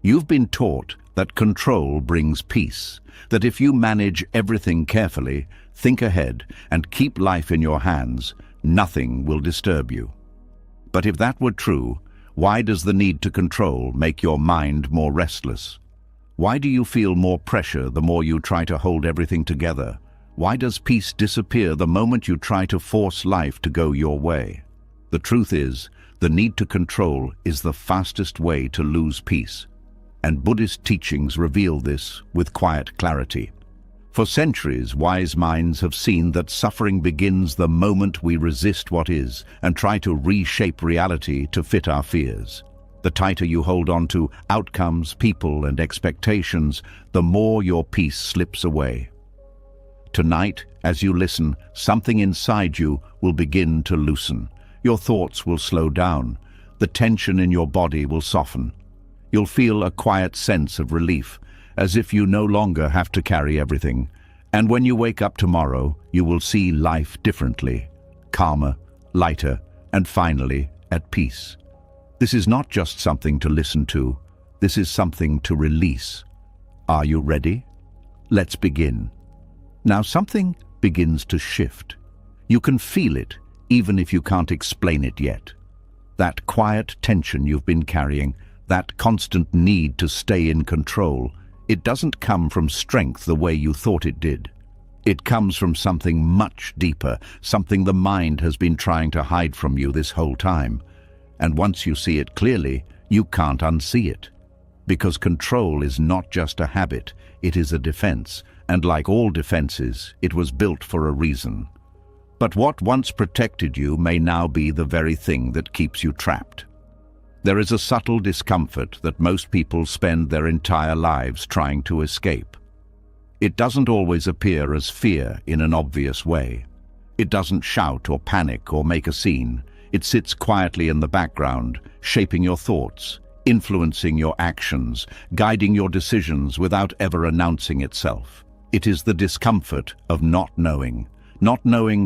You've been taught that control brings peace, that if you manage everything carefully, think ahead, and keep life in your hands, nothing will disturb you. But if that were true, why does the need to control make your mind more restless? Why do you feel more pressure the more you try to hold everything together? Why does peace disappear the moment you try to force life to go your way? The truth is, the need to control is the fastest way to lose peace. And Buddhist teachings reveal this with quiet clarity. For centuries, wise minds have seen that suffering begins the moment we resist what is and try to reshape reality to fit our fears. The tighter you hold on to outcomes, people, and expectations, the more your peace slips away. Tonight, as you listen, something inside you will begin to loosen. Your thoughts will slow down. The tension in your body will soften. You'll feel a quiet sense of relief, as if you no longer have to carry everything. And when you wake up tomorrow, you will see life differently, calmer, lighter, and finally at peace. This is not just something to listen to. This is something to release. Are you ready? Let's begin. Now something begins to shift. You can feel it, even if you can't explain it yet. That quiet tension you've been carrying, that constant need to stay in control, it doesn't come from strength the way you thought it did. It comes from something much deeper, something the mind has been trying to hide from you this whole time. And once you see it clearly, you can't unsee it. Because control is not just a habit, it is a defense, and like all defenses, it was built for a reason. But what once protected you may now be the very thing that keeps you trapped. There is a subtle discomfort that most people spend their entire lives trying to escape. It doesn't always appear as fear in an obvious way. It doesn't shout or panic or make a scene. It sits quietly in the background, shaping your thoughts, influencing your actions, guiding your decisions without ever announcing itself. It is the discomfort of not knowing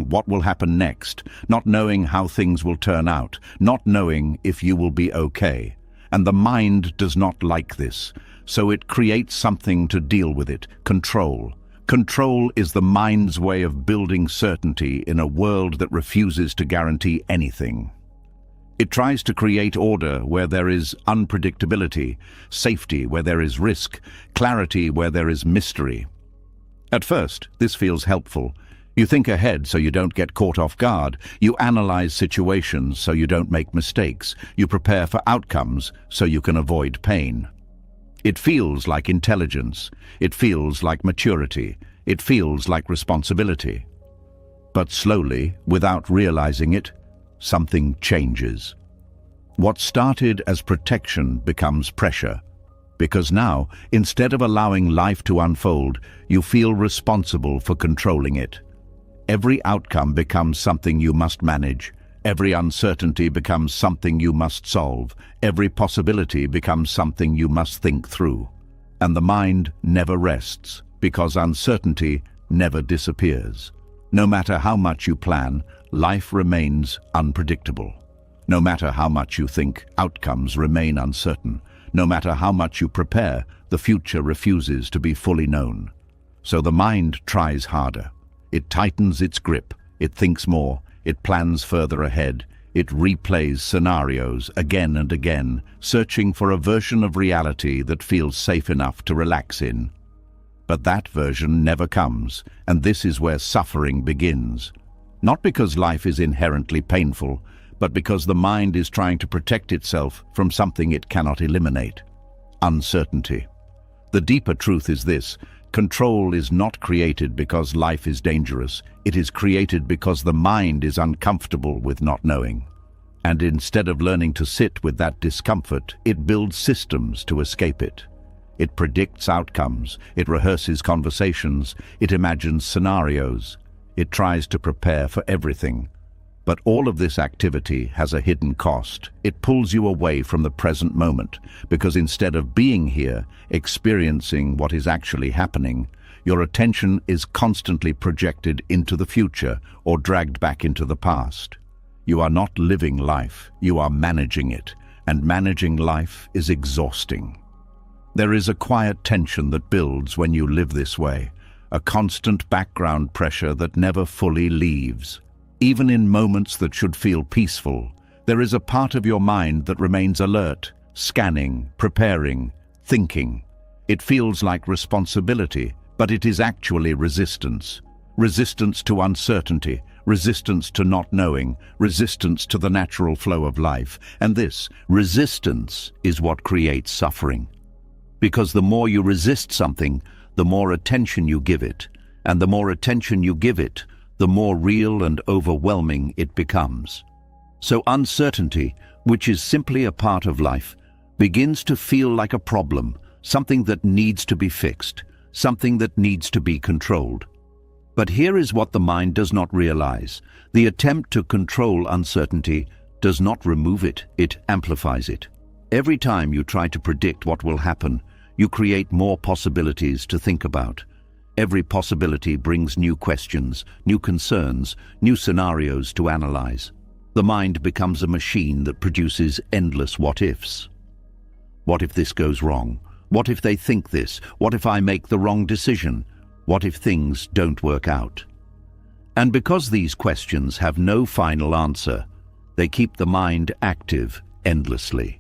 what will happen next, not knowing how things will turn out, not knowing if you will be okay. And the mind does not like this, so it creates something to deal with it: control. Control is the mind's way of building certainty in a world that refuses to guarantee anything. It tries to create order where there is unpredictability, safety where there is risk, clarity where there is mystery. At first, this feels helpful. You think ahead so you don't get caught off guard. You analyze situations so you don't make mistakes. You prepare for outcomes so you can avoid pain. It feels like intelligence. It feels like maturity. It feels like responsibility. But slowly, without realizing it, something changes. What started as protection becomes pressure. Because now, instead of allowing life to unfold, you feel responsible for controlling it. Every outcome becomes something you must manage. Every uncertainty becomes something you must solve. Every possibility becomes something you must think through. And the mind never rests, because uncertainty never disappears. No matter how much you plan, life remains unpredictable. No matter how much you think, outcomes remain uncertain. No matter how much you prepare, the future refuses to be fully known. So the mind tries harder. It tightens its grip, it thinks more, it plans further ahead, it replays scenarios again and again, searching for a version of reality that feels safe enough to relax in. But that version never comes, and this is where suffering begins. Not because life is inherently painful, but because the mind is trying to protect itself from something it cannot eliminate: uncertainty. The deeper truth is this: control is not created because life is dangerous. It is created because the mind is uncomfortable with not knowing. And instead of learning to sit with that discomfort, it builds systems to escape it. It predicts outcomes, it rehearses conversations, it imagines scenarios. It tries to prepare for everything. But all of this activity has a hidden cost. It pulls you away from the present moment, because instead of being here, experiencing what is actually happening, your attention is constantly projected into the future or dragged back into the past. You are not living life, you are managing it, and managing life is exhausting. There is a quiet tension that builds when you live this way, a constant background pressure that never fully leaves. Even in moments that should feel peaceful, there is a part of your mind that remains alert, scanning, preparing, thinking. It feels like responsibility, but it is actually resistance. Resistance to uncertainty, resistance to not knowing, resistance to the natural flow of life. And this resistance is what creates suffering. Because the more you resist something, the more attention you give it. And the more attention you give it, the more real and overwhelming it becomes. So uncertainty, which is simply a part of life, begins to feel like a problem, something that needs to be fixed, something that needs to be controlled. But here is what the mind does not realize. The attempt to control uncertainty does not remove it, it amplifies it. Every time you try to predict what will happen, you create more possibilities to think about. Every possibility brings new questions, new concerns, new scenarios to analyze. The mind becomes a machine that produces endless what-ifs. What if this goes wrong? What if they think this? What if I make the wrong decision? What if things don't work out? And because these questions have no final answer, they keep the mind active endlessly.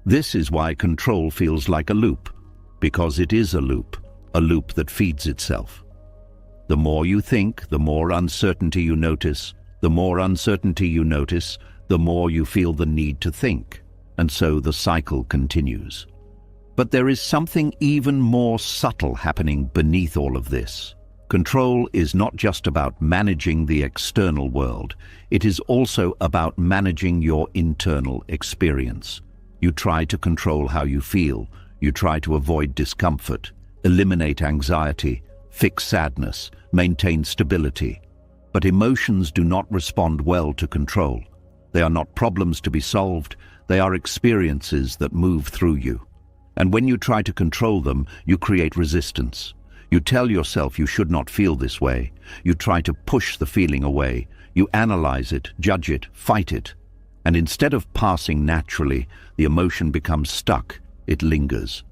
This is why control feels like a loop, because it is a loop that feeds itself. The more you think, the more uncertainty you notice. The more uncertainty you notice, the more you feel the need to think. And so the cycle continues. But there is something even more subtle happening beneath all of this. Control is not just about managing the external world. It is also about managing your internal experience. You try to control how you feel. You try to avoid discomfort, eliminate anxiety, fix sadness, maintain stability. But emotions do not respond well to control. They are not problems to be solved. They are experiences that move through you. And when you try to control them, you create resistance. You tell yourself you should not feel this way. You try to push the feeling away. You analyze it, judge it, fight it. And instead of passing naturally, the emotion becomes stuck. It lingers.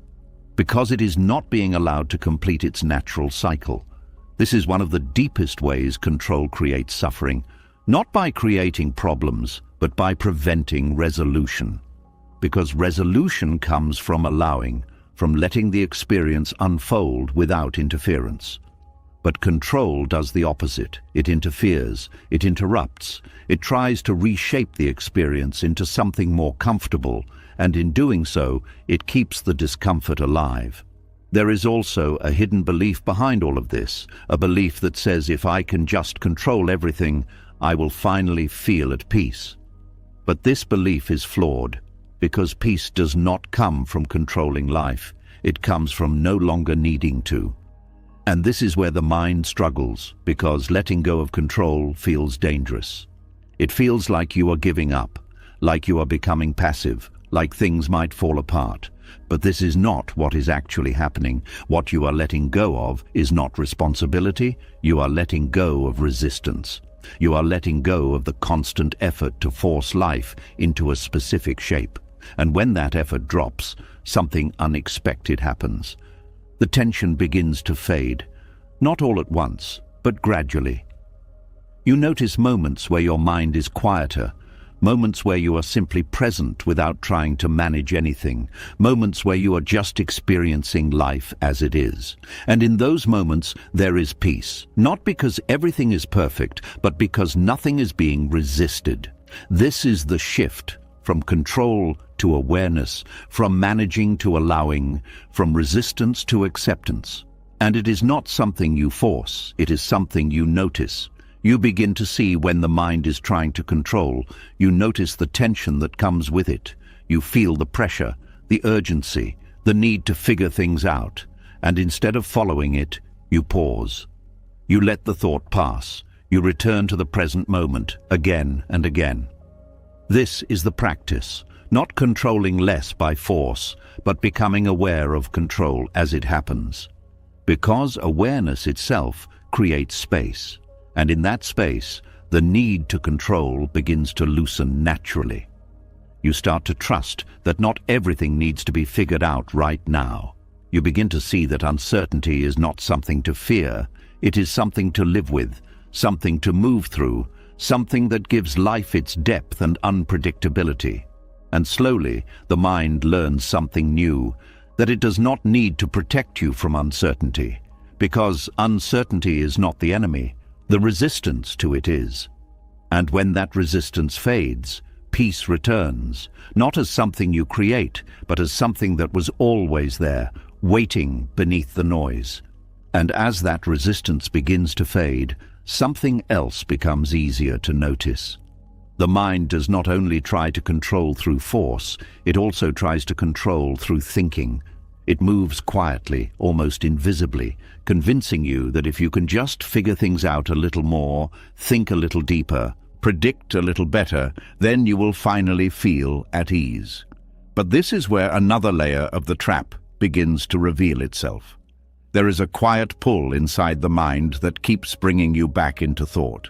Because it is not being allowed to complete its natural cycle. This is one of the deepest ways control creates suffering, not by creating problems, but by preventing resolution. Because resolution comes from allowing, from letting the experience unfold without interference. But control does the opposite. It interferes, it interrupts, it tries to reshape the experience into something more comfortable, and in doing so, it keeps the discomfort alive. There is also a hidden belief behind all of this, a belief that says if I can just control everything, I will finally feel at peace. But this belief is flawed, because peace does not come from controlling life. It comes from no longer needing to. And this is where the mind struggles, because letting go of control feels dangerous. It feels like you are giving up, like you are becoming passive, like things might fall apart. But this is not what is actually happening. What you are letting go of is not responsibility. You are letting go of resistance. You are letting go of the constant effort to force life into a specific shape. And when that effort drops, something unexpected happens. The tension begins to fade, not all at once, but gradually. You notice moments where your mind is quieter, moments where you are simply present without trying to manage anything, moments where you are just experiencing life as it is. And in those moments, there is peace, not because everything is perfect, but because nothing is being resisted. This is the shift from control to awareness, from managing to allowing, from resistance to acceptance. And it is not something you force, it is something you notice. You begin to see when the mind is trying to control. You notice the tension that comes with it. You feel the pressure, the urgency, the need to figure things out. And instead of following it, you pause. You let the thought pass. You return to the present moment again and again. This is the practice, not controlling less by force, but becoming aware of control as it happens. Because awareness itself creates space. And in that space, the need to control begins to loosen naturally. You start to trust that not everything needs to be figured out right now. You begin to see that uncertainty is not something to fear. It is something to live with, something to move through, something that gives life its depth and unpredictability. And slowly, the mind learns something new, that it does not need to protect you from uncertainty, because uncertainty is not the enemy, the resistance to it is. And when that resistance fades, peace returns, not as something you create, but as something that was always there, waiting beneath the noise. And as that resistance begins to fade, something else becomes easier to notice. The mind does not only try to control through force, it also tries to control through thinking. It moves quietly, almost invisibly, convincing you that if you can just figure things out a little more, think a little deeper, predict a little better, then you will finally feel at ease. But this is where another layer of the trap begins to reveal itself. There is a quiet pull inside the mind that keeps bringing you back into thought.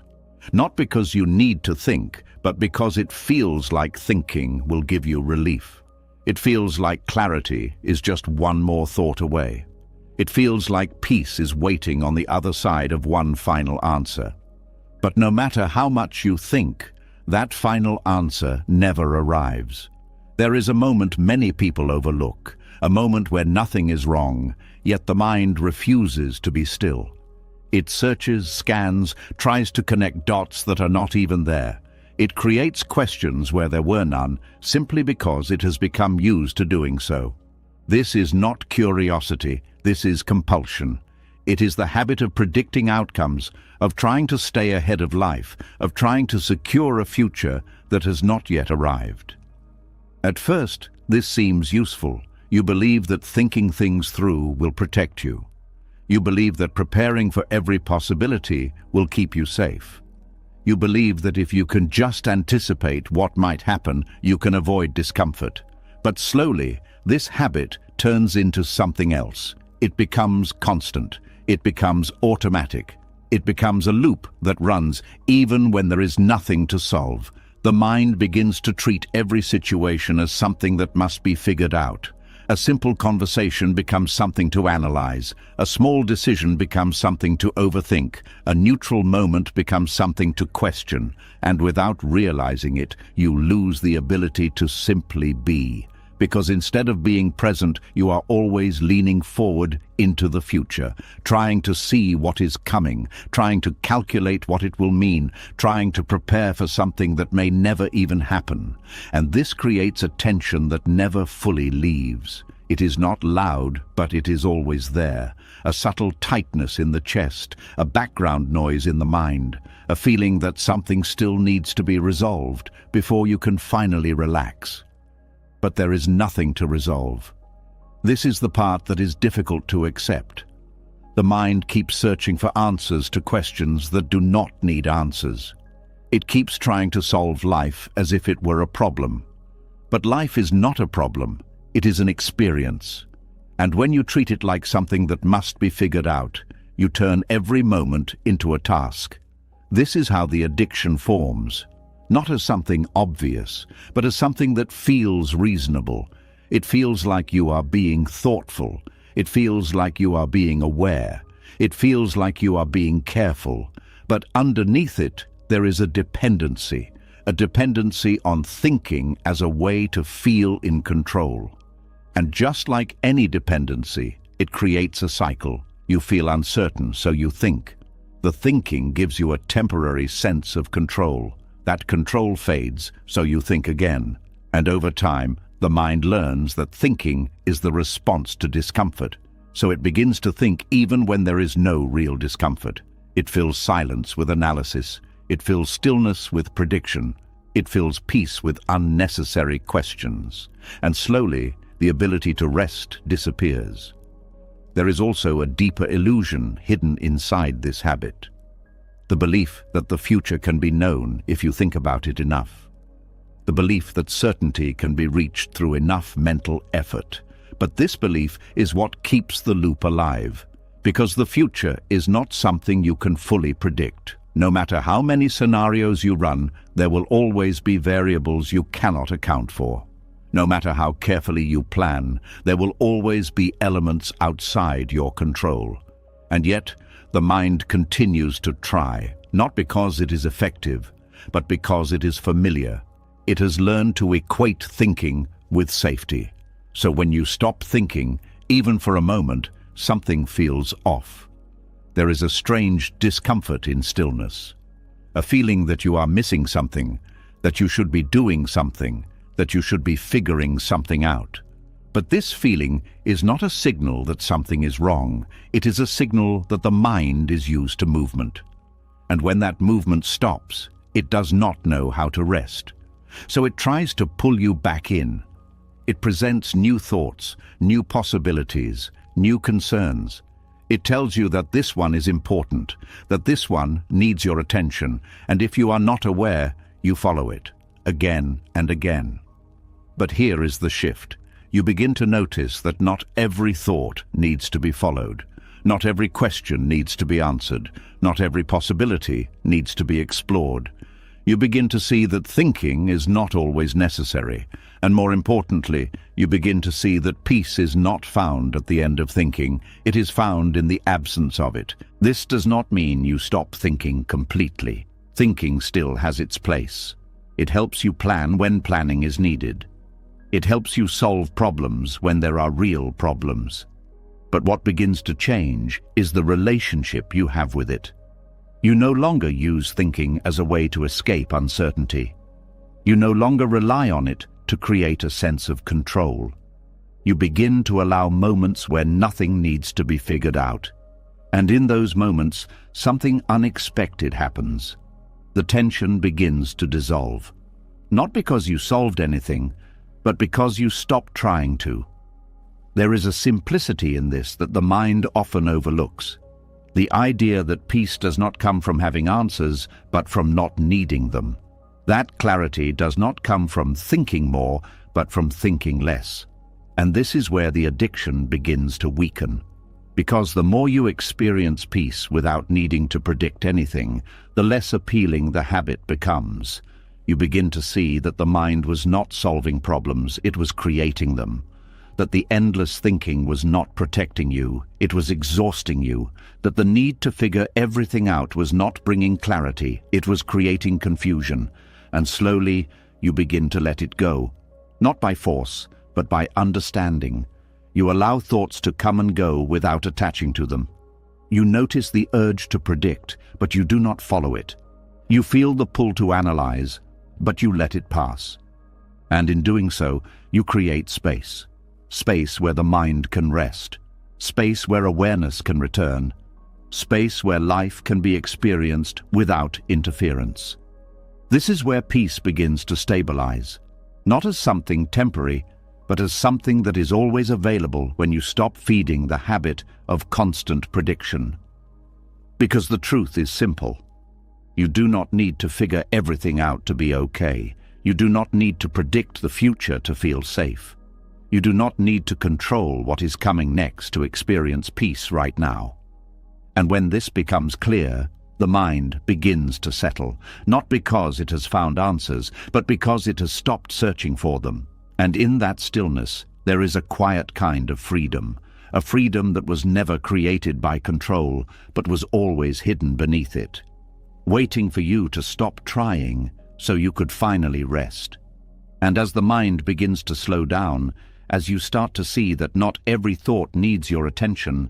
Not because you need to think, but because it feels like thinking will give you relief. It feels like clarity is just one more thought away. It feels like peace is waiting on the other side of one final answer. But no matter how much you think, that final answer never arrives. There is a moment many people overlook, a moment where nothing is wrong, yet the mind refuses to be still. It searches, scans, tries to connect dots that are not even there. It creates questions where there were none, simply because it has become used to doing so. This is not curiosity, this is compulsion. It is the habit of predicting outcomes, of trying to stay ahead of life, of trying to secure a future that has not yet arrived. At first, this seems useful. You believe that thinking things through will protect you. You believe that preparing for every possibility will keep you safe. You believe that if you can just anticipate what might happen, you can avoid discomfort. But slowly, this habit turns into something else. It becomes constant. It becomes automatic. It becomes a loop that runs even when there is nothing to solve. The mind begins to treat every situation as something that must be figured out. A simple conversation becomes something to analyze. A small decision becomes something to overthink. A neutral moment becomes something to question. And without realizing it, you lose the ability to simply be. Because instead of being present, you are always leaning forward into the future, trying to see what is coming, trying to calculate what it will mean, trying to prepare for something that may never even happen. And this creates a tension that never fully leaves. It is not loud, but it is always there. A subtle tightness in the chest, a background noise in the mind, a feeling that something still needs to be resolved before you can finally relax. But there is nothing to resolve. This is the part that is difficult to accept. The mind keeps searching for answers to questions that do not need answers. It keeps trying to solve life as if it were a problem. But life is not a problem. It is an experience. And when you treat it like something that must be figured out, you turn every moment into a task. This is how the addiction forms. Not as something obvious, but as something that feels reasonable. It feels like you are being thoughtful. It feels like you are being aware. It feels like you are being careful. But underneath it, there is a dependency on thinking as a way to feel in control. And just like any dependency, it creates a cycle. You feel uncertain, so you think. The thinking gives you a temporary sense of control. That control fades, so you think again. And over time, the mind learns that thinking is the response to discomfort. So it begins to think even when there is no real discomfort. It fills silence with analysis. It fills stillness with prediction. It fills peace with unnecessary questions. And slowly, the ability to rest disappears. There is also a deeper illusion hidden inside this habit. The belief that the future can be known if you think about it enough. The belief that certainty can be reached through enough mental effort. But this belief is what keeps the loop alive, because the future is not something you can fully predict. No matter how many scenarios you run, there will always be variables you cannot account for. No matter how carefully you plan, there will always be elements outside your control. And yet, the mind continues to try, not because it is effective, but because it is familiar. It has learned to equate thinking with safety. So when you stop thinking, even for a moment, something feels off. There is a strange discomfort in stillness, a feeling that you are missing something, that you should be doing something, that you should be figuring something out. But this feeling is not a signal that something is wrong. It is a signal that the mind is used to movement. And when that movement stops, it does not know how to rest. So it tries to pull you back in. It presents new thoughts, new possibilities, new concerns. It tells you that this one is important, that this one needs your attention, and if you are not aware, you follow it, again and again. But here is the shift. You begin to notice that not every thought needs to be followed. Not every question needs to be answered. Not every possibility needs to be explored. You begin to see that thinking is not always necessary, and more importantly, you begin to see that peace is not found at the end of thinking, it is found in the absence of it. This does not mean you stop thinking completely. Thinking still has its place. It helps you plan when planning is needed. It helps you solve problems when there are real problems. But what begins to change is the relationship you have with it. You no longer use thinking as a way to escape uncertainty. You no longer rely on it to create a sense of control. You begin to allow moments where nothing needs to be figured out. And in those moments, something unexpected happens. The tension begins to dissolve. Not because you solved anything, but because you stopped trying to. There is a simplicity in this that the mind often overlooks. The idea that peace does not come from having answers, but from not needing them. That clarity does not come from thinking more, but from thinking less. And this is where the addiction begins to weaken. Because the more you experience peace without needing to predict anything, the less appealing the habit becomes. You begin to see that the mind was not solving problems, it was creating them. That the endless thinking was not protecting you, it was exhausting you. That the need to figure everything out was not bringing clarity, it was creating confusion. And slowly, you begin to let it go. Not by force, but by understanding. You allow thoughts to come and go without attaching to them. You notice the urge to predict, but you do not follow it. You feel the pull to analyze, but you let it pass. And in doing so, you create space. Space where the mind can rest. Space where awareness can return. Space where life can be experienced without interference. This is where peace begins to stabilize, not as something temporary, but as something that is always available when you stop feeding the habit of constant prediction. Because the truth is simple. You do not need to figure everything out to be okay. You do not need to predict the future to feel safe. You do not need to control what is coming next to experience peace right now. And when this becomes clear, the mind begins to settle, not because it has found answers, but because it has stopped searching for them. And in that stillness, there is a quiet kind of freedom, a freedom that was never created by control, but was always hidden beneath it, waiting for you to stop trying so you could finally rest. And as the mind begins to slow down, as you start to see that not every thought needs your attention,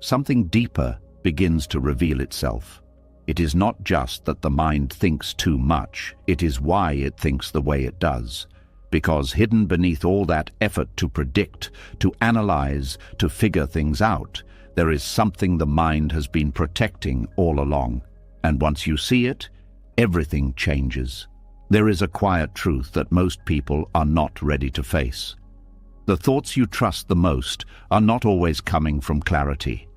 something deeper begins to reveal itself. It is not just that the mind thinks too much, it is why it thinks the way it does. Because hidden beneath all that effort to predict, to analyze, to figure things out, there is something the mind has been protecting all along. And once you see it, everything changes. There is a quiet truth that most people are not ready to face. The thoughts you trust the most are not always coming from clarity.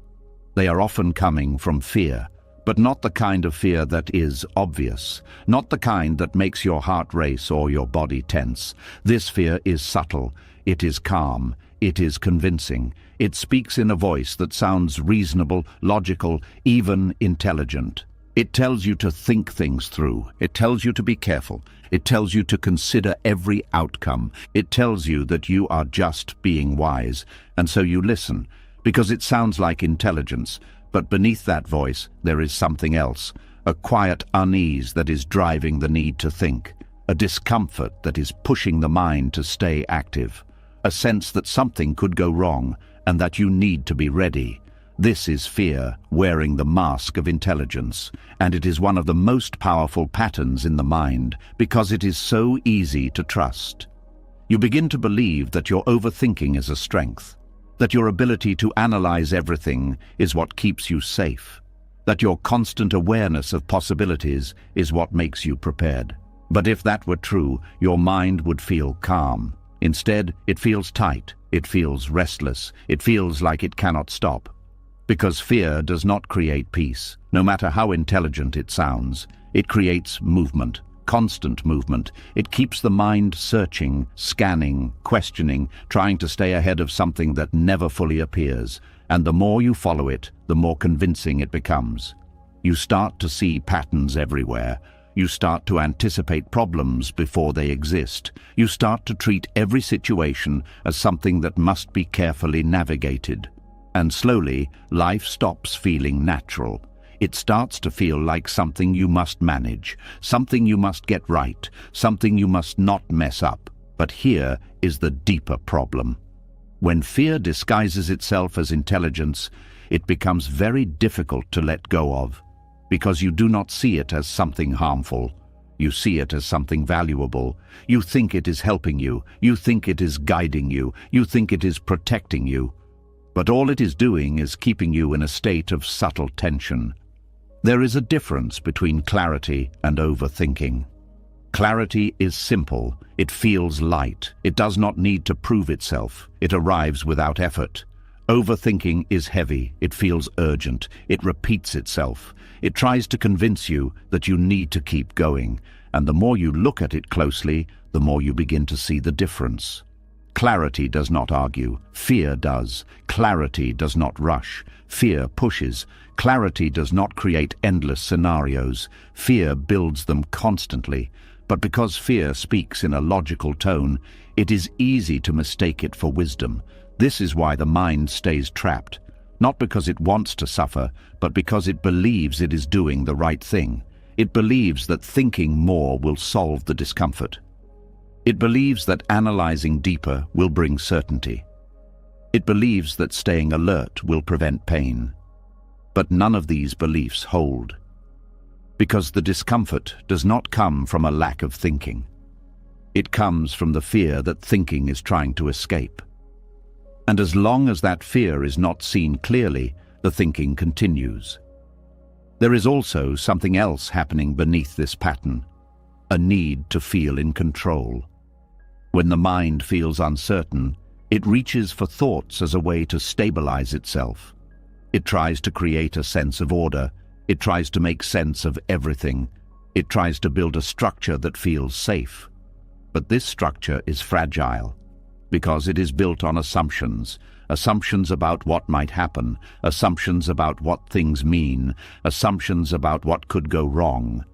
They are often coming from fear, but not the kind of fear that is obvious, not the kind that makes your heart race or your body tense. This fear is subtle, it is calm, it is convincing. It speaks in a voice that sounds reasonable, logical, even intelligent. It tells you to think things through. It tells you to be careful. It tells you to consider every outcome. It tells you that you are just being wise, and so you listen, because it sounds like intelligence, but beneath that voice there is something else, a quiet unease that is driving the need to think, a discomfort that is pushing the mind to stay active, a sense that something could go wrong and that you need to be ready. This is fear wearing the mask of intelligence, and it is one of the most powerful patterns in the mind because it is so easy to trust. You begin to believe that your overthinking is a strength, that your ability to analyze everything is what keeps you safe, that your constant awareness of possibilities is what makes you prepared. But if that were true, your mind would feel calm. Instead, it feels tight, it feels restless, it feels like it cannot stop. Because fear does not create peace. No matter how intelligent it sounds, it creates movement, constant movement. It keeps the mind searching, scanning, questioning, trying to stay ahead of something that never fully appears. And the more you follow it, the more convincing it becomes. You start to see patterns everywhere. You start to anticipate problems before they exist. You start to treat every situation as something that must be carefully navigated. And slowly, life stops feeling natural. It starts to feel like something you must manage, something you must get right, something you must not mess up. But here is the deeper problem. When fear disguises itself as intelligence, it becomes very difficult to let go of, because you do not see it as something harmful. You see it as something valuable. You think it is helping you. You think it is guiding you. You think it is protecting you. But all it is doing is keeping you in a state of subtle tension. There is a difference between clarity and overthinking. Clarity is simple. It feels light. It does not need to prove itself. It arrives without effort. Overthinking is heavy. It feels urgent. It repeats itself. It tries to convince you that you need to keep going. And the more you look at it closely, the more you begin to see the difference. Clarity does not argue. Fear does. Clarity does not rush. Fear pushes. Clarity does not create endless scenarios. Fear builds them constantly. But because fear speaks in a logical tone, it is easy to mistake it for wisdom. This is why the mind stays trapped. Not because it wants to suffer, but because it believes it is doing the right thing. It believes that thinking more will solve the discomfort. It believes that analyzing deeper will bring certainty. It believes that staying alert will prevent pain. But none of these beliefs hold, because the discomfort does not come from a lack of thinking. It comes from the fear that thinking is trying to escape. And as long as that fear is not seen clearly, the thinking continues. There is also something else happening beneath this pattern, a need to feel in control. When the mind feels uncertain, it reaches for thoughts as a way to stabilize itself. It tries to create a sense of order. It tries to make sense of everything. It tries to build a structure that feels safe. But this structure is fragile, because it is built on assumptions about what might happen, assumptions about what things mean, assumptions about what could go wrong.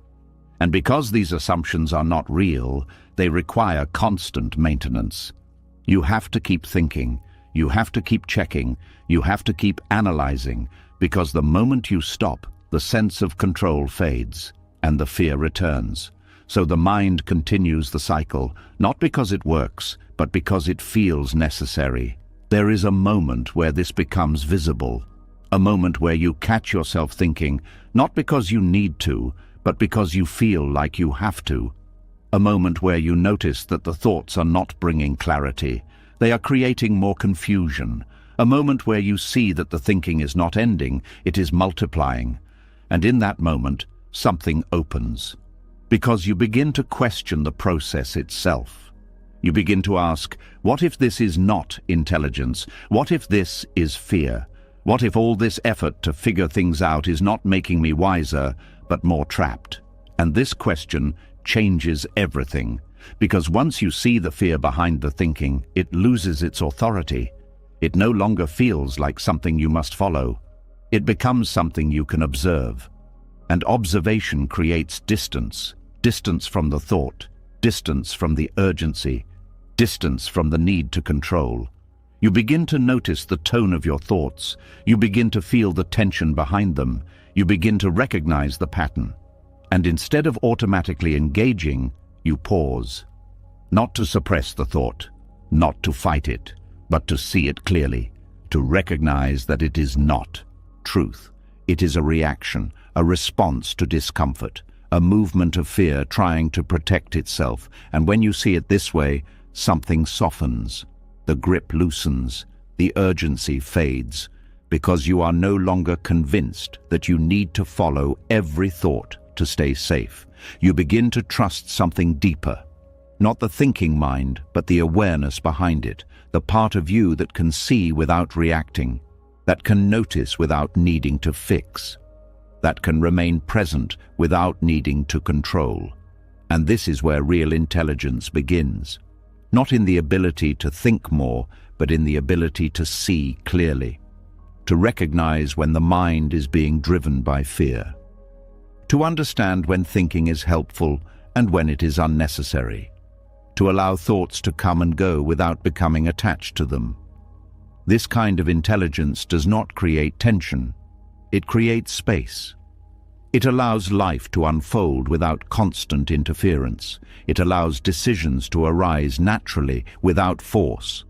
And because these assumptions are not real, they require constant maintenance. You have to keep thinking, you have to keep checking, you have to keep analyzing, because the moment you stop, the sense of control fades, and the fear returns. So the mind continues the cycle, not because it works, but because it feels necessary. There is a moment where this becomes visible, a moment where you catch yourself thinking, not because you need to, but because you feel like you have to. A moment where you notice that the thoughts are not bringing clarity. They are creating more confusion. A moment where you see that the thinking is not ending, it is multiplying. And in that moment, something opens. Because you begin to question the process itself. You begin to ask, what if this is not intelligence? What if this is fear? What if all this effort to figure things out is not making me wiser, but more trapped? And this question changes everything, because once you see the fear behind the thinking, it loses its authority. It no longer feels like something you must follow. It becomes something you can observe. And observation creates distance, distance from the thought, distance from the urgency, distance from the need to control. You begin to notice the tone of your thoughts. You begin to feel the tension behind them. You begin to recognize the pattern. And instead of automatically engaging, you pause. Not to suppress the thought, not to fight it, but to see it clearly, to recognize that it is not truth. It is a reaction, a response to discomfort, a movement of fear trying to protect itself. And when you see it this way, something softens. The grip loosens, the urgency fades, because you are no longer convinced that you need to follow every thought to stay safe. You begin to trust something deeper, not the thinking mind, but the awareness behind it, the part of you that can see without reacting, that can notice without needing to fix, that can remain present without needing to control. And this is where real intelligence begins. Not in the ability to think more, but in the ability to see clearly, to recognize when the mind is being driven by fear, to understand when thinking is helpful and when it is unnecessary, to allow thoughts to come and go without becoming attached to them. This kind of intelligence does not create tension. It creates space. It allows life to unfold without constant interference. It allows decisions to arise naturally without force.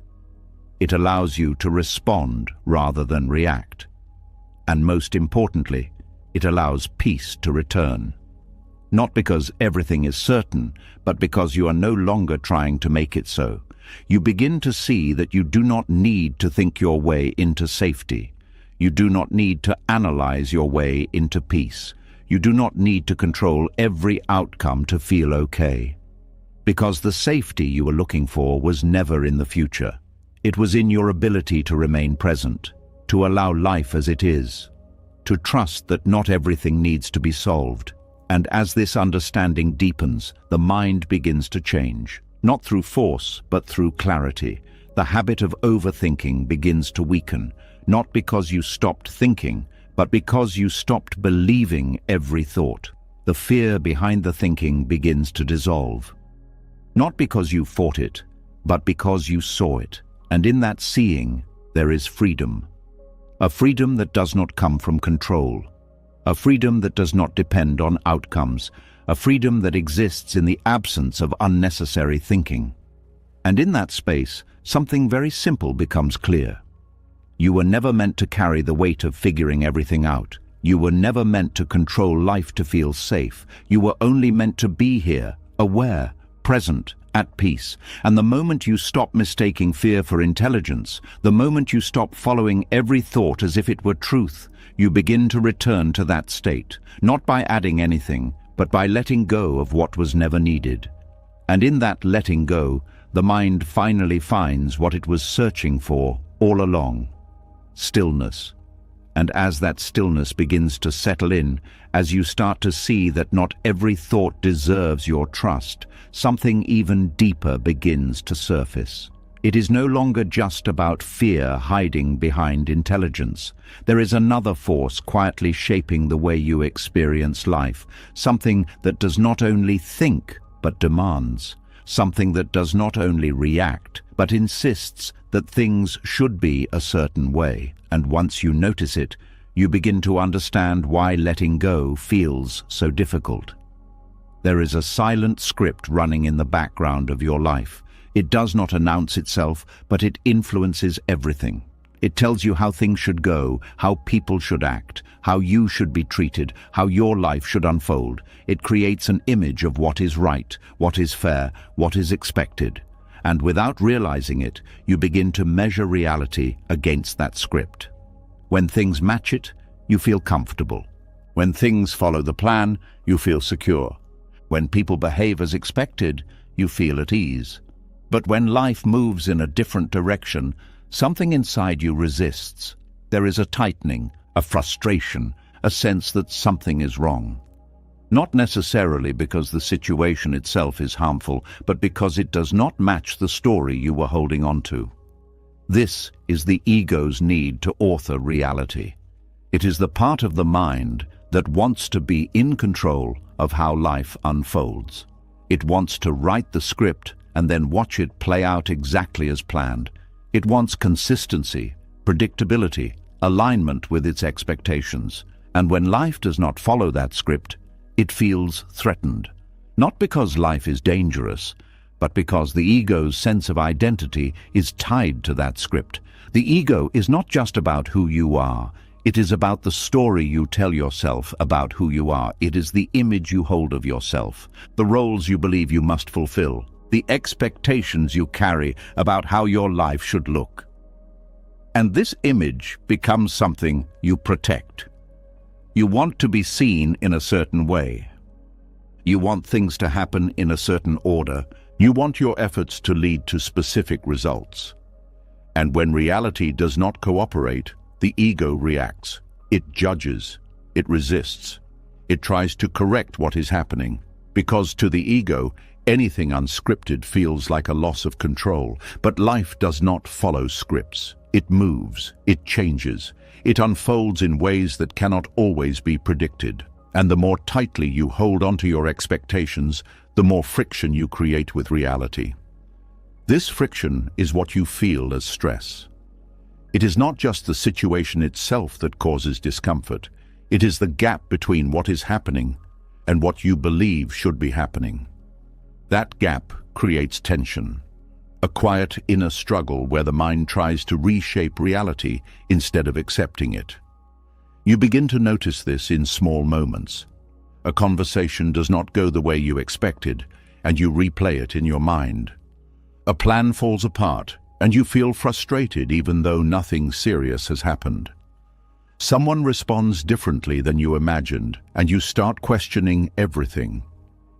It allows you to respond rather than react. And most importantly, it allows peace to return. Not because everything is certain, but because you are no longer trying to make it so. You begin to see that you do not need to think your way into safety. You do not need to analyze your way into peace. You do not need to control every outcome to feel okay. Because the safety you were looking for was never in the future. It was in your ability to remain present, to allow life as it is, to trust that not everything needs to be solved. And as this understanding deepens, the mind begins to change, not through force, but through clarity. The habit of overthinking begins to weaken, not because you stopped thinking, but because you stopped believing every thought. The fear behind the thinking begins to dissolve. Not because you fought it, but because you saw it. And in that seeing, there is freedom. A freedom that does not come from control. A freedom that does not depend on outcomes. A freedom that exists in the absence of unnecessary thinking. And in that space, something very simple becomes clear. You were never meant to carry the weight of figuring everything out. You were never meant to control life to feel safe. You were only meant to be here, aware, present, at peace. And the moment you stop mistaking fear for intelligence, the moment you stop following every thought as if it were truth, you begin to return to that state, not by adding anything, but by letting go of what was never needed. And in that letting go, the mind finally finds what it was searching for all along. Stillness. And as that stillness begins to settle in, as you start to see that not every thought deserves your trust, something even deeper begins to surface. It is no longer just about fear hiding behind intelligence. There is another force quietly shaping the way you experience life, something that does not only think, but demands. Something that does not only react, but insists that things should be a certain way. And once you notice it, you begin to understand why letting go feels so difficult. There is a silent script running in the background of your life. It does not announce itself, but it influences everything. It tells you how things should go, how people should act, how you should be treated, how your life should unfold. It creates an image of what is right, what is fair, what is expected. And without realizing it, you begin to measure reality against that script. When things match it, you feel comfortable. When things follow the plan, you feel secure. When people behave as expected, you feel at ease. But when life moves in a different direction, something inside you resists. There is a tightening, a frustration, a sense that something is wrong. Not necessarily because the situation itself is harmful, but because it does not match the story you were holding on to. This is the ego's need to author reality. It is the part of the mind that wants to be in control of how life unfolds. It wants to write the script and then watch it play out exactly as planned. It wants consistency, predictability, alignment with its expectations. And when life does not follow that script, it feels threatened. Not because life is dangerous, but because the ego's sense of identity is tied to that script. The ego is not just about who you are. It is about the story you tell yourself about who you are. It is the image you hold of yourself, the roles you believe you must fulfill, the expectations you carry about how your life should look. And this image becomes something you protect. You want to be seen in a certain way. You want things to happen in a certain order. You want your efforts to lead to specific results. And when reality does not cooperate, the ego reacts. It judges. It resists. It tries to correct what is happening. Because to the ego, anything unscripted feels like a loss of control. But life does not follow scripts. It moves. It changes. It unfolds in ways that cannot always be predicted. And the more tightly you hold onto your expectations, the more friction you create with reality. This friction is what you feel as stress. It is not just the situation itself that causes discomfort. It is the gap between what is happening and what you believe should be happening. That gap creates tension, a quiet inner struggle where the mind tries to reshape reality instead of accepting it. You begin to notice this in small moments. A conversation does not go the way you expected, and you replay it in your mind. A plan falls apart, and you feel frustrated even though nothing serious has happened. Someone responds differently than you imagined, and you start questioning everything.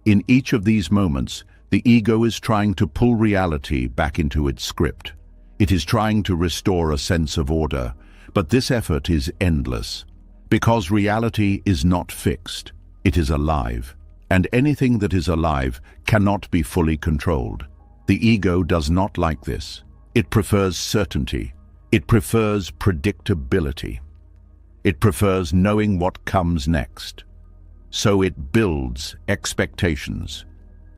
In each of these moments, the ego is trying to pull reality back into its script. It is trying to restore a sense of order, but this effort is endless. Because reality is not fixed, it is alive, and anything that is alive cannot be fully controlled. The ego does not like this. It prefers certainty. It prefers predictability. It prefers knowing what comes next. So it builds expectations,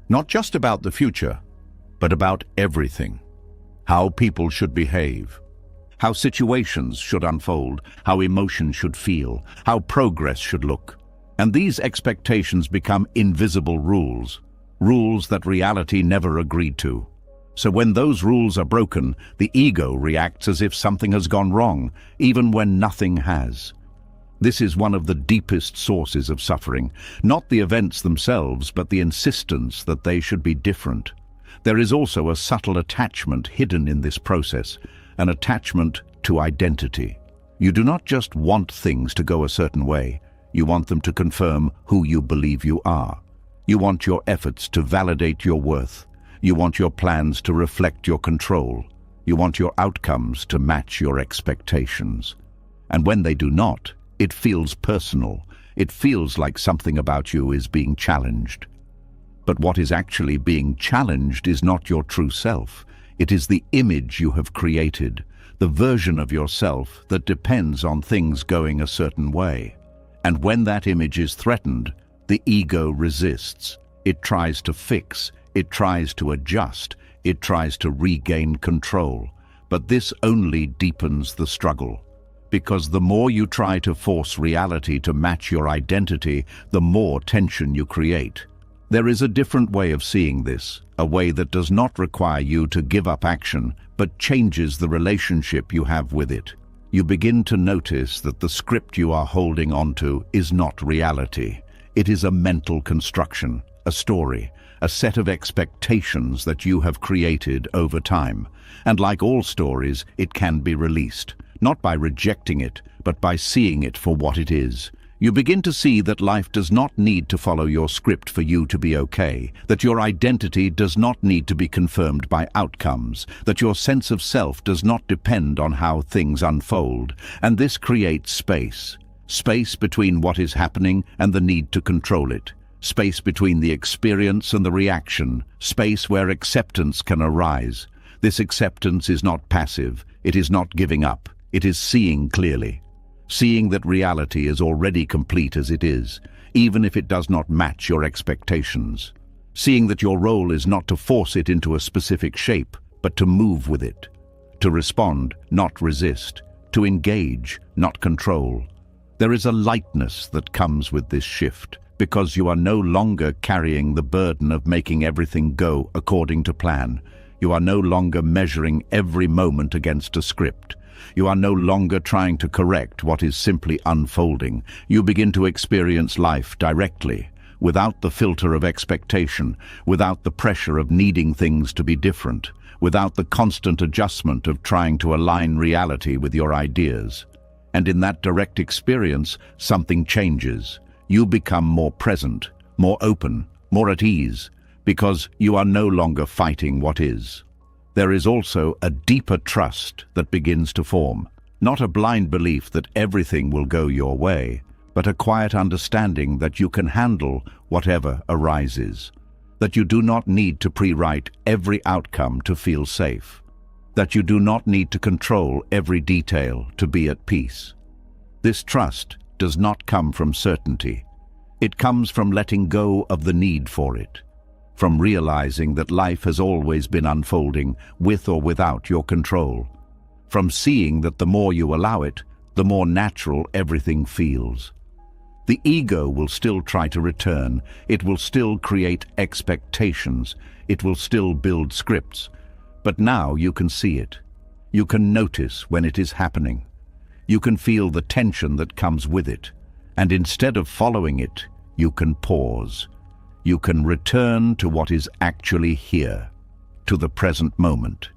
not just about the future, but about everything. How people should behave, how situations should unfold, how emotions should feel, how progress should look. And these expectations become invisible rules, rules that reality never agreed to. So when those rules are broken, the ego reacts as if something has gone wrong, even when nothing has. This is one of the deepest sources of suffering, not the events themselves, but the insistence that they should be different. There is also a subtle attachment hidden in this process, an attachment to identity. You do not just want things to go a certain way, you want them to confirm who you believe you are. You want your efforts to validate your worth. You want your plans to reflect your control. You want your outcomes to match your expectations. And when they do not, it feels personal. It feels like something about you is being challenged. But what is actually being challenged is not your true self. It is the image you have created, the version of yourself that depends on things going a certain way. And when that image is threatened, the ego resists. It tries to fix. It tries to adjust. It tries to regain control. But this only deepens the struggle. Because the more you try to force reality to match your identity, the more tension you create. There is a different way of seeing this, a way that does not require you to give up action, but changes the relationship you have with it. You begin to notice that the script you are holding onto is not reality. It is a mental construction, a story, a set of expectations that you have created over time. And like all stories, it can be released, not by rejecting it, but by seeing it for what it is. You begin to see that life does not need to follow your script for you to be okay, that your identity does not need to be confirmed by outcomes, that your sense of self does not depend on how things unfold. And this creates space. Space between what is happening and the need to control it. Space between the experience and the reaction. Space where acceptance can arise. This acceptance is not passive. It is not giving up. It is seeing clearly. seeing that reality is already complete as it is, even if it does not match your expectations. Seeing that your role is not to force it into a specific shape, but to move with it, to respond, not resist, to engage, not control. There is a lightness that comes with this shift, because you are no longer carrying the burden of making everything go according to plan. You are no longer measuring every moment against a script. You are no longer trying to correct what is simply unfolding. You begin to experience life directly, without the filter of expectation, without the pressure of needing things to be different, without the constant adjustment of trying to align reality with your ideas. And in that direct experience, something changes. You become more present, more open, more at ease, because you are no longer fighting what is. There is also a deeper trust that begins to form, not a blind belief that everything will go your way, but a quiet understanding that you can handle whatever arises, that you do not need to pre-write every outcome to feel safe, that you do not need to control every detail to be at peace. This trust does not come from certainty. It comes from letting go of the need for it, from realizing that life has always been unfolding with or without your control, from seeing that the more you allow it, the more natural everything feels. The ego will still try to return, it will still create expectations, it will still build scripts, but now you can see it. You can notice when it is happening. You can feel the tension that comes with it, and instead of following it, you can pause. You can return to what is actually here, to the present moment,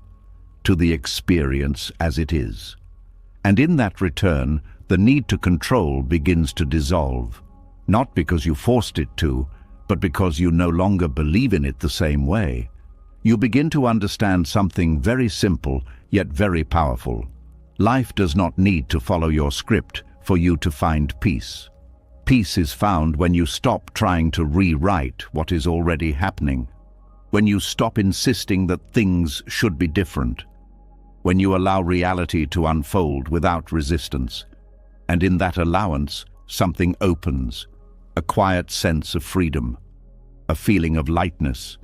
to the experience as it is. And in that return, the need to control begins to dissolve, not because you forced it to, but because you no longer believe in it the same way. You begin to understand something very simple, yet very powerful. Life does not need to follow your script for you to find peace. Peace is found when you stop trying to rewrite what is already happening, when you stop insisting that things should be different, when you allow reality to unfold without resistance. And in that allowance, something opens, a quiet sense of freedom, a feeling of lightness,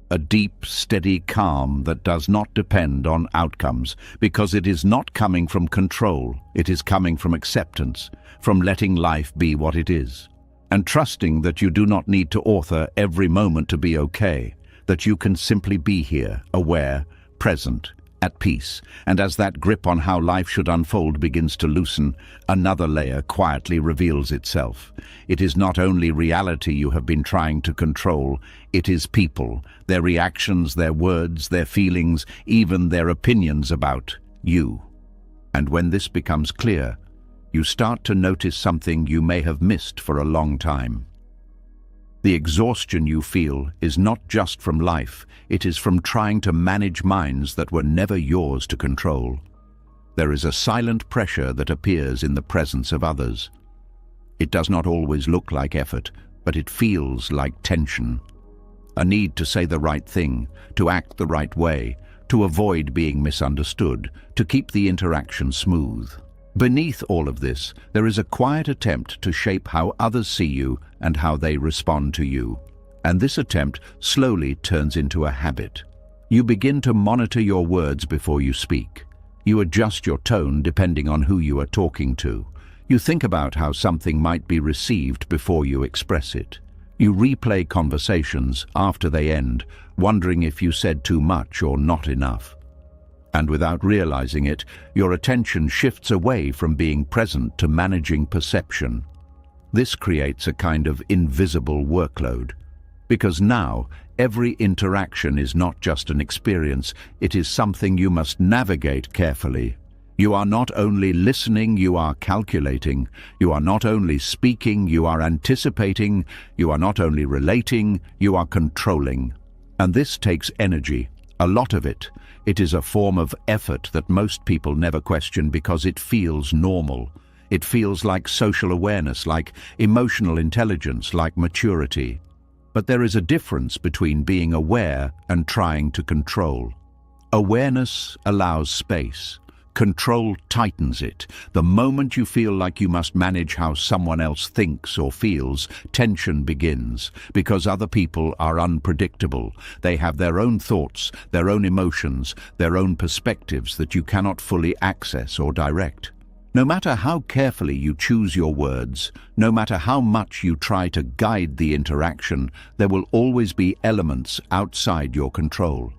a deep, steady calm that does not depend on outcomes, because it is not coming from control, it is coming from acceptance, from letting life be what it is, and trusting that you do not need to author every moment to be okay, that you can simply be here, aware, present, at peace. And as that grip on how life should unfold begins to loosen, another layer quietly reveals itself. It is not only reality you have been trying to control, it is people, their reactions, their words, their feelings, even their opinions about you. And when this becomes clear, you start to notice something you may have missed for a long time. The exhaustion you feel is not just from life, it is from trying to manage minds that were never yours to control. There is a silent pressure that appears in the presence of others. It does not always look like effort, but it feels like tension. A need to say the right thing, to act the right way, to avoid being misunderstood, to keep the interaction smooth. Beneath all of this, there is a quiet attempt to shape how others see you and how they respond to you. And this attempt slowly turns into a habit. You begin to monitor your words before you speak. You adjust your tone depending on who you are talking to. You think about how something might be received before you express it. You replay conversations after they end, wondering if you said too much or not enough. And without realizing it, your attention shifts away from being present to managing perception. This creates a kind of invisible workload, because now every interaction is not just an experience, it is something you must navigate carefully. You are not only listening, you are calculating. You are not only speaking, you are anticipating. You are not only relating, you are controlling. And this takes energy, a lot of it. It is a form of effort that most people never question because it feels normal. It feels like social awareness, like emotional intelligence, like maturity. But there is a difference between being aware and trying to control. Awareness allows space. Control tightens it. The moment you feel like you must manage how someone else thinks or feels, tension begins, because other people are unpredictable. They have their own thoughts, their own emotions, their own perspectives that you cannot fully access or direct. No matter how carefully you choose your words, no matter how much you try to guide the interaction, there will always be elements outside your control.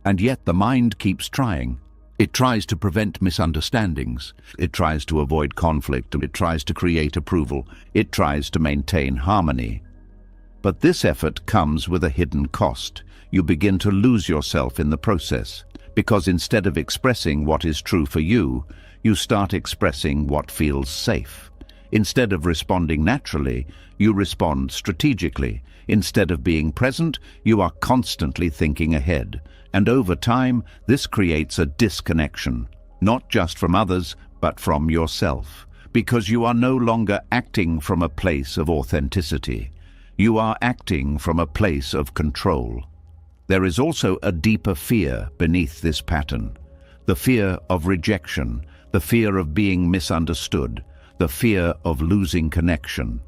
And yet the mind keeps trying. It tries to prevent misunderstandings. It tries to avoid conflict. It tries to create approval. It tries to maintain harmony. But this effort comes with a hidden cost. You begin to lose yourself in the process, because instead of expressing what is true for you, you start expressing what feels safe. Instead of responding naturally, you respond strategically. Instead of being present, you are constantly thinking ahead. And over time, this creates a disconnection, not just from others, but from yourself, because you are no longer acting from a place of authenticity. You are acting from a place of control. There is also a deeper fear beneath this pattern. The fear of rejection, the fear of being misunderstood, the fear of losing connection.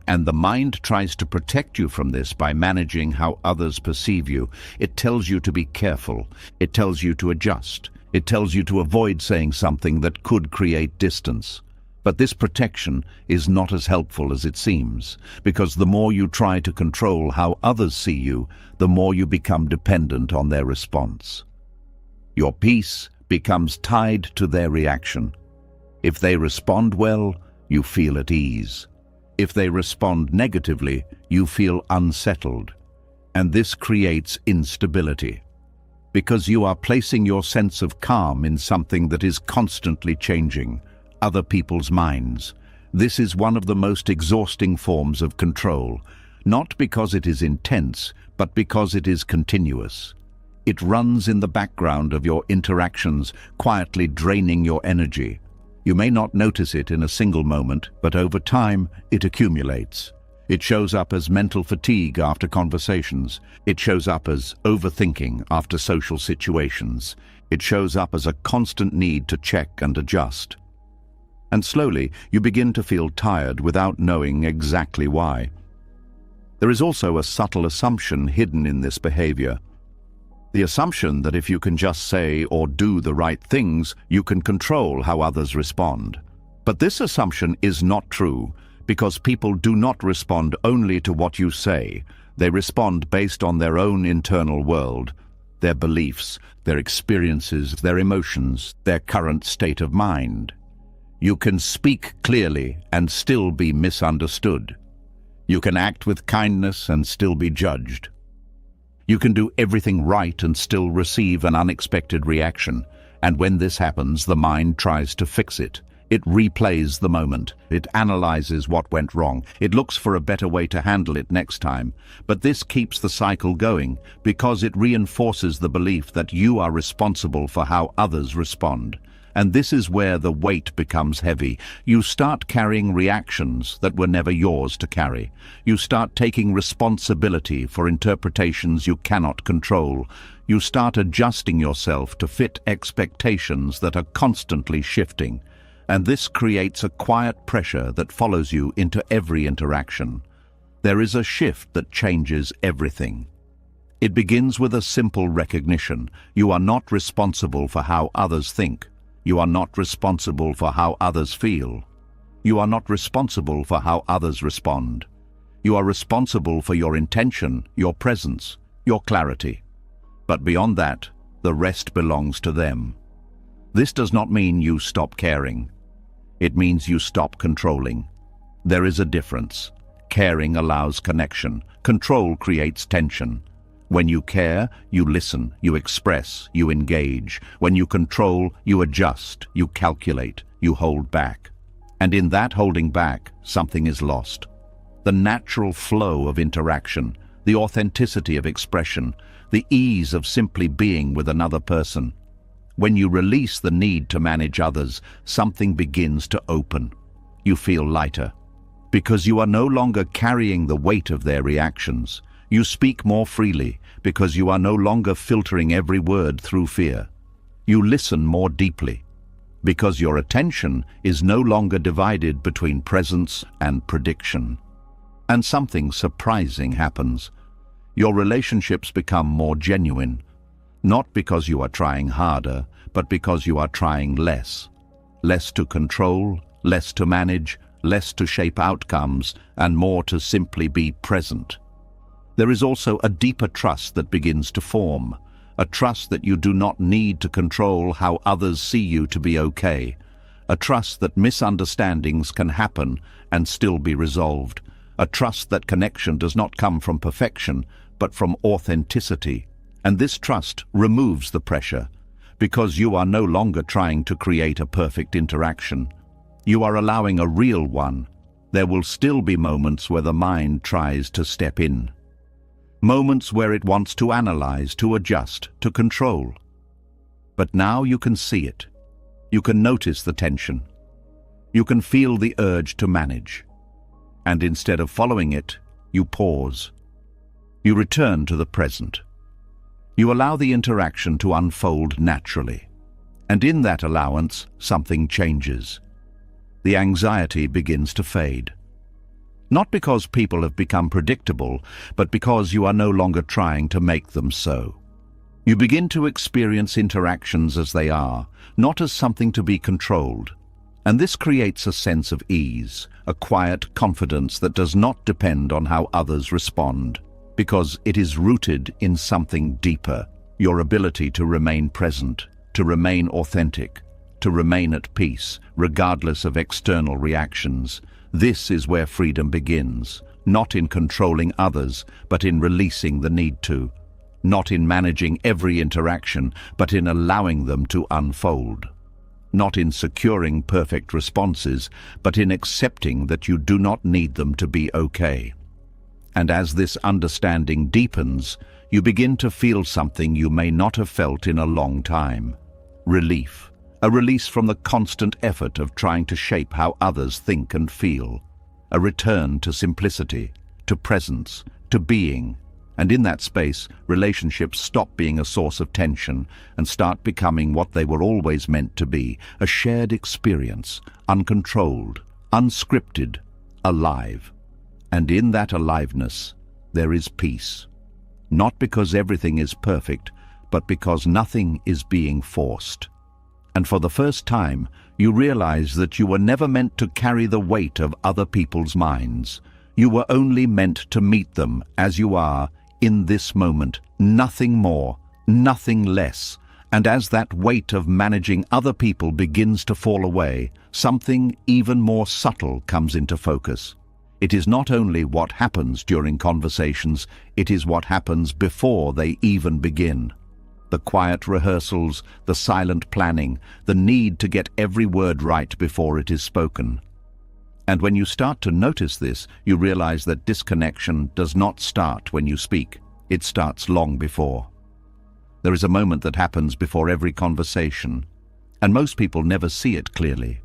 And the mind tries to protect you from this by managing how others perceive you. It tells you to be careful. It tells you to adjust. It tells you to avoid saying something that could create distance. But this protection is not as helpful as it seems, because the more you try to control how others see you, the more you become dependent on their response. Your peace becomes tied to their reaction. If they respond well, you feel at ease. If they respond negatively, you feel unsettled. And this creates instability, because you are placing your sense of calm in something that is constantly changing, other people's minds. This is one of the most exhausting forms of control, not because it is intense, but because it is continuous. It runs in the background of your interactions, quietly draining your energy. You may not notice it in a single moment, but over time, it accumulates. It shows up as mental fatigue after conversations. It shows up as overthinking after social situations. It shows up as a constant need to check and adjust. And slowly, you begin to feel tired without knowing exactly why. There is also a subtle assumption hidden in this behavior. The assumption that if you can just say or do the right things, you can control how others respond. But this assumption is not true, because people do not respond only to what you say. They respond based on their own internal world, their beliefs, their experiences, their emotions, their current state of mind. You can speak clearly and still be misunderstood. You can act with kindness and still be judged. You can do everything right and still receive an unexpected reaction, and when this happens, the mind tries to fix it. It replays the moment. It analyzes what went wrong. It looks for a better way to handle it next time. But this keeps the cycle going because it reinforces the belief that you are responsible for how others respond. And this is where the weight becomes heavy. You start carrying reactions that were never yours to carry. You start taking responsibility for interpretations you cannot control. You start adjusting yourself to fit expectations that are constantly shifting. And this creates a quiet pressure that follows you into every interaction. There is a shift that changes everything. It begins with a simple recognition. You are not responsible for how others think. You are not responsible for how others feel. You are not responsible for how others respond. You are responsible for your intention, your presence, your clarity. But beyond that, the rest belongs to them. This does not mean you stop caring. It means you stop controlling. There is a difference. Caring allows connection. Control creates tension. When you care, you listen, you express, you engage. When you control, you adjust, you calculate, you hold back. And in that holding back, something is lost. The natural flow of interaction, the authenticity of expression, the ease of simply being with another person. When you release the need to manage others, something begins to open. You feel lighter, because you are no longer carrying the weight of their reactions. You speak more freely because you are no longer filtering every word through fear. You listen more deeply because your attention is no longer divided between presence and prediction. And something surprising happens. Your relationships become more genuine, not because you are trying harder, but because you are trying less. Less to control, less to manage, less to shape outcomes, and more to simply be present. There is also a deeper trust that begins to form, a trust that you do not need to control how others see you to be okay, a trust that misunderstandings can happen and still be resolved, a trust that connection does not come from perfection, but from authenticity. And this trust removes the pressure, because you are no longer trying to create a perfect interaction. You are allowing a real one. There will still be moments where the mind tries to step in. Moments where it wants to analyze, to adjust, to control. But now you can see it. You can notice the tension. You can feel the urge to manage. And instead of following it, you pause. You return to the present. You allow the interaction to unfold naturally. And in that allowance, something changes. The anxiety begins to fade. Not because people have become predictable, but because you are no longer trying to make them so. You begin to experience interactions as they are, not as something to be controlled. And this creates a sense of ease, a quiet confidence that does not depend on how others respond, because it is rooted in something deeper, your ability to remain present, to remain authentic, to remain at peace, regardless of external reactions. This is where freedom begins, not in controlling others, but in releasing the need to. Not in managing every interaction, but in allowing them to unfold. Not in securing perfect responses, but in accepting that you do not need them to be okay. And as this understanding deepens, you begin to feel something you may not have felt in a long time. Relief. A release from the constant effort of trying to shape how others think and feel. A return to simplicity, to presence, to being. And in that space, relationships stop being a source of tension and start becoming what they were always meant to be, a shared experience, uncontrolled, unscripted, alive. And in that aliveness, there is peace. Not because everything is perfect, but because nothing is being forced. And for the first time, you realize that you were never meant to carry the weight of other people's minds. You were only meant to meet them as you are, in this moment, nothing more, nothing less. And as that weight of managing other people begins to fall away, something even more subtle comes into focus. It is not only what happens during conversations, it is what happens before they even begin. The quiet rehearsals, the silent planning, the need to get every word right before it is spoken. And when you start to notice this, you realize that disconnection does not start when you speak. It starts long before. There is a moment that happens before every conversation, and most people never see it clearly.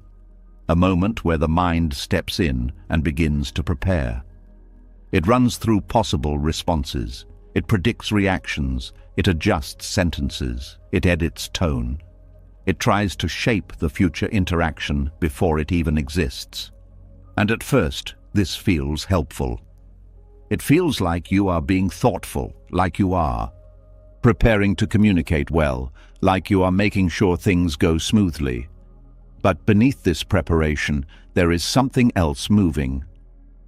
A moment where the mind steps in and begins to prepare. It runs through possible responses. It predicts reactions. It adjusts sentences. It edits tone. It tries to shape the future interaction before it even exists. And at first, this feels helpful. It feels like you are being thoughtful, like you are preparing to communicate well, like you are making sure things go smoothly. But beneath this preparation, there is something else moving.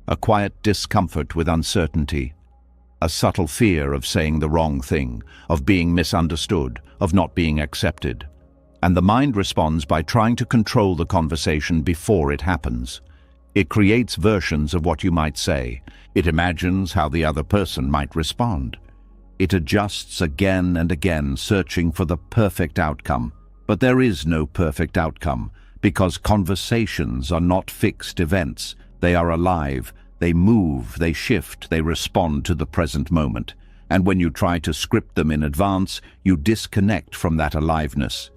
A quiet discomfort with uncertainty. A subtle fear of saying the wrong thing, of being misunderstood, of not being accepted. And the mind responds by trying to control the conversation before it happens. It creates versions of what you might say. It imagines how the other person might respond. It adjusts again and again, searching for the perfect outcome. But there is no perfect outcome, because conversations are not fixed events. They are alive. They move, they shift, they respond to the present moment. And when you try to script them in advance, you disconnect from that aliveness.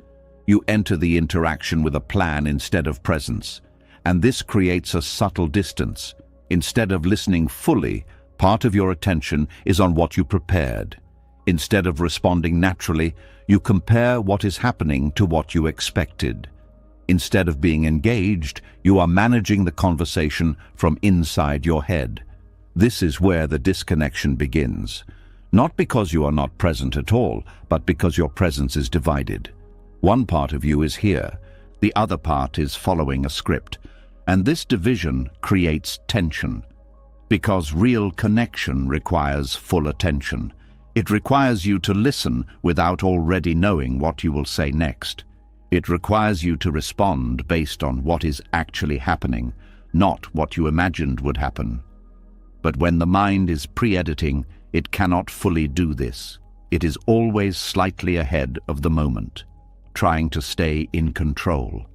You enter the interaction with a plan instead of presence. And this creates a subtle distance. Instead of listening fully, part of your attention is on what you prepared. Instead of responding naturally, you compare what is happening to what you expected. Instead of being engaged, you are managing the conversation from inside your head. This is where the disconnection begins. Not because you are not present at all, but because your presence is divided. One part of you is here, the other part is following a script, and this division creates tension. Because real connection requires full attention. It requires you to listen without already knowing what you will say next. It requires you to respond based on what is actually happening, not what you imagined would happen. But when the mind is pre-editing, it cannot fully do this. It is always slightly ahead of the moment, trying to stay in control.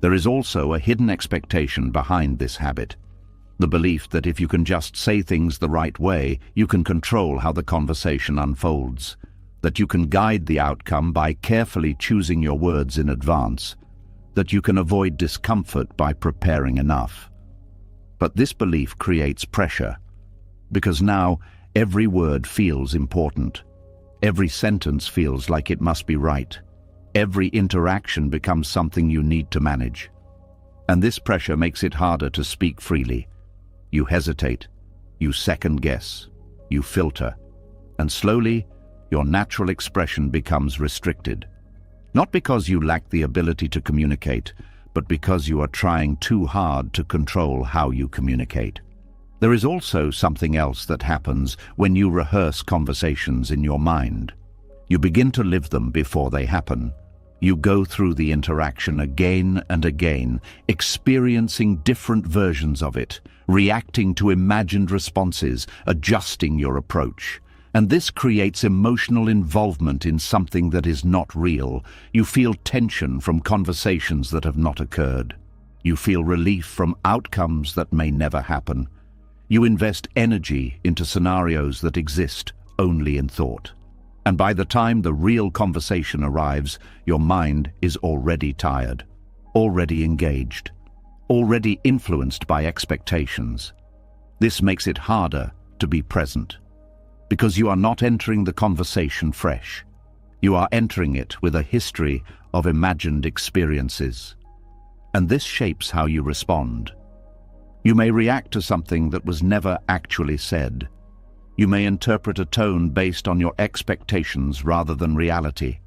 There is also a hidden expectation behind this habit. The belief that if you can just say things the right way, you can control how the conversation unfolds. That you can guide the outcome by carefully choosing your words in advance. That you can avoid discomfort by preparing enough. But this belief creates pressure, because now every word feels important. Every sentence feels like it must be right. Every interaction becomes something you need to manage. And this pressure makes it harder to speak freely. You hesitate, you second guess, you filter, and slowly your natural expression becomes restricted. Not because you lack the ability to communicate, but because you are trying too hard to control how you communicate. There is also something else that happens when you rehearse conversations in your mind. You begin to live them before they happen. You go through the interaction again and again, experiencing different versions of it, reacting to imagined responses, adjusting your approach. And this creates emotional involvement in something that is not real. You feel tension from conversations that have not occurred. You feel relief from outcomes that may never happen. You invest energy into scenarios that exist only in thought. And by the time the real conversation arrives, your mind is already tired, already engaged, already influenced by expectations. This makes it harder to be present, because you are not entering the conversation fresh. You are entering it with a history of imagined experiences. And this shapes how you respond. You may react to something that was never actually said. You may interpret a tone based on your expectations rather than reality.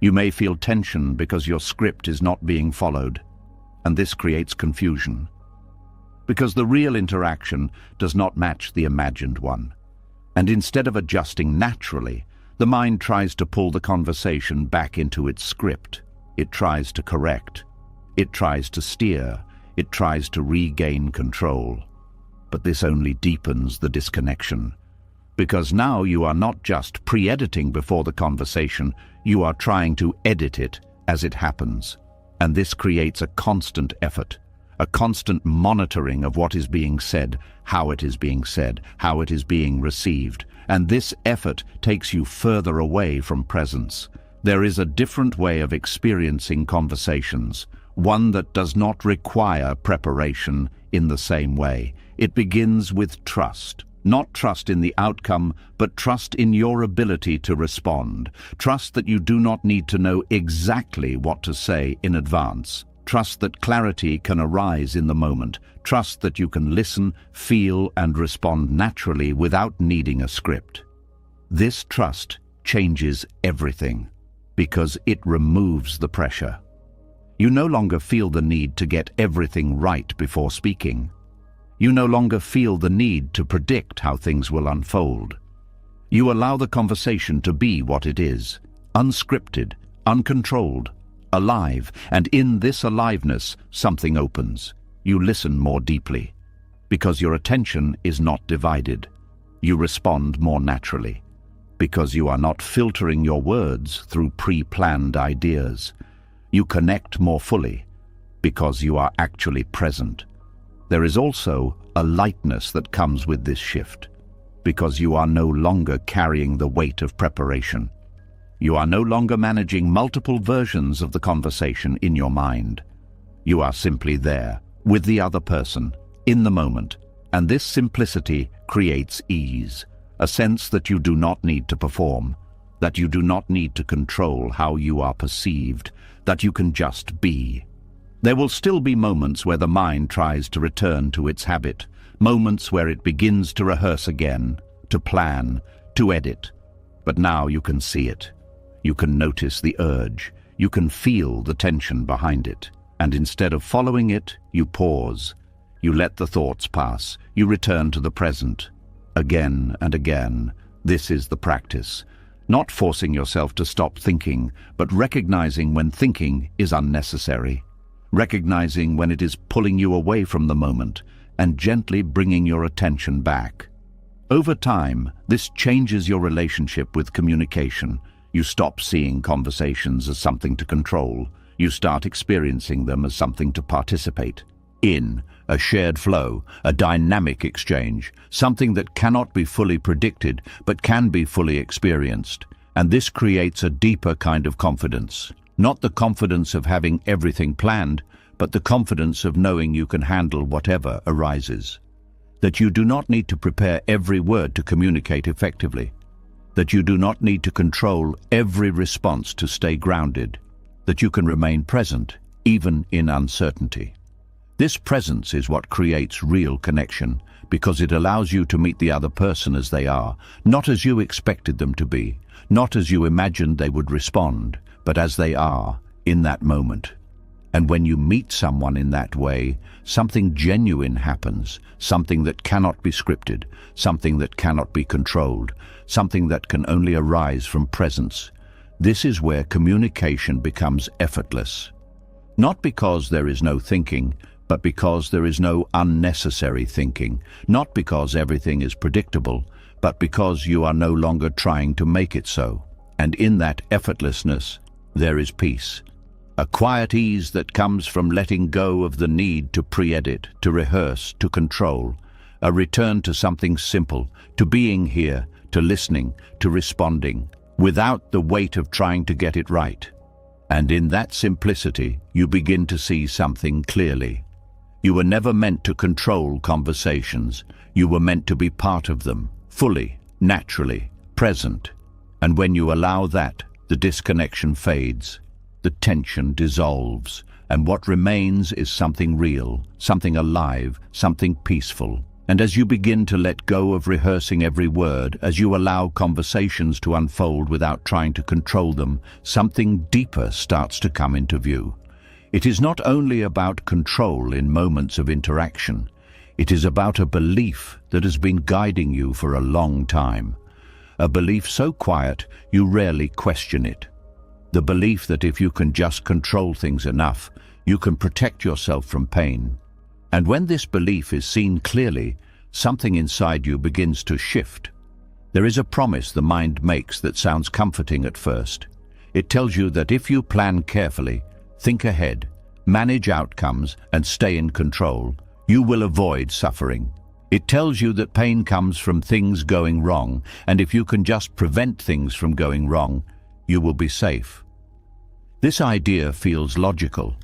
You may feel tension because your script is not being followed, and this creates confusion. Because the real interaction does not match the imagined one. And instead of adjusting naturally, the mind tries to pull the conversation back into its script. It tries to correct. It tries to steer. It tries to regain control. But this only deepens the disconnection. Because now you are not just pre-editing before the conversation, you are trying to edit it as it happens. And this creates a constant effort, a constant monitoring of what is being said, how it is being said, how it is being received. And this effort takes you further away from presence. There is a different way of experiencing conversations, one that does not require preparation in the same way. It begins with trust. Not trust in the outcome, but trust in your ability to respond. Trust that you do not need to know exactly what to say in advance. Trust that clarity can arise in the moment. Trust that you can listen, feel, and respond naturally without needing a script. This trust changes everything because it removes the pressure. You no longer feel the need to get everything right before speaking. You no longer feel the need to predict how things will unfold. You allow the conversation to be what it is, unscripted, uncontrolled, alive, and in this aliveness, something opens. You listen more deeply, because your attention is not divided. You respond more naturally, because you are not filtering your words through pre-planned ideas. You connect more fully, because you are actually present. There is also a lightness that comes with this shift, because you are no longer carrying the weight of preparation. You are no longer managing multiple versions of the conversation in your mind. You are simply there, with the other person, in the moment, and this simplicity creates ease, a sense that you do not need to perform, that you do not need to control how you are perceived, that you can just be. There will still be moments where the mind tries to return to its habit, moments where it begins to rehearse again, to plan, to edit. But now you can see it. You can notice the urge. You can feel the tension behind it. And instead of following it, you pause. You let the thoughts pass. You return to the present. Again and again. This is the practice. Not forcing yourself to stop thinking, but recognizing when thinking is unnecessary. Recognizing when it is pulling you away from the moment and gently bringing your attention back. Over time, this changes your relationship with communication. You stop seeing conversations as something to control. You start experiencing them as something to participate in, a shared flow, a dynamic exchange, something that cannot be fully predicted but can be fully experienced. And this creates a deeper kind of confidence. Not the confidence of having everything planned, but the confidence of knowing you can handle whatever arises. That you do not need to prepare every word to communicate effectively. That you do not need to control every response to stay grounded. That you can remain present, even in uncertainty. This presence is what creates real connection, because it allows you to meet the other person as they are, not as you expected them to be, not as you imagined they would respond, but as they are, in that moment. And when you meet someone in that way, something genuine happens, something that cannot be scripted, something that cannot be controlled, something that can only arise from presence. This is where communication becomes effortless. Not because there is no thinking, but because there is no unnecessary thinking. Not because everything is predictable, but because you are no longer trying to make it so. And in that effortlessness, there is peace. A quiet ease that comes from letting go of the need to pre-edit, to rehearse, to control. A return to something simple, to being here, to listening, to responding, without the weight of trying to get it right. And in that simplicity, you begin to see something clearly. You were never meant to control conversations. You were meant to be part of them, fully, naturally, present. And when you allow that, the disconnection fades, the tension dissolves, and what remains is something real, something alive, something peaceful. And as you begin to let go of rehearsing every word, as you allow conversations to unfold without trying to control them, something deeper starts to come into view. It is not only about control in moments of interaction. It is about a belief that has been guiding you for a long time. A belief so quiet you rarely question it. The belief that if you can just control things enough, you can protect yourself from pain. And when this belief is seen clearly, something inside you begins to shift. There is a promise the mind makes that sounds comforting at first. It tells you that if you plan carefully, think ahead, manage outcomes, and stay in control, you will avoid suffering. It tells you that pain comes from things going wrong, and if you can just prevent things from going wrong, you will be safe. This idea feels logical.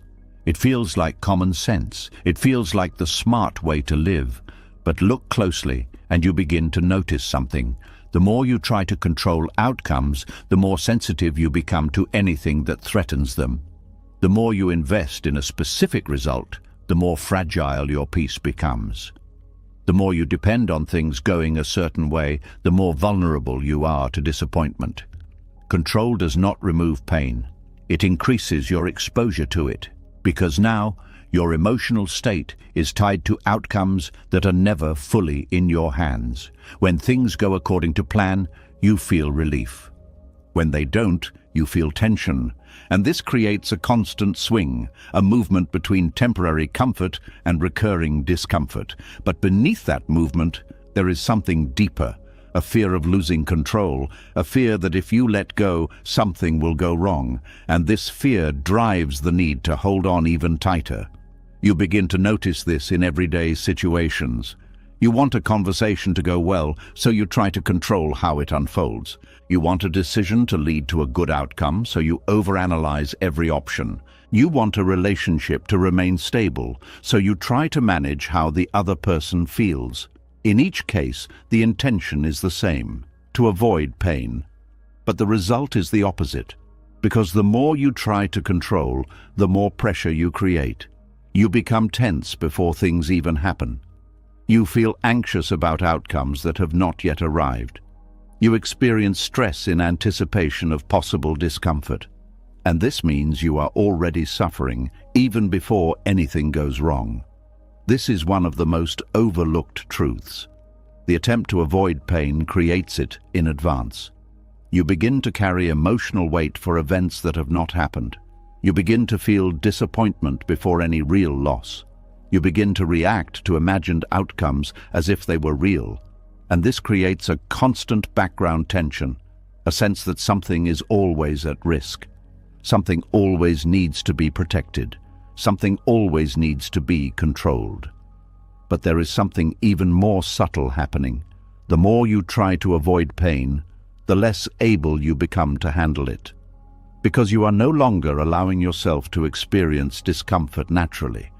It feels like common sense. It feels like the smart way to live. But look closely, and you begin to notice something. The more you try to control outcomes, the more sensitive you become to anything that threatens them. The more you invest in a specific result, the more fragile your peace becomes. The more you depend on things going a certain way, the more vulnerable you are to disappointment. Control does not remove pain. It increases your exposure to it, because now your emotional state is tied to outcomes that are never fully in your hands. When things go according to plan, you feel relief. When they don't, you feel tension. And this creates a constant swing, a movement between temporary comfort and recurring discomfort. But beneath that movement, there is something deeper, a fear of losing control, a fear that if you let go, something will go wrong. And this fear drives the need to hold on even tighter. You begin to notice this in everyday situations. You want a conversation to go well, so you try to control how it unfolds. You want a decision to lead to a good outcome, so you overanalyze every option. You want a relationship to remain stable, so you try to manage how the other person feels. In each case, the intention is the same, to avoid pain. But the result is the opposite. Because the more you try to control, the more pressure you create. You become tense before things even happen. You feel anxious about outcomes that have not yet arrived. You experience stress in anticipation of possible discomfort. And this means you are already suffering even before anything goes wrong. This is one of the most overlooked truths. The attempt to avoid pain creates it in advance. You begin to carry emotional weight for events that have not happened. You begin to feel disappointment before any real loss. You begin to react to imagined outcomes as if they were real. And this creates a constant background tension, a sense that something is always at risk. Something always needs to be protected. Something always needs to be controlled. But there is something even more subtle happening. The more you try to avoid pain, the less able you become to handle it. Because you are no longer allowing yourself to experience discomfort naturally.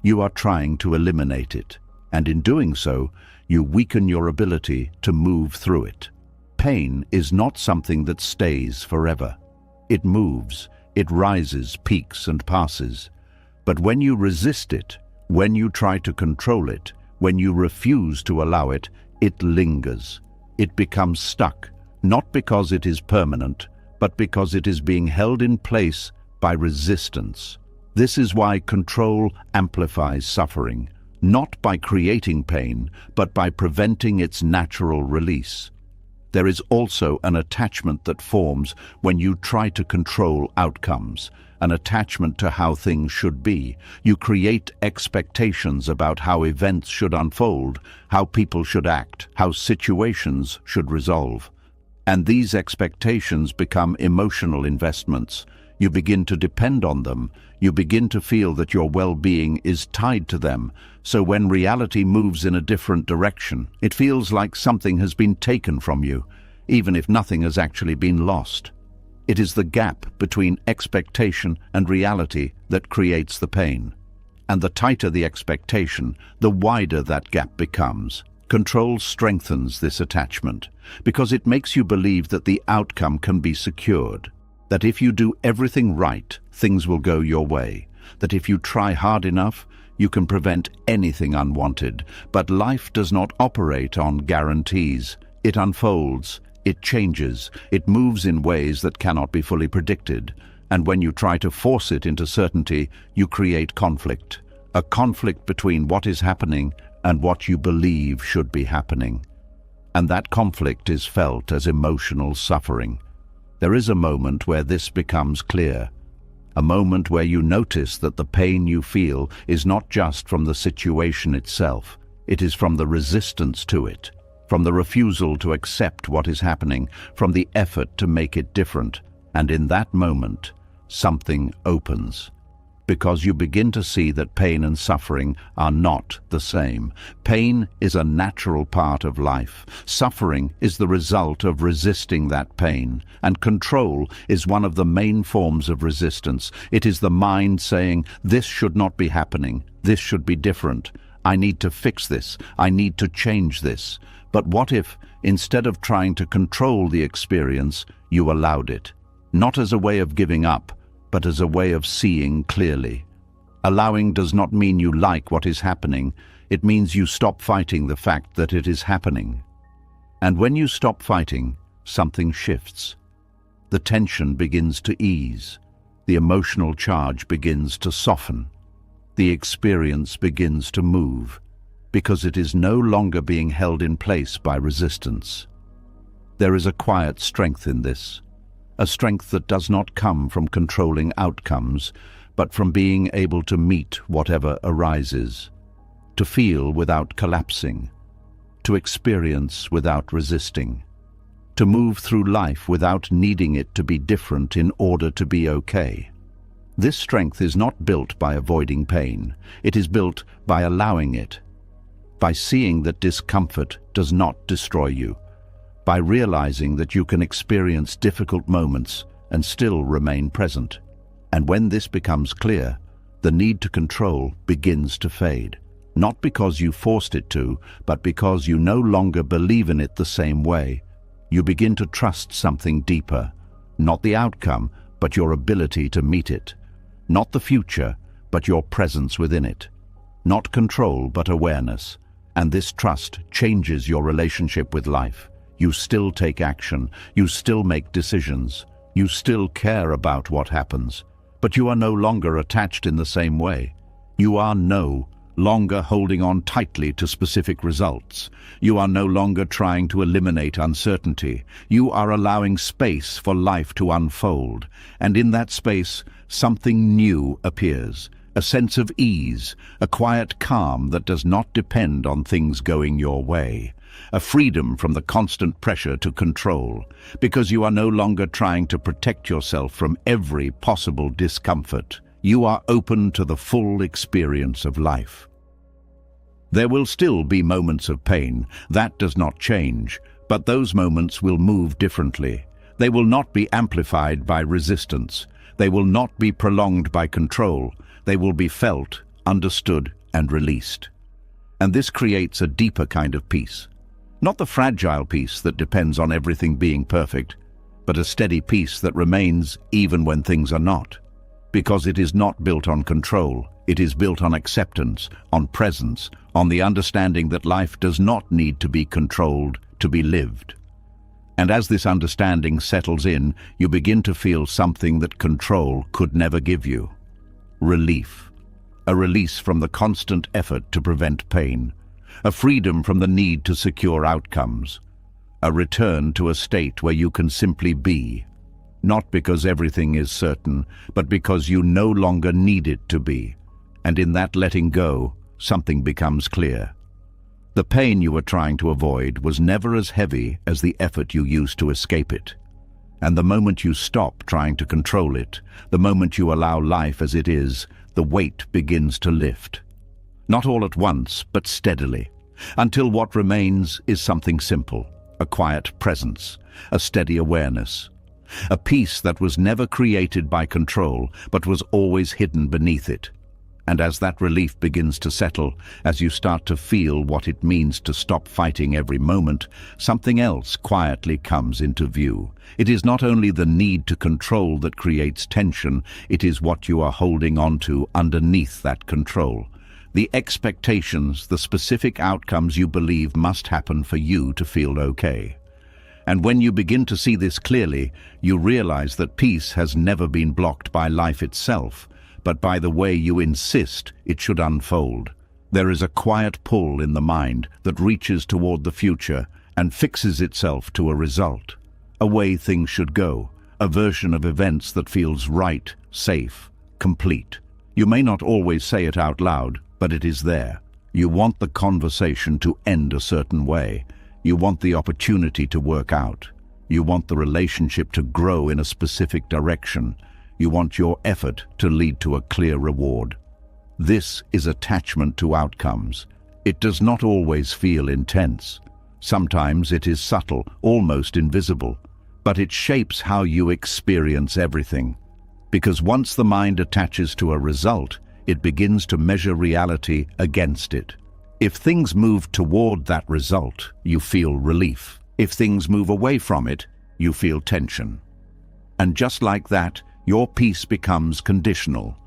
You are trying to eliminate it, and in doing so, you weaken your ability to move through it. Pain is not something that stays forever. It moves, it rises, peaks, and passes. But when you resist it, when you try to control it, when you refuse to allow it, it lingers. It becomes stuck, not because it is permanent, but because it is being held in place by resistance. This is why control amplifies suffering, not by creating pain, but by preventing its natural release. There is also an attachment that forms when you try to control outcomes, an attachment to how things should be. You create expectations about how events should unfold, how people should act, how situations should resolve. And these expectations become emotional investments. You begin to depend on them. You begin to feel that your well-being is tied to them. So when reality moves in a different direction, it feels like something has been taken from you, even if nothing has actually been lost. It is the gap between expectation and reality that creates the pain. And the tighter the expectation, the wider that gap becomes. Control strengthens this attachment because it makes you believe that the outcome can be secured, that if you do everything right, things will go your way, that if you try hard enough, you can prevent anything unwanted. But life does not operate on guarantees. It unfolds, it changes, it moves in ways that cannot be fully predicted. And when you try to force it into certainty, you create conflict. A conflict between what is happening and what you believe should be happening. And that conflict is felt as emotional suffering. There is a moment where this becomes clear. A moment where you notice that the pain you feel is not just from the situation itself. It is from the resistance to it, from the refusal to accept what is happening, from the effort to make it different. And in that moment, something opens. Because you begin to see that pain and suffering are not the same. Pain is a natural part of life. Suffering is the result of resisting that pain. And control is one of the main forms of resistance. It is the mind saying, this should not be happening. This should be different. I need to fix this. I need to change this. But what if, instead of trying to control the experience, you allowed it? Not as a way of giving up, but as a way of seeing clearly. Allowing does not mean you like what is happening. It means you stop fighting the fact that it is happening. And when you stop fighting, something shifts. The tension begins to ease. The emotional charge begins to soften. The experience begins to move, because it is no longer being held in place by resistance. There is a quiet strength in this. A strength that does not come from controlling outcomes, but from being able to meet whatever arises, to feel without collapsing, to experience without resisting, to move through life without needing it to be different in order to be okay. This strength is not built by avoiding pain. It is built by allowing it, by seeing that discomfort does not destroy you, by realizing that you can experience difficult moments and still remain present. And when this becomes clear, the need to control begins to fade. Not because you forced it to, but because you no longer believe in it the same way. You begin to trust something deeper, not the outcome, but your ability to meet it. Not the future, but your presence within it. Not control, but awareness. And this trust changes your relationship with life. You still take action, you still make decisions, you still care about what happens, but you are no longer attached in the same way. You are no longer holding on tightly to specific results. You are no longer trying to eliminate uncertainty. You are allowing space for life to unfold, and in that space, something new appears. A sense of ease, a quiet calm that does not depend on things going your way. A freedom from the constant pressure to control, because you are no longer trying to protect yourself from every possible discomfort. You are open to the full experience of life. There will still be moments of pain, that does not change, but those moments will move differently. They will not be amplified by resistance. They will not be prolonged by control. They will be felt, understood, and released. And this creates a deeper kind of peace. Not the fragile peace that depends on everything being perfect, but a steady peace that remains even when things are not. Because it is not built on control, it is built on acceptance, on presence, on the understanding that life does not need to be controlled to be lived. And as this understanding settles in, you begin to feel something that control could never give you. Relief. A release from the constant effort to prevent pain. A freedom from the need to secure outcomes. A return to a state where you can simply be. Not because everything is certain, but because you no longer need it to be. And in that letting go, something becomes clear. The pain you were trying to avoid was never as heavy as the effort you used to escape it. And the moment you stop trying to control it, the moment you allow life as it is, the weight begins to lift. Not all at once, but steadily, until what remains is something simple, a quiet presence, a steady awareness, a peace that was never created by control, but was always hidden beneath it. And as that relief begins to settle, as you start to feel what it means to stop fighting every moment, something else quietly comes into view. It is not only the need to control that creates tension, it is what you are holding on to underneath that control. The expectations, the specific outcomes you believe must happen for you to feel okay. And when you begin to see this clearly, you realize that peace has never been blocked by life itself, but by the way you insist it should unfold. There is a quiet pull in the mind that reaches toward the future and fixes itself to a result, a way things should go, a version of events that feels right, safe, complete. You may not always say it out loud, but it is there. You want the conversation to end a certain way. You want the opportunity to work out. You want the relationship to grow in a specific direction. You want your effort to lead to a clear reward. This is attachment to outcomes. It does not always feel intense. Sometimes it is subtle, almost invisible, but it shapes how you experience everything. Because once the mind attaches to a result, it begins to measure reality against it. If things move toward that result, you feel relief. If things move away from it, you feel tension. And just like that, your peace becomes conditional,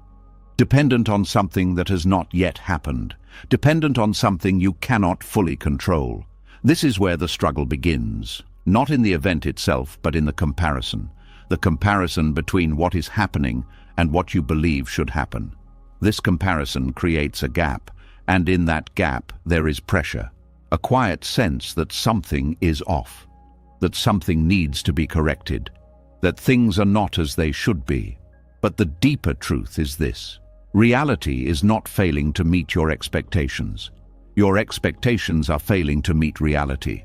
dependent on something that has not yet happened, dependent on something you cannot fully control. This is where the struggle begins, not in the event itself, but in the comparison between what is happening and what you believe should happen. This comparison creates a gap, and in that gap there is pressure, a quiet sense that something is off, that something needs to be corrected, that things are not as they should be. But the deeper truth is this: reality is not failing to meet your expectations. Your expectations are failing to meet reality.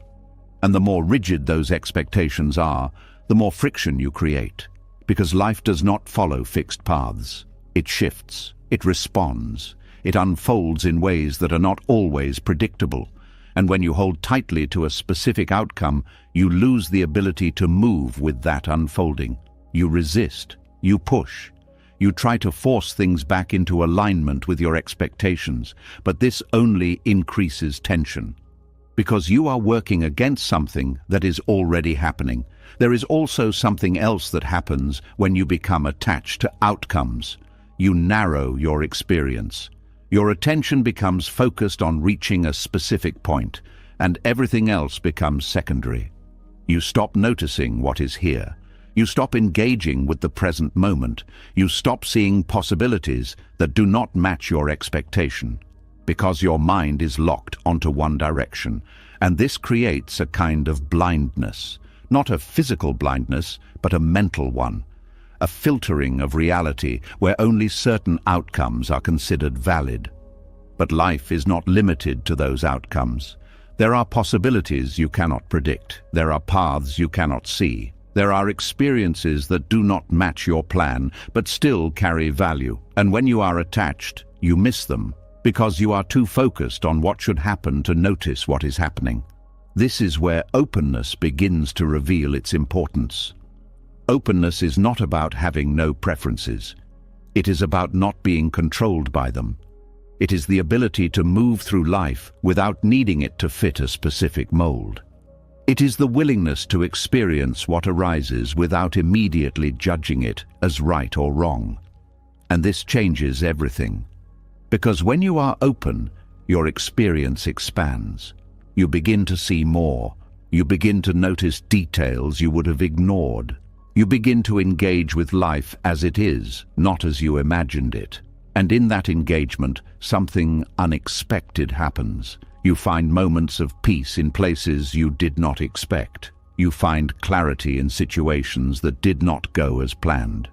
And the more rigid those expectations are, the more friction you create. Because life does not follow fixed paths. It shifts, it responds, it unfolds in ways that are not always predictable. And when you hold tightly to a specific outcome, you lose the ability to move with that unfolding. You resist, you push, you try to force things back into alignment with your expectations, but this only increases tension. because you are working against something that is already happening. There is also something else that happens when you become attached to outcomes. You narrow your experience. Your attention becomes focused on reaching a specific point, and everything else becomes secondary. You stop noticing what is here. You stop engaging with the present moment. You stop seeing possibilities that do not match your expectation, because your mind is locked onto one direction, and this creates a kind of blindness. Not a physical blindness, but a mental one. A filtering of reality where only certain outcomes are considered valid. But life is not limited to those outcomes. There are possibilities you cannot predict. There are paths you cannot see. There are experiences that do not match your plan, but still carry value. And when you are attached, you miss them, because you are too focused on what should happen to notice what is happening. This is where openness begins to reveal its importance. Openness is not about having no preferences. It is about not being controlled by them. It is the ability to move through life without needing it to fit a specific mold. It is the willingness to experience what arises without immediately judging it as right or wrong. And this changes everything. Because when you are open, your experience expands. You begin to see more. You begin to notice details you would have ignored. You begin to engage with life as it is, not as you imagined it. And in that engagement, something unexpected happens. You find moments of peace in places you did not expect. You find clarity in situations that did not go as planned.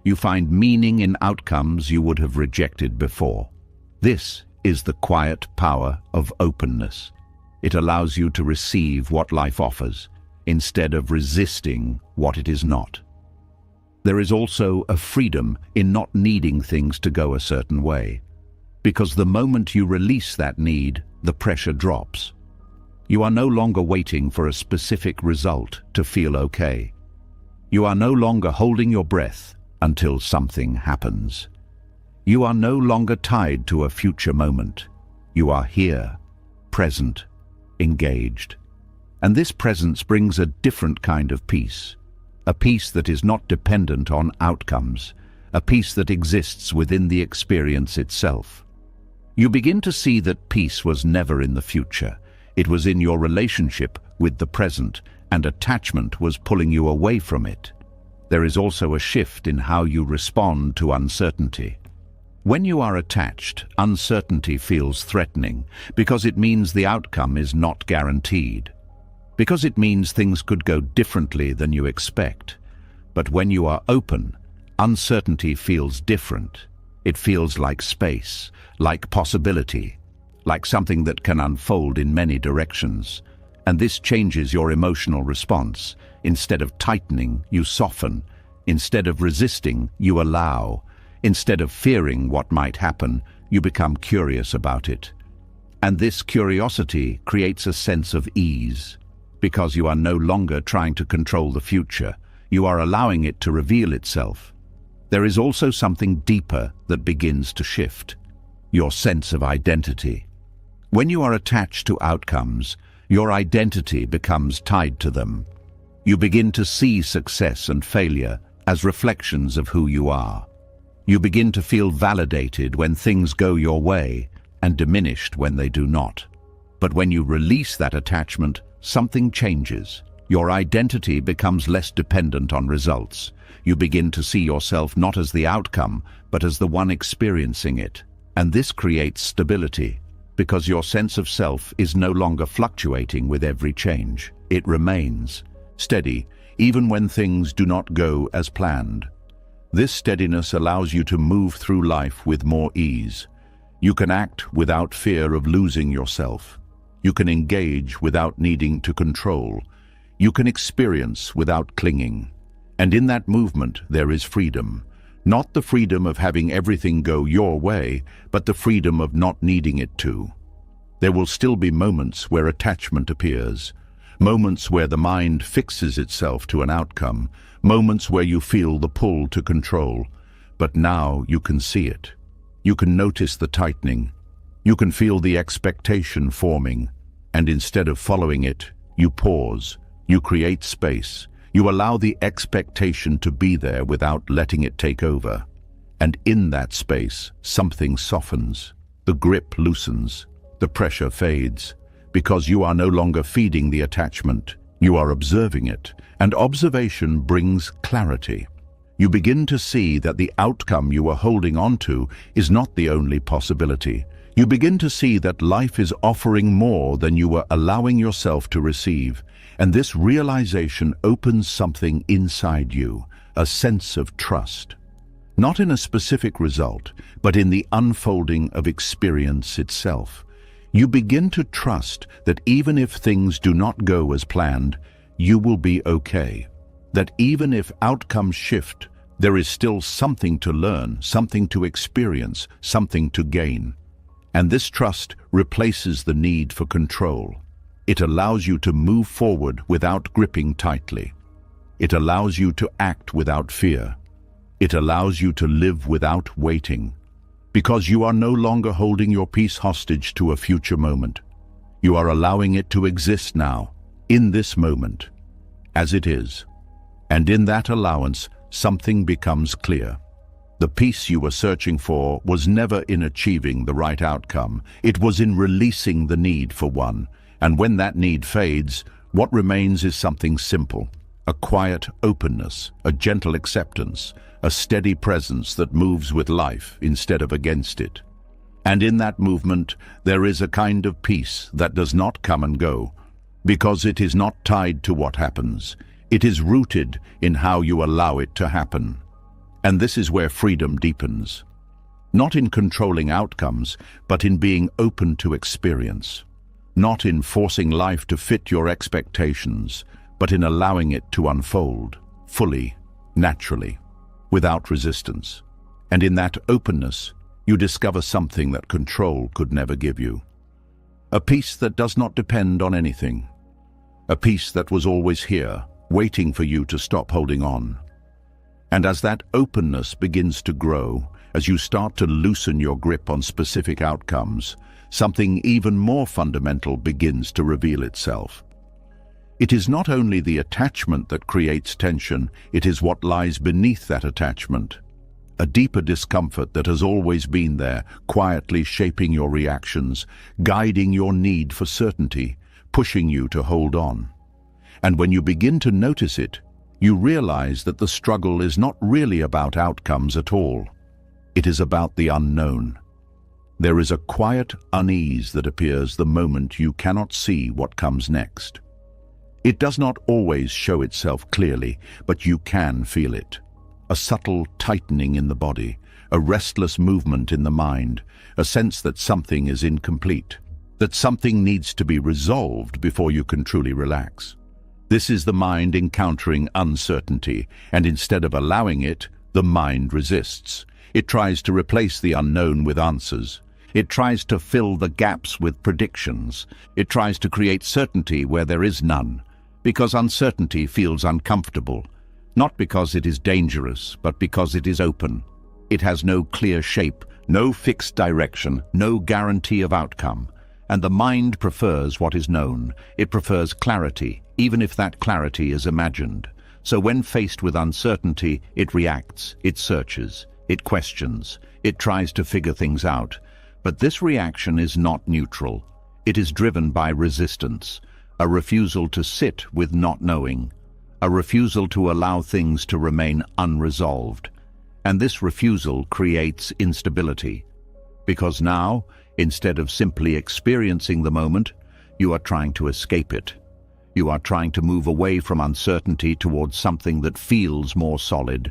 You find meaning in outcomes you would have rejected before. This is the quiet power of openness. It allows you to receive what life offers, instead of resisting what it is not. There is also a freedom in not needing things to go a certain way, because the moment you release that need, the pressure drops. You are no longer waiting for a specific result to feel okay. You are no longer holding your breath until something happens. You are no longer tied to a future moment. You are here, present, engaged. And this presence brings a different kind of peace. A peace that is not dependent on outcomes. A peace that exists within the experience itself. You begin to see that peace was never in the future. It was in your relationship with the present, and attachment was pulling you away from it. There is also a shift in how you respond to uncertainty. When you are attached, uncertainty feels threatening, because it means the outcome is not guaranteed. Because it means things could go differently than you expect. But when you are open, uncertainty feels different. It feels like space, like possibility, like something that can unfold in many directions. And this changes your emotional response. Instead of tightening, you soften. Instead of resisting, you allow. Instead of fearing what might happen, you become curious about it. And this curiosity creates a sense of ease. Because you are no longer trying to control the future, you are allowing it to reveal itself. There is also something deeper that begins to shift. Your sense of identity. When you are attached to outcomes, your identity becomes tied to them. You begin to see success and failure as reflections of who you are. You begin to feel validated when things go your way and diminished when they do not. But when you release that attachment, something changes. Your identity becomes less dependent on results. You begin to see yourself not as the outcome, but as the one experiencing it. And this creates stability, because your sense of self is no longer fluctuating with every change. It remains steady, even when things do not go as planned. This steadiness allows you to move through life with more ease. You can act without fear of losing yourself. You can engage without needing to control. You can experience without clinging. And in that movement, there is freedom. Not the freedom of having everything go your way, but the freedom of not needing it to. There will still be moments where attachment appears. Moments where the mind fixes itself to an outcome. Moments where you feel the pull to control. But now you can see it. You can notice the tightening. You can feel the expectation forming. And instead of following it, you pause, you create space, you allow the expectation to be there without letting it take over. And in that space, something softens, the grip loosens, the pressure fades, because you are no longer feeding the attachment, you are observing it, and observation brings clarity. You begin to see that the outcome you are holding on to is not the only possibility. You begin to see that life is offering more than you were allowing yourself to receive, and this realization opens something inside you, a sense of trust. Not in a specific result, but in the unfolding of experience itself. You begin to trust that even if things do not go as planned, you will be okay. That even if outcomes shift, there is still something to learn, something to experience, something to gain. And this trust replaces the need for control. It allows you to move forward without gripping tightly. It allows you to act without fear. It allows you to live without waiting. Because you are no longer holding your peace hostage to a future moment. You are allowing it to exist now, in this moment, as it is. And in that allowance, something becomes clear. The peace you were searching for was never in achieving the right outcome. It was in releasing the need for one. And when that need fades, what remains is something simple. A quiet openness, a gentle acceptance, a steady presence that moves with life instead of against it. And in that movement, there is a kind of peace that does not come and go, because it is not tied to what happens. It is rooted in how you allow it to happen. And this is where freedom deepens. Not in controlling outcomes, but in being open to experience. Not in forcing life to fit your expectations, but in allowing it to unfold, fully, naturally, without resistance. And in that openness, you discover something that control could never give you. A peace that does not depend on anything. A peace that was always here, waiting for you to stop holding on. And as that openness begins to grow, as you start to loosen your grip on specific outcomes, something even more fundamental begins to reveal itself. It is not only the attachment that creates tension, it is what lies beneath that attachment. A deeper discomfort that has always been there, quietly shaping your reactions, guiding your need for certainty, pushing you to hold on. And when you begin to notice it, you realize that the struggle is not really about outcomes at all. It is about the unknown. There is a quiet unease that appears the moment you cannot see what comes next. It does not always show itself clearly, but you can feel it. A subtle tightening in the body, a restless movement in the mind, a sense that something is incomplete, that something needs to be resolved before you can truly relax. This is the mind encountering uncertainty, and instead of allowing it, the mind resists. It tries to replace the unknown with answers. It tries to fill the gaps with predictions. It tries to create certainty where there is none, because uncertainty feels uncomfortable, not because it is dangerous, but because it is open. It has no clear shape, no fixed direction, no guarantee of outcome. And the mind prefers what is known. It prefers clarity, even if that clarity is imagined. So when faced with uncertainty, it reacts, it searches, it questions, it tries to figure things out. But this reaction is not neutral. It is driven by resistance, a refusal to sit with not knowing, a refusal to allow things to remain unresolved. And this refusal creates instability, because now, instead of simply experiencing the moment, you are trying to escape it. You are trying to move away from uncertainty towards something that feels more solid.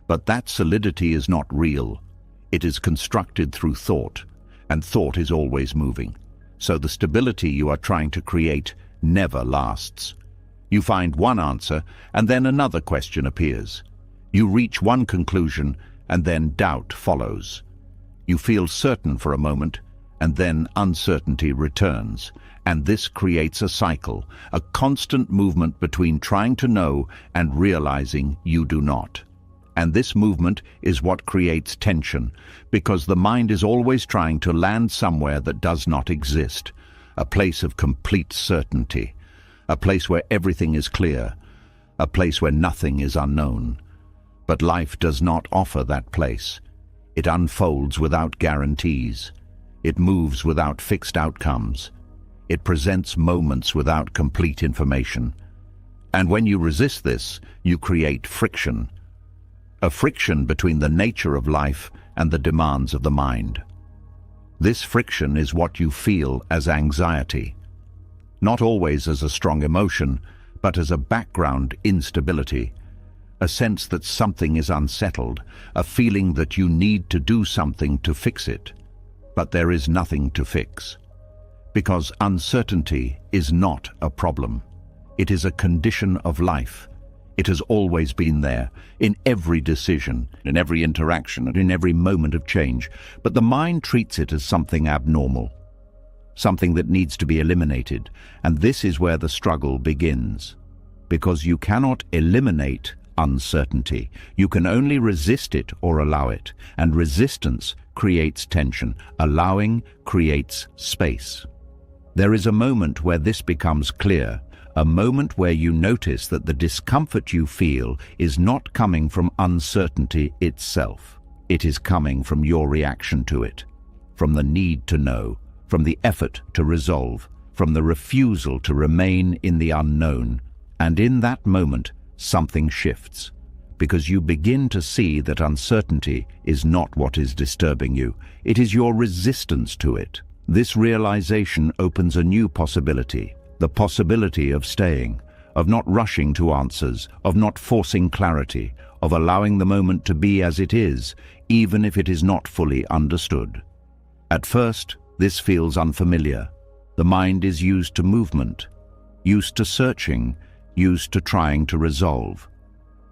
But that solidity is not real. It is constructed through thought, and thought is always moving. So the stability you are trying to create never lasts. You find one answer, and then another question appears. You reach one conclusion, and then doubt follows. You feel certain for a moment, and then uncertainty returns. And this creates a cycle, a constant movement between trying to know and realizing you do not. And this movement is what creates tension, because the mind is always trying to land somewhere that does not exist. a place of complete certainty, a place where everything is clear, a place where nothing is unknown. But life does not offer that place. It unfolds without guarantees. It moves without fixed outcomes. It presents moments without complete information. And when you resist this, you create friction. A friction between the nature of life and the demands of the mind. This friction is what you feel as anxiety. Not always as a strong emotion, but as a background instability. A sense that something is unsettled, a feeling that you need to do something to fix it. But there is nothing to fix. Because uncertainty is not a problem. It is a condition of life. It has always been there, in every decision, in every interaction, and in every moment of change. But the mind treats it as something abnormal, something that needs to be eliminated. And this is where the struggle begins. Because you cannot eliminate uncertainty. You can only resist it or allow it. And resistance creates tension. Allowing creates space. There is a moment where this becomes clear. A moment where you notice that the discomfort you feel is not coming from uncertainty itself. It is coming from your reaction to it, from the need to know, from the effort to resolve, from the refusal to remain in the unknown. And in that moment, something shifts, because you begin to see that uncertainty is not what is disturbing you. It is your resistance to it. This realization opens a new possibility. The possibility of staying, of not rushing to answers, of not forcing clarity, of allowing the moment to be as it is, even if it is not fully understood. At first, this feels unfamiliar. The mind is used to movement, used to searching, used to trying to resolve.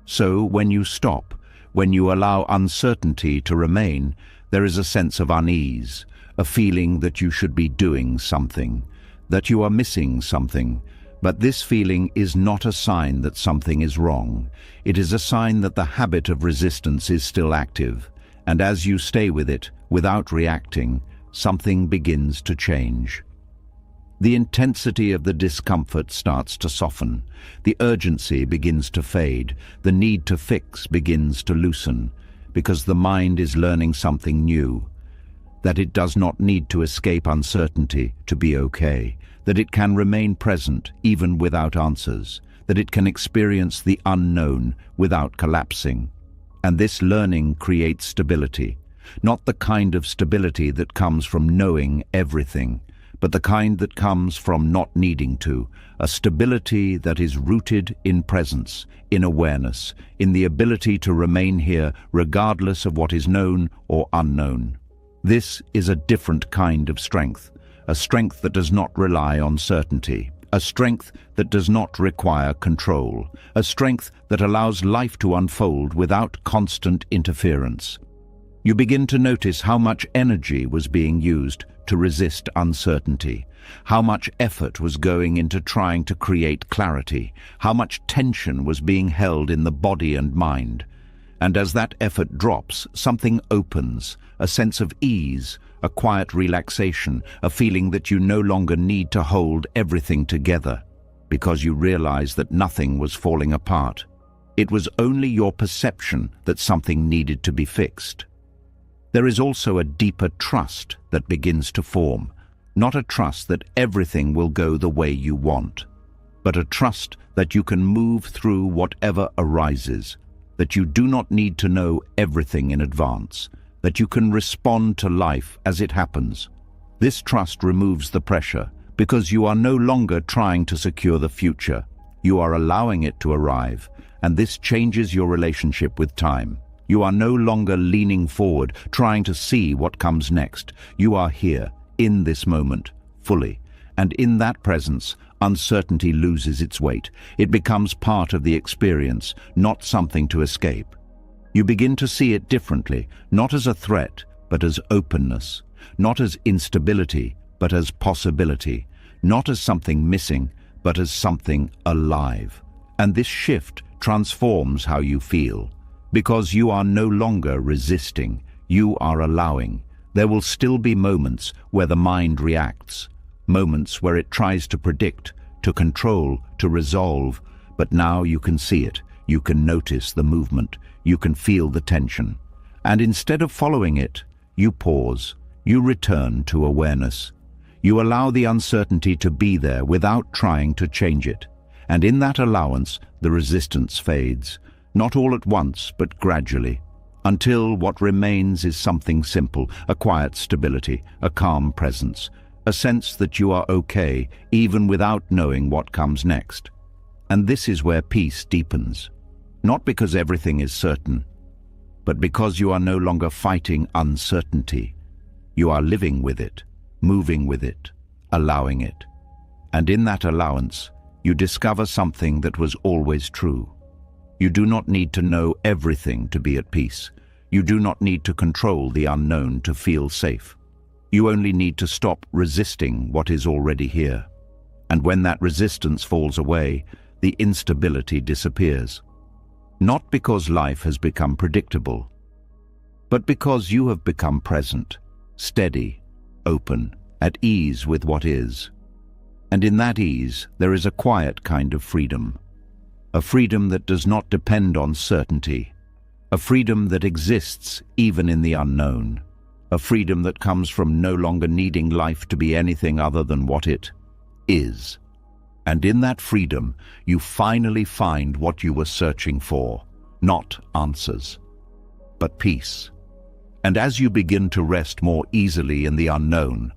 So when you stop, when you allow uncertainty to remain, there is a sense of unease, a feeling that you should be doing something, that you are missing something. But this feeling is not a sign that something is wrong. It is a sign that the habit of resistance is still active, and as you stay with it, without reacting, something begins to change. The intensity of the discomfort starts to soften. The urgency begins to fade. The need to fix begins to loosen, because the mind is learning something new. That it does not need to escape uncertainty to be okay, that it can remain present even without answers, that it can experience the unknown without collapsing. And this learning creates stability, not the kind of stability that comes from knowing everything, but the kind that comes from not needing to, a stability that is rooted in presence, in awareness, in the ability to remain here regardless of what is known or unknown. This is a different kind of strength, a strength that does not rely on certainty, a strength that does not require control, a strength that allows life to unfold without constant interference. You begin to notice how much energy was being used to resist uncertainty, how much effort was going into trying to create clarity, how much tension was being held in the body and mind. And as that effort drops, something opens, a sense of ease, a quiet relaxation, a feeling that you no longer need to hold everything together, because you realize that nothing was falling apart. It was only your perception that something needed to be fixed. There is also a deeper trust that begins to form, not a trust that everything will go the way you want, but a trust that you can move through whatever arises, that you do not need to know everything in advance, that you can respond to life as it happens. This trust removes the pressure, because you are no longer trying to secure the future. You are allowing it to arrive, and this changes your relationship with time. You are no longer leaning forward, trying to see what comes next. You are here, in this moment, fully. And in that presence, uncertainty loses its weight. It becomes part of the experience, not something to escape. You begin to see it differently, not as a threat, but as openness. Not as instability, but as possibility. Not as something missing, but as something alive. And this shift transforms how you feel. Because you are no longer resisting, you are allowing. There will still be moments where the mind reacts, moments where it tries to predict, to control, to resolve, but now you can see it, you can notice the movement, you can feel the tension. And instead of following it, you pause, you return to awareness. You allow the uncertainty to be there without trying to change it. And in that allowance, the resistance fades, not all at once, but gradually, until what remains is something simple, a quiet stability, a calm presence, a sense that you are okay, even without knowing what comes next. And this is where peace deepens, not because everything is certain, but because you are no longer fighting uncertainty. You are living with it, moving with it, allowing it. And in that allowance, you discover something that was always true. You do not need to know everything to be at peace. You do not need to control the unknown to feel safe. You only need to stop resisting what is already here. And when that resistance falls away, the instability disappears. Not because life has become predictable, but because you have become present, steady, open, at ease with what is. And in that ease, there is a quiet kind of freedom. A freedom that does not depend on certainty. A freedom that exists even in the unknown. A freedom that comes from no longer needing life to be anything other than what it is. And in that freedom, you finally find what you were searching for. Not answers, but peace. And as you begin to rest more easily in the unknown,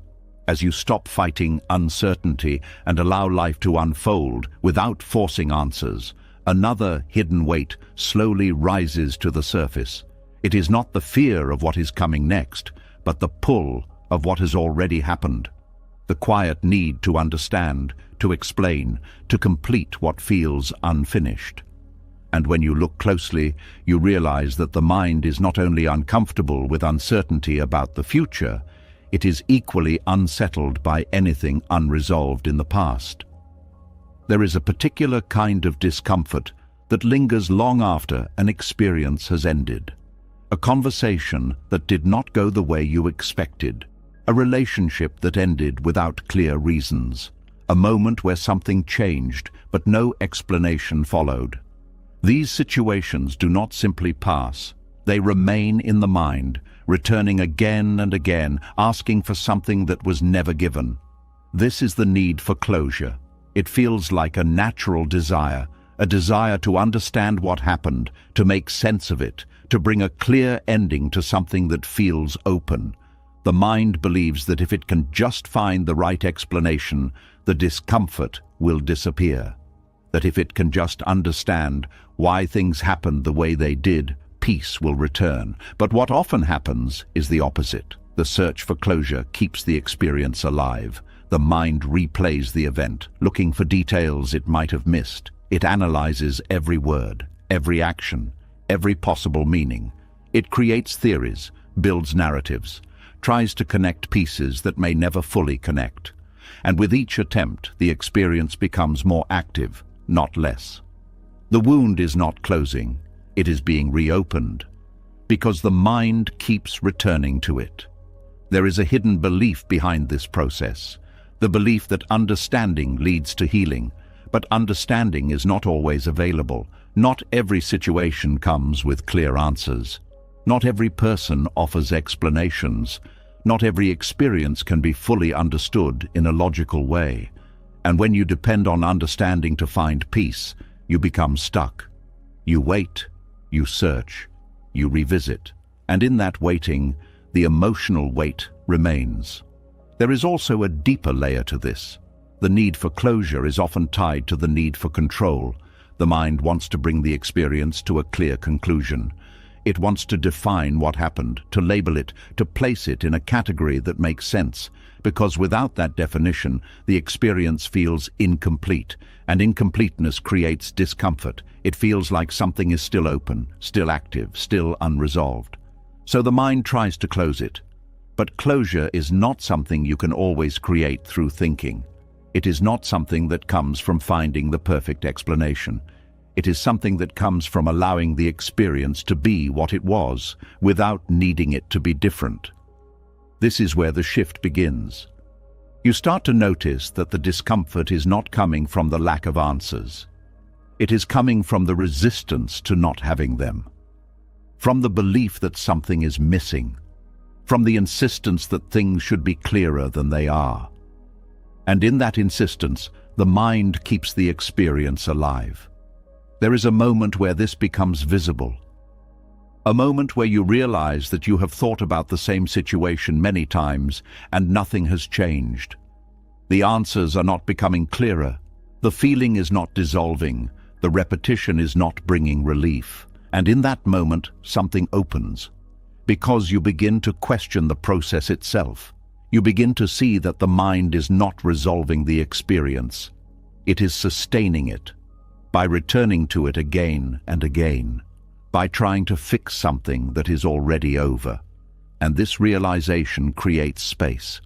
as you stop fighting uncertainty and allow life to unfold without forcing answers, another hidden weight slowly rises to the surface. It is not the fear of what is coming next, but the pull of what has already happened. The quiet need to understand, to explain, to complete what feels unfinished. And when you look closely, you realize that the mind is not only uncomfortable with uncertainty about the future, it is equally unsettled by anything unresolved in the past. There is a particular kind of discomfort that lingers long after an experience has ended. A conversation that did not go the way you expected. A relationship that ended without clear reasons. A moment where something changed, but no explanation followed. These situations do not simply pass. They remain in the mind, returning again and again, asking for something that was never given. This is the need for closure. It feels like a natural desire, a desire to understand what happened, to make sense of it, to bring a clear ending to something that feels open. The mind believes that if it can just find the right explanation, the discomfort will disappear. That if it can just understand why things happened the way they did, peace will return. But what often happens is the opposite. The search for closure keeps the experience alive. The mind replays the event, looking for details it might have missed. It analyzes every word, every action, every possible meaning. It creates theories, builds narratives, tries to connect pieces that may never fully connect. And with each attempt, the experience becomes more active, not less. The wound is not closing, it is being reopened, because the mind keeps returning to it. There is a hidden belief behind this process, the belief that understanding leads to healing, but understanding is not always available. Not every situation comes with clear answers. Not every person offers explanations. Not every experience can be fully understood in a logical way. And when you depend on understanding to find peace, you become stuck. You wait, you search, you revisit, and in that waiting, the emotional weight remains. There is also a deeper layer to this. The need for closure is often tied to the need for control. The mind wants to bring the experience to a clear conclusion. It wants to define what happened, to label it, to place it in a category that makes sense, because without that definition, the experience feels incomplete, and incompleteness creates discomfort. It feels like something is still open, still active, still unresolved. So the mind tries to close it. But closure is not something you can always create through thinking. It is not something that comes from finding the perfect explanation. It is something that comes from allowing the experience to be what it was, without needing it to be different. This is where the shift begins. You start to notice that the discomfort is not coming from the lack of answers. It is coming from the resistance to not having them, from the belief that something is missing, from the insistence that things should be clearer than they are. And in that insistence, the mind keeps the experience alive. There is a moment where this becomes visible. A moment where you realize that you have thought about the same situation many times and nothing has changed. The answers are not becoming clearer. The feeling is not dissolving. The repetition is not bringing relief. And in that moment, something opens. Because you begin to question the process itself. You begin to see that the mind is not resolving the experience. It is sustaining it by returning to it again and again, by trying to fix something that is already over. And this realization creates space.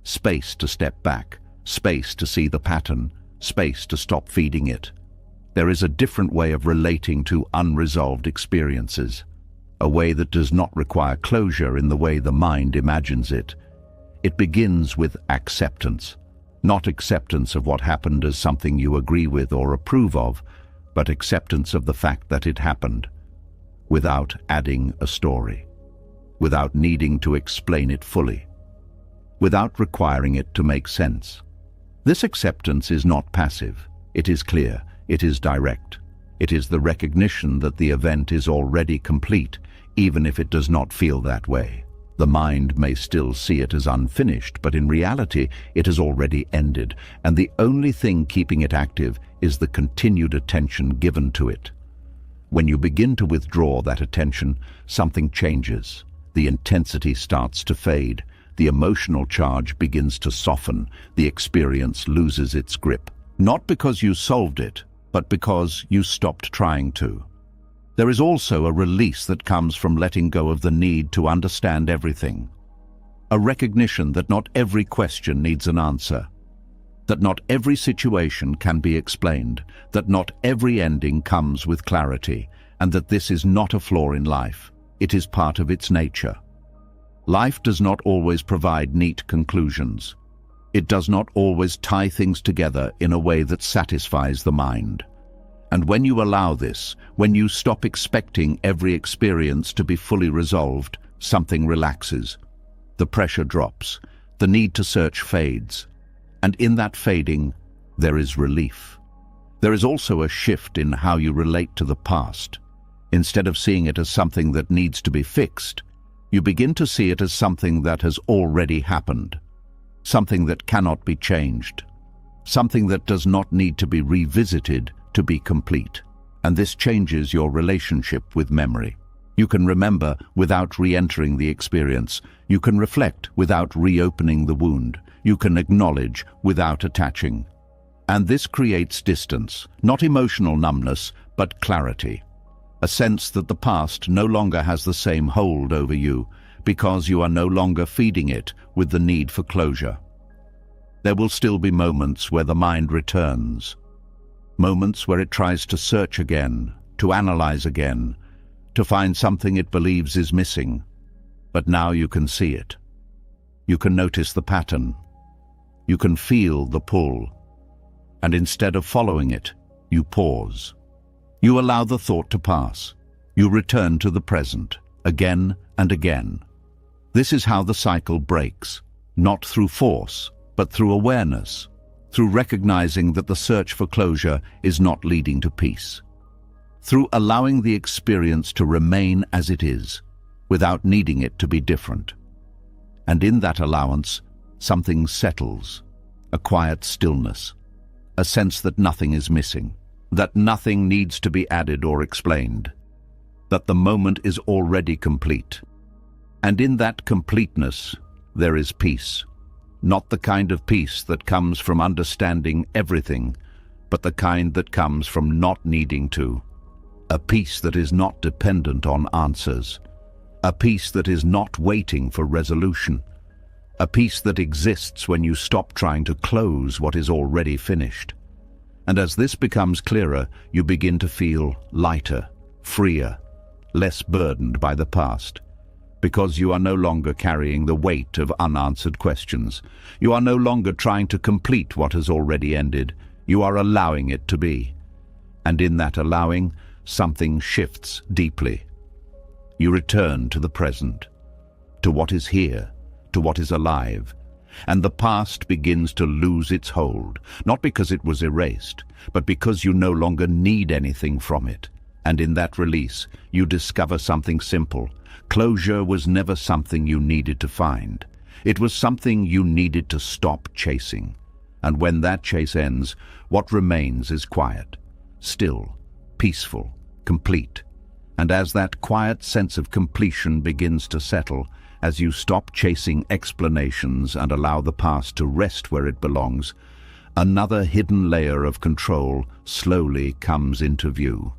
Space to step back, space to see the pattern, space to stop feeding it. There is a different way of relating to unresolved experiences, a way that does not require closure in the way the mind imagines it. It begins with acceptance, not acceptance of what happened as something you agree with or approve of, but acceptance of the fact that it happened, without adding a story, without needing to explain it fully, without requiring it to make sense. This acceptance is not passive. It is clear. It is direct. It is the recognition that the event is already complete, even if it does not feel that way. The mind may still see it as unfinished, but in reality, it has already ended, and the only thing keeping it active is the continued attention given to it. When you begin to withdraw that attention, something changes. The intensity starts to fade. The emotional charge begins to soften. The experience loses its grip. Not because you solved it, but because you stopped trying to. There is also a release that comes from letting go of the need to understand everything. A recognition that not every question needs an answer, that not every situation can be explained, that not every ending comes with clarity, and that this is not a flaw in life. It is part of its nature. Life does not always provide neat conclusions. It does not always tie things together in a way that satisfies the mind. And when you allow this, when you stop expecting every experience to be fully resolved, something relaxes. The pressure drops. The need to search fades. And in that fading, there is relief. There is also a shift in how you relate to the past. Instead of seeing it as something that needs to be fixed, you begin to see it as something that has already happened. Something that cannot be changed. Something that does not need to be revisited to be complete. And this changes your relationship with memory. You can remember without re-entering the experience. You can reflect without reopening the wound. You can acknowledge without attaching. And this creates distance, not emotional numbness, but clarity. A sense that the past no longer has the same hold over you because you are no longer feeding it with the need for closure. There will still be moments where the mind returns. Moments where it tries to search again, to analyze again, to find something it believes is missing. But now you can see it. You can notice the pattern. You can feel the pull. And instead of following it, you pause. You allow the thought to pass. You return to the present, again and again. This is how the cycle breaks, not through force, but through awareness, through recognizing that the search for closure is not leading to peace, through allowing the experience to remain as it is, without needing it to be different. And in that allowance, something settles, a quiet stillness, a sense that nothing is missing, that nothing needs to be added or explained, that the moment is already complete. And in that completeness, there is peace. Not the kind of peace that comes from understanding everything, but the kind that comes from not needing to. A peace that is not dependent on answers. A peace that is not waiting for resolution. A peace that exists when you stop trying to close what is already finished. And as this becomes clearer, you begin to feel lighter, freer, less burdened by the past. because you are no longer carrying the weight of unanswered questions. You are no longer trying to complete what has already ended. You are allowing it to be. And in that allowing, something shifts deeply. You return to the present, to what is here, to what is alive. And the past begins to lose its hold, not because it was erased, but because you no longer need anything from it. And in that release, you discover something simple. Closure was never something you needed to find. It was something you needed to stop chasing. And when that chase ends, what remains is quiet, still, peaceful, complete. And as that quiet sense of completion begins to settle, as you stop chasing explanations and allow the past to rest where it belongs, another hidden layer of control slowly comes into view.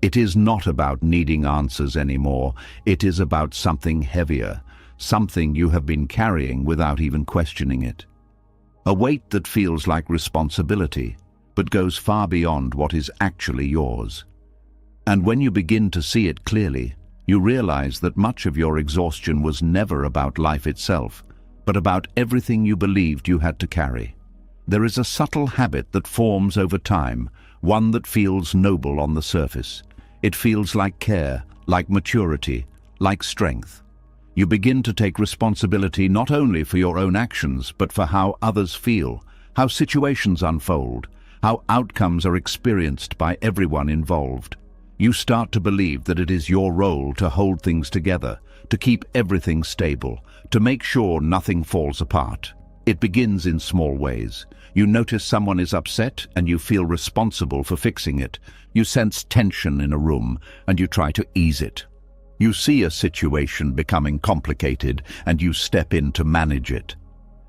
It is not about needing answers anymore. It is about something heavier, something you have been carrying without even questioning it. A weight that feels like responsibility, but goes far beyond what is actually yours. And when you begin to see it clearly, you realize that much of your exhaustion was never about life itself, but about everything you believed you had to carry. There is a subtle habit that forms over time, one that feels noble on the surface. It feels like care, like maturity, like strength. You begin to take responsibility not only for your own actions, but for how others feel, how situations unfold, how outcomes are experienced by everyone involved. You start to believe that it is your role to hold things together, to keep everything stable, to make sure nothing falls apart. It begins in small ways. You notice someone is upset and you feel responsible for fixing it. You sense tension in a room and you try to ease it. You see a situation becoming complicated and you step in to manage it.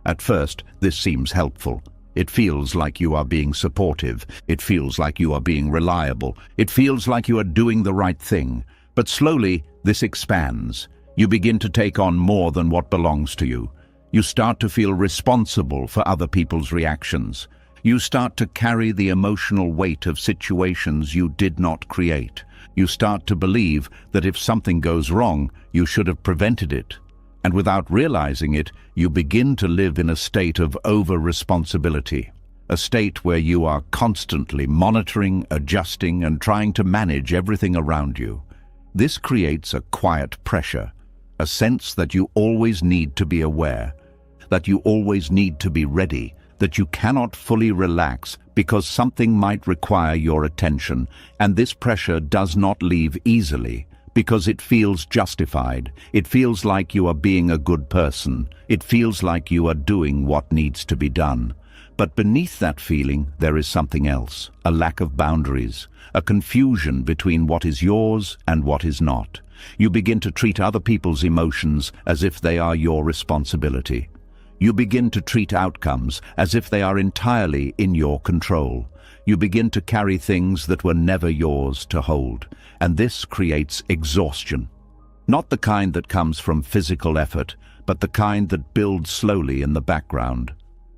At first, this seems helpful. It feels like you are being supportive. It feels like you are being reliable. It feels like you are doing the right thing. But slowly, this expands. You begin to take on more than what belongs to you. You start to feel responsible for other people's reactions. You start to carry the emotional weight of situations you did not create. You start to believe that if something goes wrong, you should have prevented it. And without realizing it, you begin to live in a state of over-responsibility, a state where you are constantly monitoring, adjusting, and trying to manage everything around you. This creates a quiet pressure, a sense that you always need to be aware, that you always need to be ready, that you cannot fully relax because something might require your attention, and this pressure does not leave easily. Because it feels justified. It feels like you are being a good person. It feels like you are doing what needs to be done. But beneath that feeling, there is something else, a lack of boundaries, a confusion between what is yours and what is not. You begin to treat other people's emotions as if they are your responsibility. You begin to treat outcomes as if they are entirely in your control. You begin to carry things that were never yours to hold, and this creates exhaustion. Not the kind that comes from physical effort, but the kind that builds slowly in the background.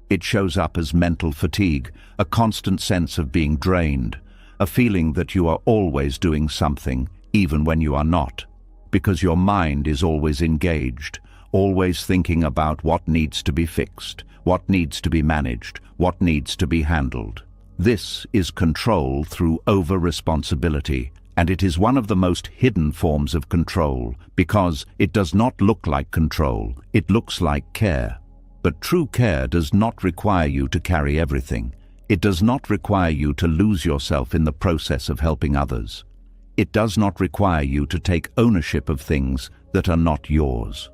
It shows up as mental fatigue, a constant sense of being drained, a feeling that you are always doing something, even when you are not, because your mind is always engaged, always thinking about what needs to be fixed, what needs to be managed, what needs to be handled. This is control through over-responsibility, and it is one of the most hidden forms of control, because it does not look like control, it looks like care. But true care does not require you to carry everything. It does not require you to lose yourself in the process of helping others. It does not require you to take ownership of things that are not yours.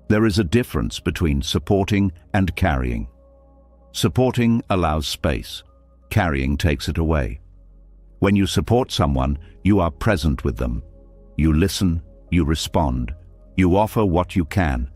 There is a difference between supporting and carrying. Supporting allows space. Carrying takes it away. When you support someone, you are present with them. You listen, you respond, you offer what you can,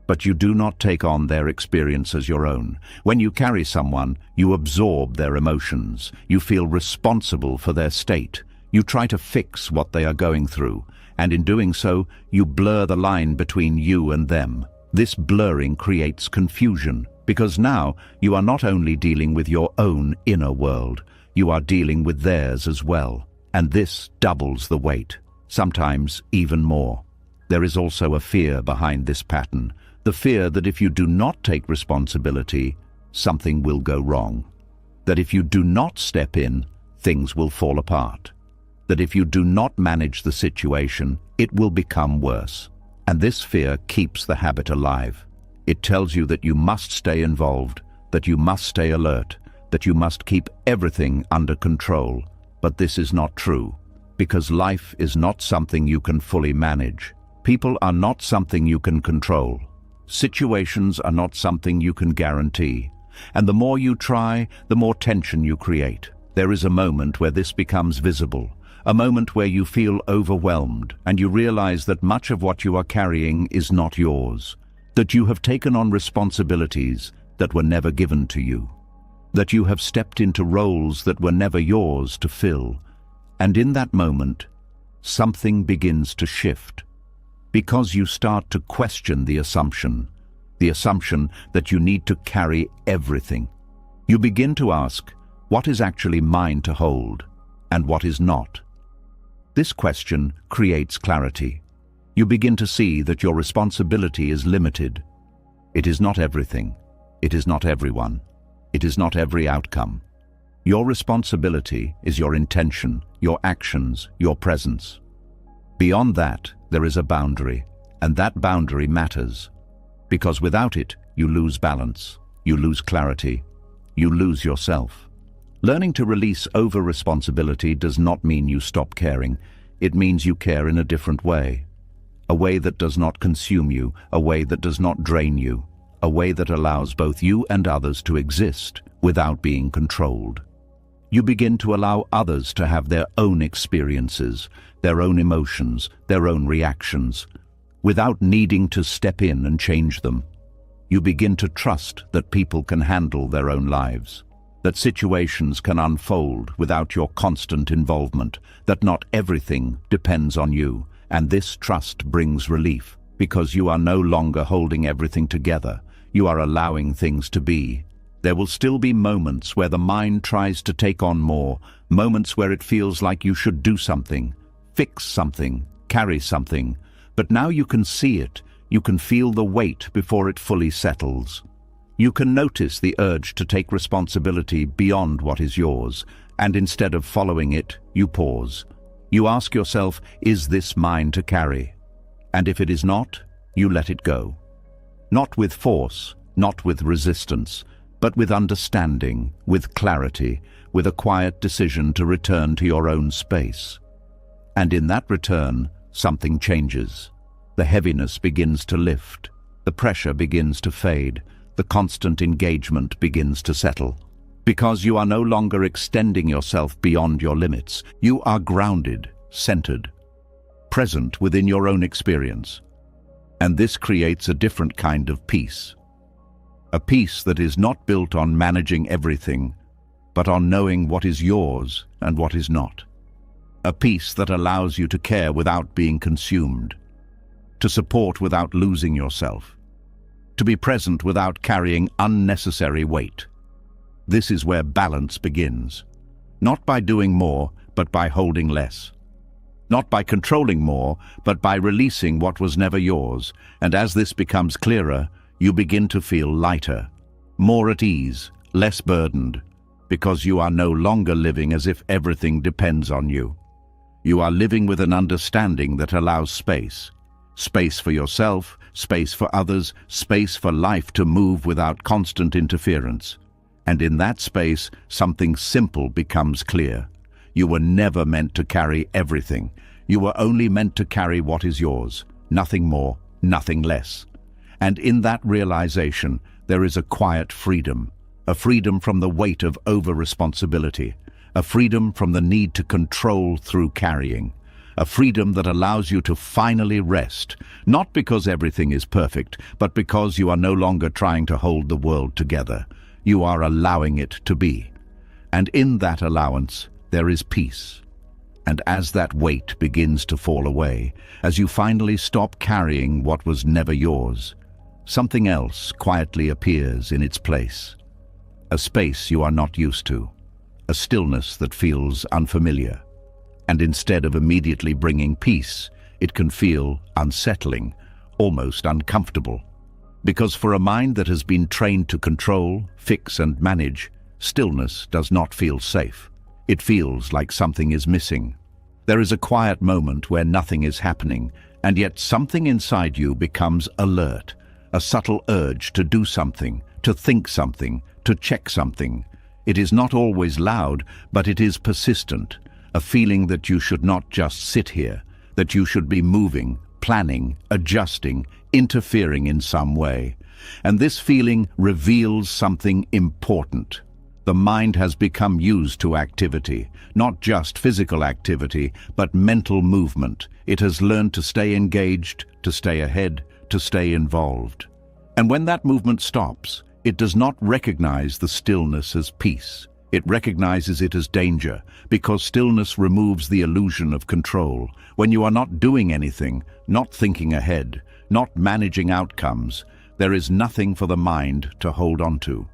but you do not take on their experience as your own. When you carry someone, you absorb their emotions. You feel responsible for their state. You try to fix what they are going through, and in doing so, you blur the line between you and them. This blurring creates confusion, because now you are not only dealing with your own inner world, you are dealing with theirs as well, and this doubles the weight, sometimes even more. There is also a fear behind this pattern, the fear that if you do not take responsibility, something will go wrong. That if you do not step in, things will fall apart. That if you do not manage the situation, it will become worse. And this fear keeps the habit alive. It tells you that you must stay involved, that you must stay alert, that you must keep everything under control. But this is not true, because life is not something you can fully manage. People are not something you can control. Situations are not something you can guarantee. And the more you try, the more tension you create. There is a moment where this becomes visible, a moment where you feel overwhelmed and you realize that much of what you are carrying is not yours, that you have taken on responsibilities that were never given to you, that you have stepped into roles that were never yours to fill. And in that moment, something begins to shift, because you start to question the assumption that you need to carry everything. You begin to ask, what is actually mine to hold, and what is not? This question creates clarity. You begin to see that your responsibility is limited. It is not everything. It is not everyone. It is not every outcome. Your responsibility is your intention, your actions, your presence. Beyond that, there is a boundary, and that boundary matters. Because without it, you lose balance, you lose clarity, you lose yourself. Learning to release over-responsibility does not mean you stop caring. It means you care in a different way. A way that does not consume you, a way that does not drain you, a way that allows both you and others to exist without being controlled. You begin to allow others to have their own experiences, their own emotions, their own reactions, without needing to step in and change them. You begin to trust that people can handle their own lives, that situations can unfold without your constant involvement, that not everything depends on you, and this trust brings relief, because you are no longer holding everything together. You are allowing things to be. There will still be moments where the mind tries to take on more, moments where it feels like you should do something, fix something, carry something. But now you can see it, you can feel the weight before it fully settles. You can notice the urge to take responsibility beyond what is yours, and instead of following it, you pause. You ask yourself, is this mine to carry? And if it is not, you let it go. Not with force, not with resistance, but with understanding, with clarity, with a quiet decision to return to your own space. And in that return, something changes. The heaviness begins to lift, the pressure begins to fade, the constant engagement begins to settle. Because you are no longer extending yourself beyond your limits, you are grounded, centered, present within your own experience. And this creates a different kind of peace. A peace that is not built on managing everything, but on knowing what is yours and what is not. A peace that allows you to care without being consumed, to support without losing yourself, to be present without carrying unnecessary weight. This is where balance begins. Not by doing more, but by holding less. Not by controlling more, but by releasing what was never yours. And as this becomes clearer, you begin to feel lighter, more at ease, less burdened, because you are no longer living as if everything depends on you. You are living with an understanding that allows space. Space for yourself, space for others, space for life to move without constant interference. And in that space, something simple becomes clear. You were never meant to carry everything. You were only meant to carry what is yours, nothing more, nothing less. And in that realization, there is a quiet freedom, a freedom from the weight of over-responsibility, a freedom from the need to control through carrying, a freedom that allows you to finally rest, not because everything is perfect, but because you are no longer trying to hold the world together. You are allowing it to be. And in that allowance, there is peace. And as that weight begins to fall away, as you finally stop carrying what was never yours, something else quietly appears in its place. A space you are not used to, a stillness that feels unfamiliar. And instead of immediately bringing peace, it can feel unsettling, almost uncomfortable. Because for a mind that has been trained to control, fix and manage, stillness does not feel safe. It feels like something is missing. There is a quiet moment where nothing is happening, and yet something inside you becomes alert, a subtle urge to do something, to think something, to check something. It is not always loud, but it is persistent, a feeling that you should not just sit here, that you should be moving, planning, adjusting, interfering in some way. And this feeling reveals something important. The mind has become used to activity, not just physical activity, but mental movement. It has learned to stay engaged, to stay ahead, to stay involved. And when that movement stops, it does not recognize the stillness as peace. It recognizes it as danger, because stillness removes the illusion of control. When you are not doing anything, not thinking ahead, not managing outcomes, there is nothing for the mind to hold on to.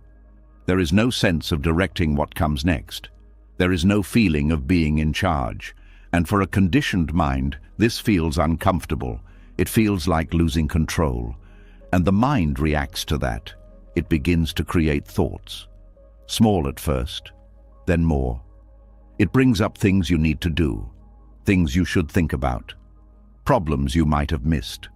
There is no sense of directing what comes next. There is no feeling of being in charge. And for a conditioned mind, this feels uncomfortable. It feels like losing control. And the mind reacts to that. It begins to create thoughts. Small at first, then more. It brings up things you need to do, things you should think about, problems you might have missed,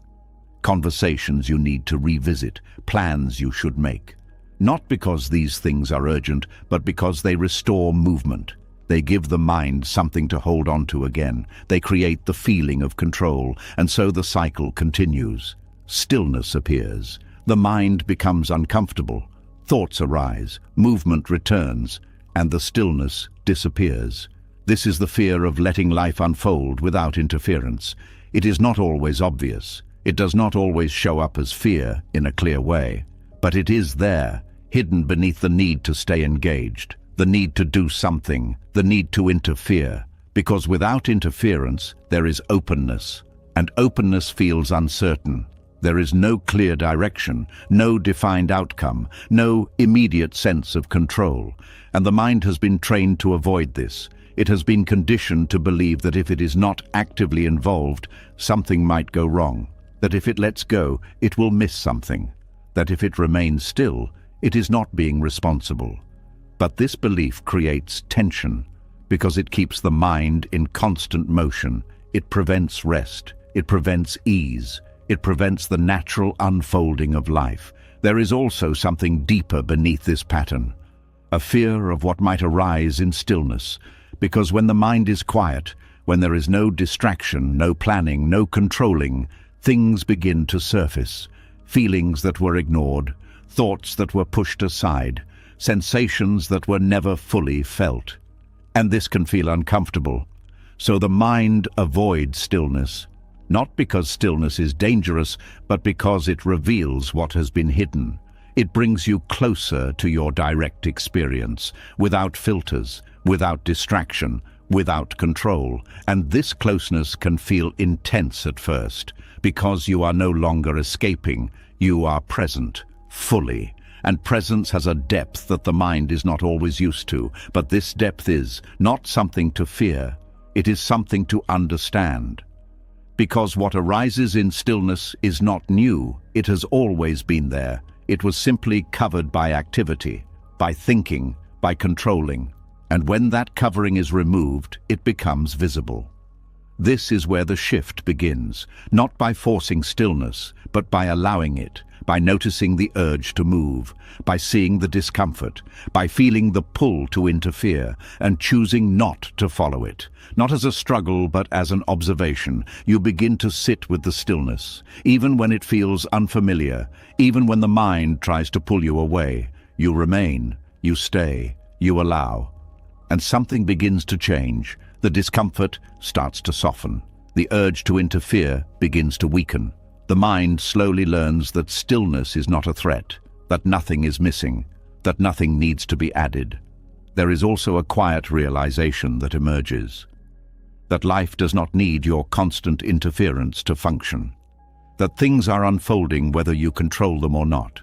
conversations you need to revisit, plans you should make. Not because these things are urgent, but because they restore movement. They give the mind something to hold on to again. They create the feeling of control, and so the cycle continues. Stillness appears. The mind becomes uncomfortable. Thoughts arise, movement returns, and the stillness disappears. This is the fear of letting life unfold without interference. It is not always obvious. It does not always show up as fear in a clear way. But it is there, hidden beneath the need to stay engaged, the need to do something, the need to interfere. Because without interference, there is openness, and openness feels uncertain. There is no clear direction, no defined outcome, no immediate sense of control. And the mind has been trained to avoid this. It has been conditioned to believe that if it is not actively involved, something might go wrong. That if it lets go, it will miss something. That if it remains still, it is not being responsible. But this belief creates tension because it keeps the mind in constant motion. It prevents rest. It prevents ease. It prevents the natural unfolding of life. There is also something deeper beneath this pattern, a fear of what might arise in stillness, because when the mind is quiet, when there is no distraction, no planning, no controlling, things begin to surface. Feelings that were ignored, thoughts that were pushed aside, sensations that were never fully felt. And this can feel uncomfortable. So the mind avoids stillness, not because stillness is dangerous, but because it reveals what has been hidden. It brings you closer to your direct experience, without filters, without distraction, without control. And this closeness can feel intense at first, because you are no longer escaping, you are present, fully. And presence has a depth that the mind is not always used to, but this depth is not something to fear, it is something to understand. Because what arises in stillness is not new, it has always been there. It was simply covered by activity, by thinking, by controlling. And when that covering is removed, it becomes visible. This is where the shift begins, not by forcing stillness, but by allowing it, by noticing the urge to move, by seeing the discomfort, by feeling the pull to interfere, and choosing not to follow it. Not as a struggle, but as an observation. You begin to sit with the stillness, even when it feels unfamiliar, even when the mind tries to pull you away. You remain, you stay, you allow. And something begins to change. The discomfort starts to soften. The urge to interfere begins to weaken. The mind slowly learns that stillness is not a threat, that nothing is missing, that nothing needs to be added. There is also a quiet realization that emerges, that life does not need your constant interference to function, that things are unfolding whether you control them or not,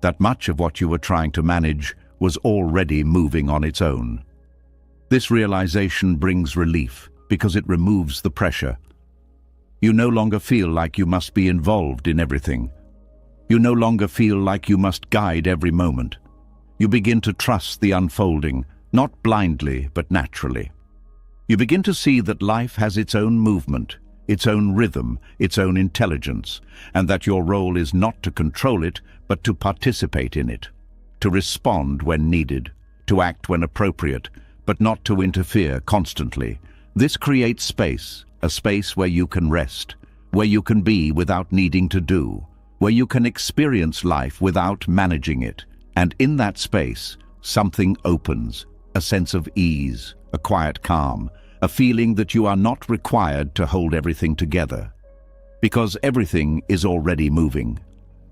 that much of what you were trying to manage was already moving on its own. This realization brings relief because it removes the pressure. You no longer feel like you must be involved in everything. You no longer feel like you must guide every moment. You begin to trust the unfolding, not blindly, but naturally. You begin to see that life has its own movement, its own rhythm, its own intelligence, and that your role is not to control it, but to participate in it, to respond when needed, to act when appropriate, but not to interfere constantly. This creates space, a space where you can rest, where you can be without needing to do, where you can experience life without managing it. And in that space, something opens, a sense of ease, a quiet calm, a feeling that you are not required to hold everything together. Because everything is already moving.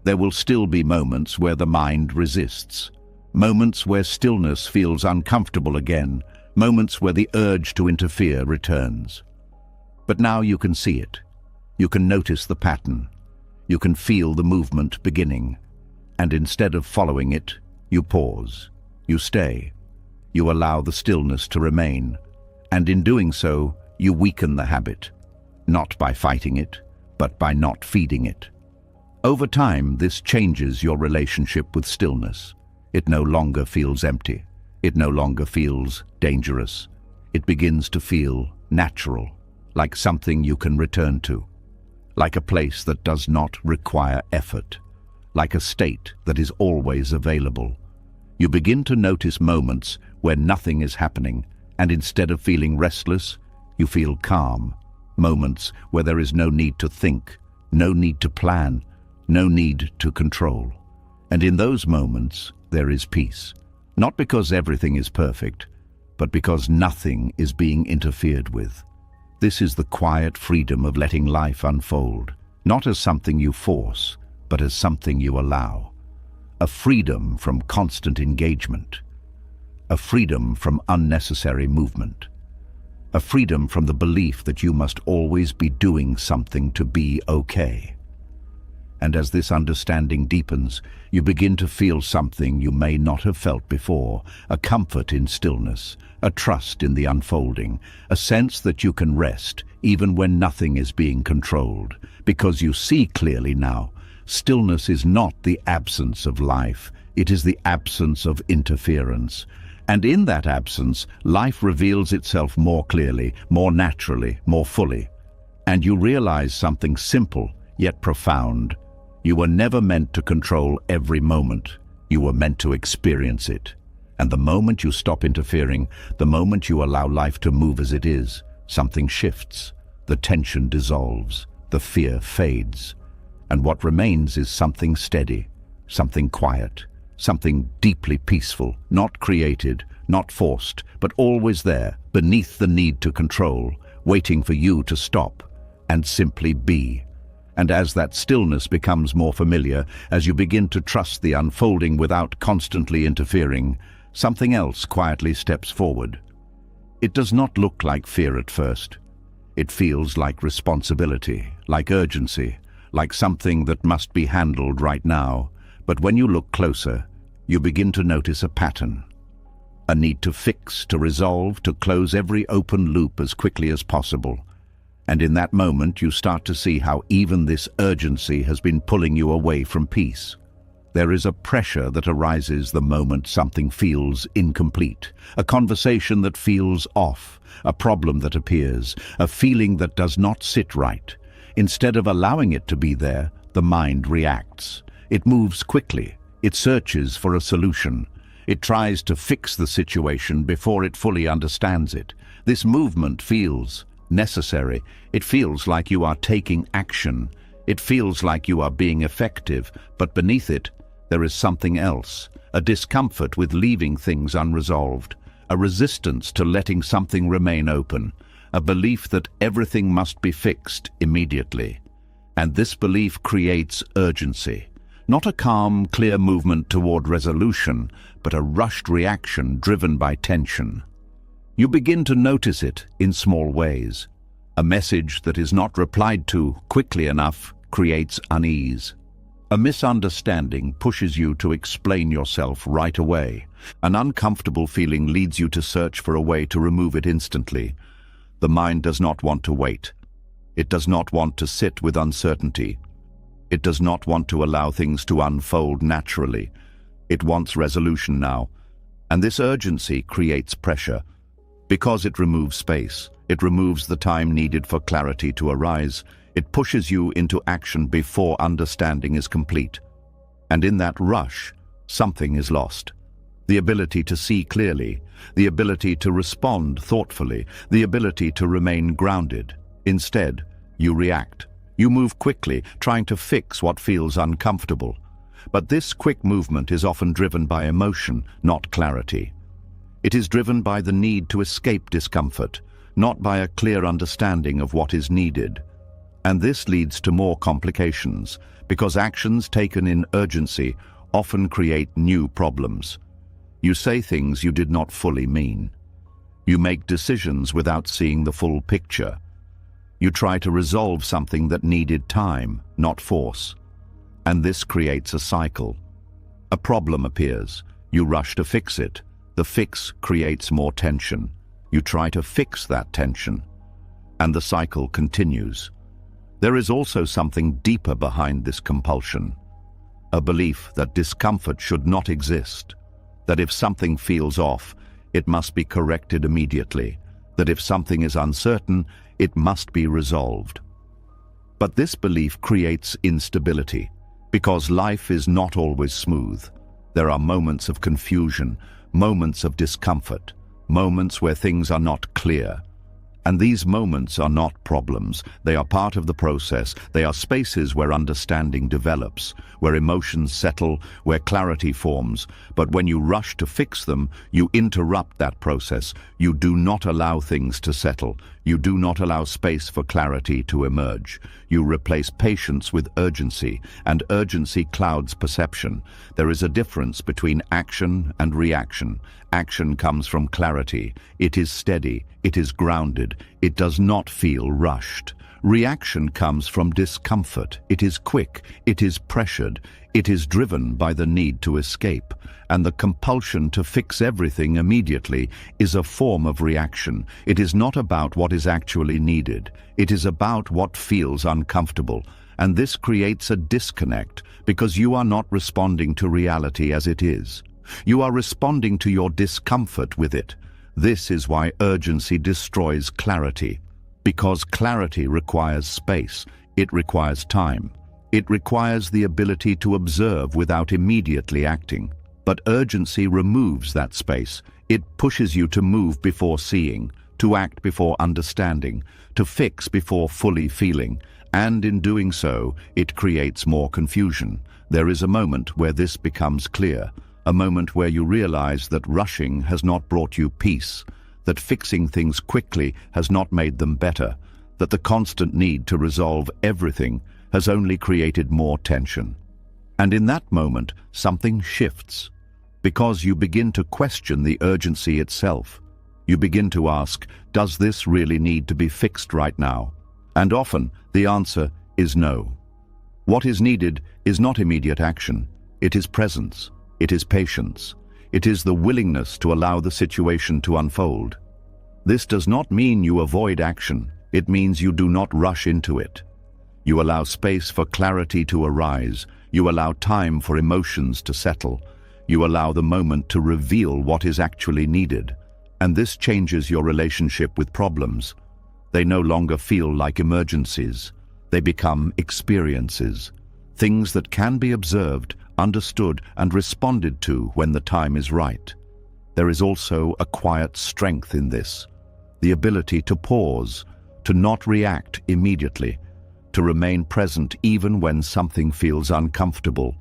There will still be moments where the mind resists, moments where stillness feels uncomfortable again, moments where the urge to interfere returns. But now you can see it. You can notice the pattern. You can feel the movement beginning. And instead of following it, you pause. You stay. You allow the stillness to remain. And in doing so, you weaken the habit. Not by fighting it, but by not feeding it. Over time, this changes your relationship with stillness. It no longer feels empty. It no longer feels dangerous. It begins to feel natural, like something you can return to, like a place that does not require effort, like a state that is always available. You begin to notice moments where nothing is happening, and instead of feeling restless, you feel calm. Moments where there is no need to think, no need to plan, no need to control. And in those moments, there is peace. Not because everything is perfect, but because nothing is being interfered with. This is the quiet freedom of letting life unfold, not as something you force, but as something you allow. A freedom from constant engagement. A freedom from unnecessary movement. A freedom from the belief that you must always be doing something to be okay. And as this understanding deepens, you begin to feel something you may not have felt before, a comfort in stillness, a trust in the unfolding, a sense that you can rest even when nothing is being controlled, because you see clearly now, stillness is not the absence of life, it is the absence of interference. And in that absence, life reveals itself more clearly, more naturally, more fully. And you realize something simple, yet profound. You were never meant to control every moment. You were meant to experience it. And the moment you stop interfering, the moment you allow life to move as it is, something shifts. The tension dissolves. The fear fades. And what remains is something steady, something quiet, something deeply peaceful, not created, not forced, but always there, beneath the need to control, waiting for you to stop and simply be. And as that stillness becomes more familiar, as you begin to trust the unfolding without constantly interfering, something else quietly steps forward. It does not look like fear at first. It feels like responsibility, like urgency, like something that must be handled right now. But when you look closer, you begin to notice a pattern. A need to fix, to resolve, to close every open loop as quickly as possible. And in that moment, you start to see how even this urgency has been pulling you away from peace. There is a pressure that arises the moment something feels incomplete, a conversation that feels off, a problem that appears, a feeling that does not sit right. Instead of allowing it to be there, the mind reacts. It moves quickly. It searches for a solution. It tries to fix the situation before it fully understands it. This movement feels necessary. It feels like you are taking action. It feels like you are being effective, but beneath it, there is something else, a discomfort with leaving things unresolved, a resistance to letting something remain open, a belief that everything must be fixed immediately. And this belief creates urgency. Not a calm, clear movement toward resolution, but a rushed reaction driven by tension. You begin to notice it in small ways. A message that is not replied to quickly enough creates unease. A misunderstanding pushes you to explain yourself right away. An uncomfortable feeling leads you to search for a way to remove it instantly. The mind does not want to wait. It does not want to sit with uncertainty. It does not want to allow things to unfold naturally. It wants resolution now. And this urgency creates pressure. Because it removes space, it removes the time needed for clarity to arise. It pushes you into action before understanding is complete. And in that rush, something is lost. The ability to see clearly, the ability to respond thoughtfully, the ability to remain grounded. Instead, you react. You move quickly, trying to fix what feels uncomfortable. But this quick movement is often driven by emotion, not clarity. It is driven by the need to escape discomfort, not by a clear understanding of what is needed. And this leads to more complications, because actions taken in urgency often create new problems. You say things you did not fully mean. You make decisions without seeing the full picture. You try to resolve something that needed time, not force. And this creates a cycle. A problem appears. You rush to fix it. The fix creates more tension. You try to fix that tension. And the cycle continues. There is also something deeper behind this compulsion. A belief that discomfort should not exist. That if something feels off, it must be corrected immediately. That if something is uncertain, it must be resolved. But this belief creates instability, because life is not always smooth. There are moments of confusion, moments of discomfort, moments where things are not clear. And these moments are not problems. They are part of the process. They are spaces where understanding develops, where emotions settle, where clarity forms. But when you rush to fix them, you interrupt that process. You do not allow things to settle. You do not allow space for clarity to emerge. You replace patience with urgency, and urgency clouds perception. There is a difference between action and reaction. Action comes from clarity. It is steady. It is grounded. It does not feel rushed. Reaction comes from discomfort. It is quick. It is pressured. It is driven by the need to escape. And the compulsion to fix everything immediately is a form of reaction. It is not about what is actually needed. It is about what feels uncomfortable. And this creates a disconnect because you are not responding to reality as it is. You are responding to your discomfort with it. This is why urgency destroys clarity. Because clarity requires space. It requires time. It requires the ability to observe without immediately acting. But urgency removes that space. It pushes you to move before seeing, to act before understanding, to fix before fully feeling. And in doing so, it creates more confusion. There is a moment where this becomes clear. A moment where you realize that rushing has not brought you peace, that fixing things quickly has not made them better, that the constant need to resolve everything has only created more tension. And in that moment, something shifts, because you begin to question the urgency itself. You begin to ask, does this really need to be fixed right now? And often, the answer is no. What is needed is not immediate action. It is presence. It is patience. It is the willingness to allow the situation to unfold. This does not mean you avoid action. It means you do not rush into it. You allow space for clarity to arise. You allow time for emotions to settle. You allow the moment to reveal what is actually needed. And this changes your relationship with problems. They no longer feel like emergencies. They become experiences, things that can be observed, understood, and responded to when the time is right. There is also a quiet strength in this, the ability to pause, to not react immediately, to remain present even when something feels uncomfortable.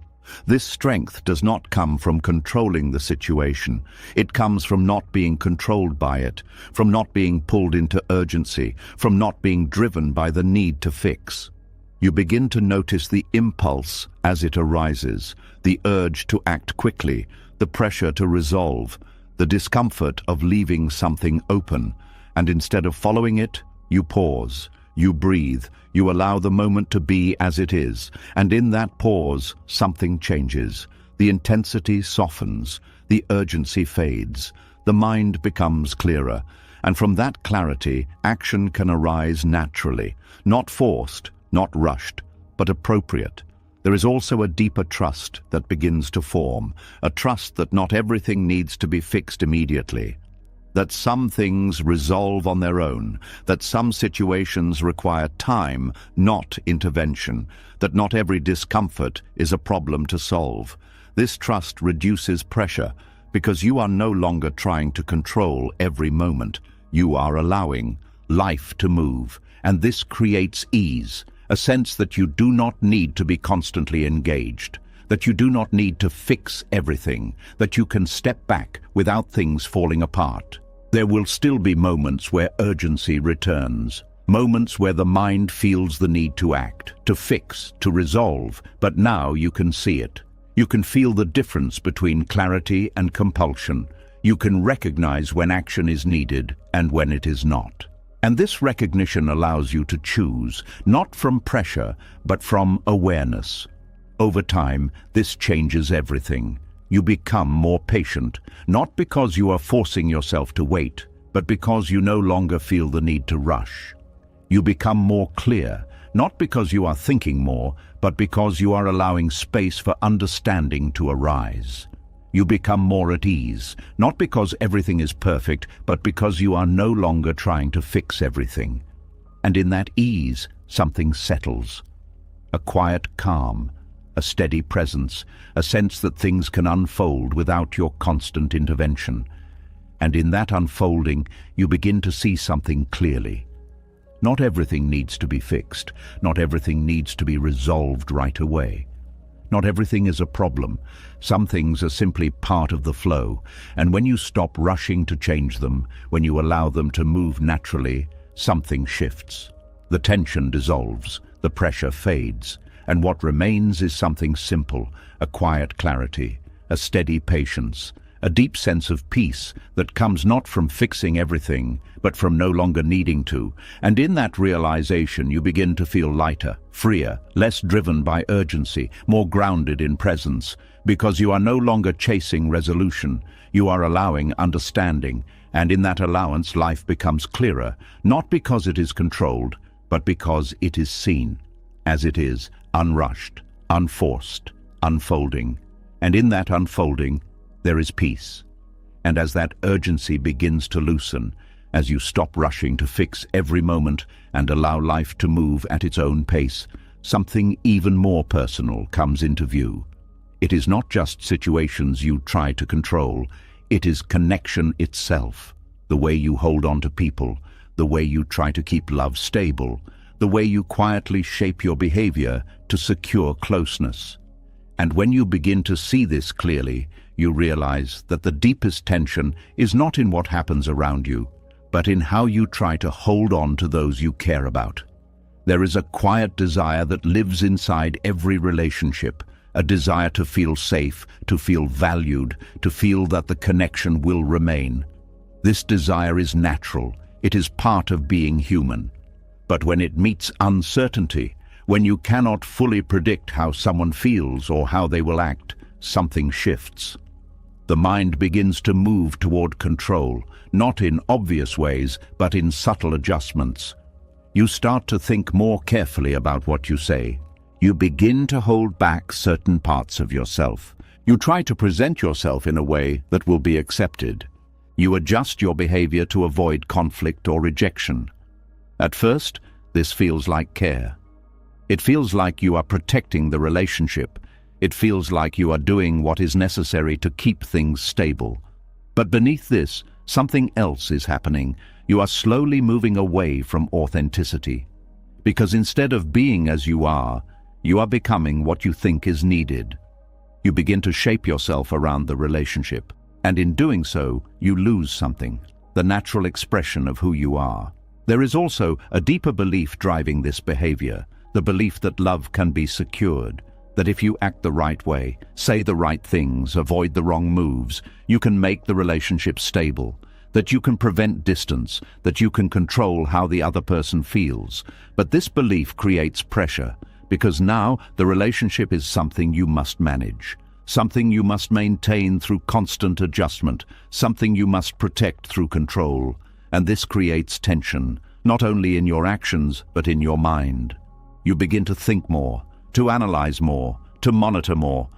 This strength does not come from controlling the situation. It comes from not being controlled by it, from not being pulled into urgency, from not being driven by the need to fix. You begin to notice the impulse as it arises, the urge to act quickly, the pressure to resolve, the discomfort of leaving something open, and instead of following it, you pause, you breathe, you allow the moment to be as it is, and in that pause, something changes. The intensity softens, the urgency fades, the mind becomes clearer, And from that clarity, action can arise naturally, not forced, not rushed, but appropriate. There is also a deeper trust that begins to form, a trust that not everything needs to be fixed immediately, that some things resolve on their own, that some situations require time, not intervention, that not every discomfort is a problem to solve. This trust reduces pressure because you are no longer trying to control every moment. You are allowing life to move, and this creates ease, a sense that you do not need to be constantly engaged, that you do not need to fix everything, that you can step back without things falling apart. There will still be moments where urgency returns, moments where the mind feels the need to act, to fix, to resolve, but now you can see it. You can feel the difference between clarity and compulsion. You can recognize when action is needed and when it is not. And this recognition allows you to choose, not from pressure, but from awareness. Over time, this changes everything. You become more patient, not because you are forcing yourself to wait, but because you no longer feel the need to rush. You become more clear, not because you are thinking more, but because you are allowing space for understanding to arise. You become more at ease, not because everything is perfect, but because you are no longer trying to fix everything. And in that ease, something settles. A quiet calm, a steady presence, a sense that things can unfold without your constant intervention. And in that unfolding, you begin to see something clearly. Not everything needs to be fixed. Not everything needs to be resolved right away. Not everything is a problem. Some things are simply part of the flow, and when you stop rushing to change them, when you allow them to move naturally, something shifts. The tension dissolves, the pressure fades, and what remains is something simple, a quiet clarity, a steady patience, a deep sense of peace that comes not from fixing everything, but from no longer needing to. And in that realization, you begin to feel lighter, freer, less driven by urgency, more grounded in presence, because you are no longer chasing resolution. You are allowing understanding, and in that allowance, life becomes clearer, not because it is controlled, but because it is seen, as it is, unrushed, unforced, unfolding. And in that unfolding, there is peace. And as that urgency begins to loosen, as you stop rushing to fix every moment and allow life to move at its own pace, something even more personal comes into view. It is not just situations you try to control, it is connection itself. The way you hold on to people, the way you try to keep love stable, the way you quietly shape your behavior to secure closeness. And when you begin to see this clearly, you realize that the deepest tension is not in what happens around you, but in how you try to hold on to those you care about. There is a quiet desire that lives inside every relationship, a desire to feel safe, to feel valued, to feel that the connection will remain. This desire is natural, it is part of being human. But when it meets uncertainty, when you cannot fully predict how someone feels or how they will act, something shifts. The mind begins to move toward control, not in obvious ways, but in subtle adjustments. You start to think more carefully about what you say. You begin to hold back certain parts of yourself. You try to present yourself in a way that will be accepted. You adjust your behavior to avoid conflict or rejection. At first, this feels like care. It feels like you are protecting the relationship. It feels like you are doing what is necessary to keep things stable. But beneath this, something else is happening. You are slowly moving away from authenticity. Because instead of being as you are becoming what you think is needed. You begin to shape yourself around the relationship. And in doing so, you lose something, the natural expression of who you are. There is also a deeper belief driving this behavior, the belief that love can be secured, that if you act the right way, say the right things, avoid the wrong moves, you can make the relationship stable, that you can prevent distance, that you can control how the other person feels. But this belief creates pressure, because now the relationship is something you must manage, something you must maintain through constant adjustment, something you must protect through control. And this creates tension, not only in your actions, but in your mind. You begin to think more, to analyze more, to monitor more.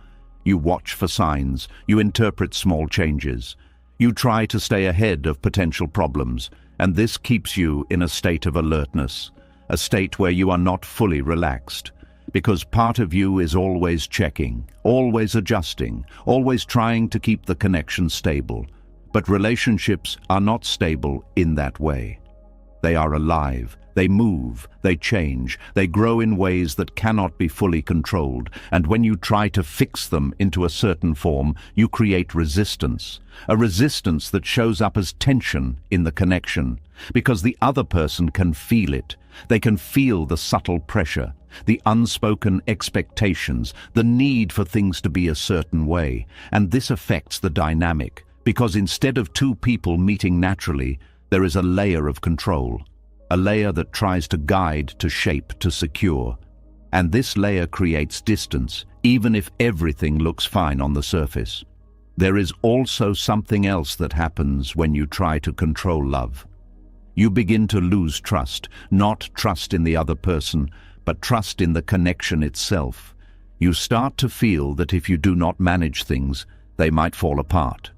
You watch for signs, you interpret small changes. You try to stay ahead of potential problems, and this keeps you in a state of alertness, a state where you are not fully relaxed, because part of you is always checking, always adjusting, always trying to keep the connection stable. But relationships are not stable in that way. They are alive, they move, they change, they grow in ways that cannot be fully controlled, and when you try to fix them into a certain form, you create resistance, a resistance that shows up as tension in the connection, because the other person can feel it. They can feel the subtle pressure, the unspoken expectations, the need for things to be a certain way, and this affects the dynamic, because instead of two people meeting naturally, there is a layer of control, a layer that tries to guide, to shape, to secure. And this layer creates distance, even if everything looks fine on the surface. There is also something else that happens when you try to control love. You begin to lose trust, not trust in the other person, but trust in the connection itself. You start to feel that if you do not manage things, they might fall apart.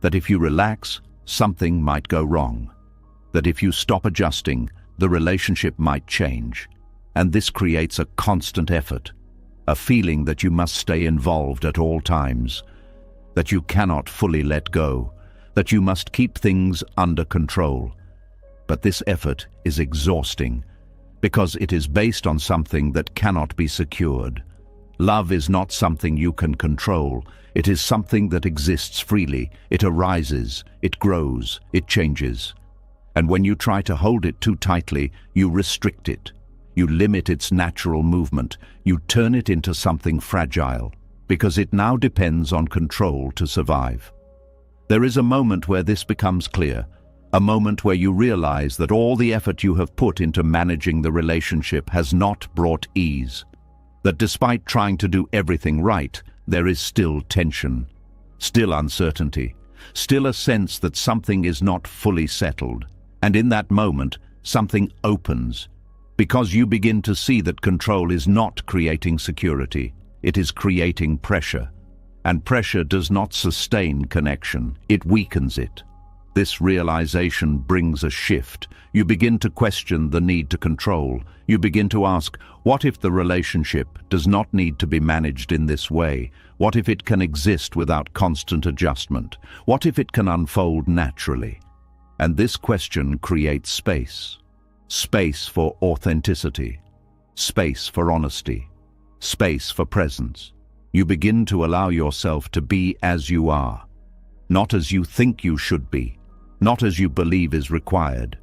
That if you relax, something might go wrong. That if you stop adjusting, the relationship might change. And this creates a constant effort, a feeling that you must stay involved at all times, that you cannot fully let go, that you must keep things under control. But this effort is exhausting, because it is based on something that cannot be secured. Love is not something you can control. It is something that exists freely. It arises, it grows, it changes. And when you try to hold it too tightly, you restrict it. You limit its natural movement. You turn it into something fragile, because it now depends on control to survive. There is a moment where this becomes clear, a moment where you realize that all the effort you have put into managing the relationship has not brought ease. That despite trying to do everything right, there is still tension, still uncertainty, still a sense that something is not fully settled. And in that moment, something opens, because you begin to see that control is not creating security, it is creating pressure. And pressure does not sustain connection, it weakens it. This realization brings a shift. You begin to question the need to control. You begin to ask, what if the relationship does not need to be managed in this way? What if it can exist without constant adjustment? What if it can unfold naturally? And this question creates space. Space for authenticity. Space for honesty. Space for presence. You begin to allow yourself to be as you are, not as you think you should be, not as you believe is required,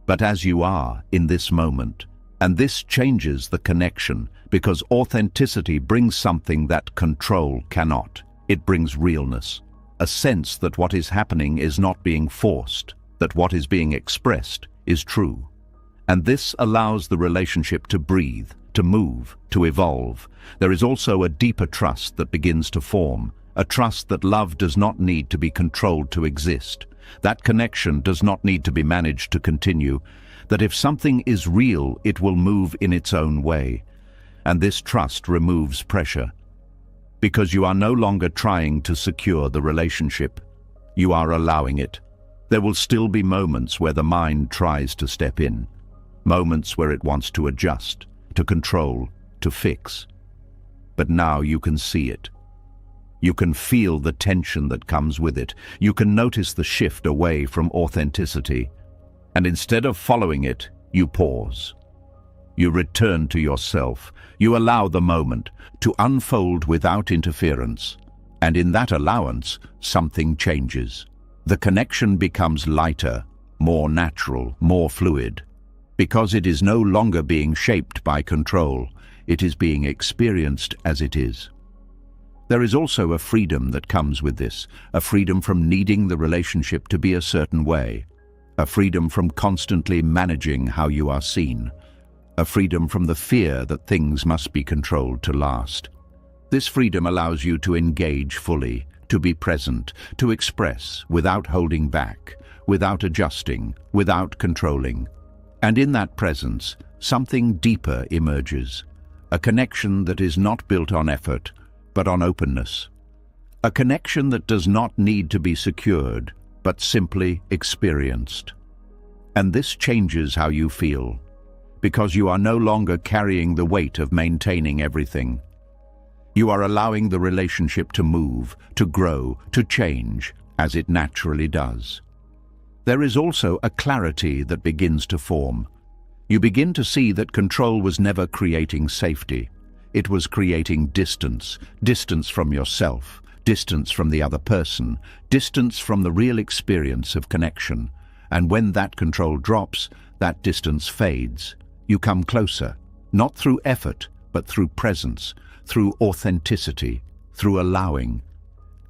but as you are in this moment. And this changes the connection, because authenticity brings something that control cannot. It brings realness, a sense that what is happening is not being forced, that what is being expressed is true. And this allows the relationship to breathe, to move, to evolve. There is also a deeper trust that begins to form, a trust that love does not need to be controlled to exist. That connection does not need to be managed to continue, that if something is real, it will move in its own way. And this trust removes pressure, because you are no longer trying to secure the relationship. You are allowing it. There will still be moments where the mind tries to step in, moments where it wants to adjust, to control, to fix. But now you can see it. You can feel the tension that comes with it. You can notice the shift away from authenticity. And instead of following it, you pause. You return to yourself. You allow the moment to unfold without interference. And in that allowance, something changes. The connection becomes lighter, more natural, more fluid, because it is no longer being shaped by control. It is being experienced as it is. There is also a freedom that comes with this, a freedom from needing the relationship to be a certain way, a freedom from constantly managing how you are seen, a freedom from the fear that things must be controlled to last. This freedom allows you to engage fully, to be present, to express without holding back, without adjusting, without controlling. And in that presence, something deeper emerges, a connection that is not built on effort, but on openness. A connection that does not need to be secured, but simply experienced. And this changes how you feel, because you are no longer carrying the weight of maintaining everything. You are allowing the relationship to move, to grow, to change, as it naturally does. There is also a clarity that begins to form. You begin to see that control was never creating safety. It was creating distance, distance from yourself, distance from the other person, distance from the real experience of connection. And when that control drops, that distance fades. You come closer, not through effort, but through presence, through authenticity, through allowing.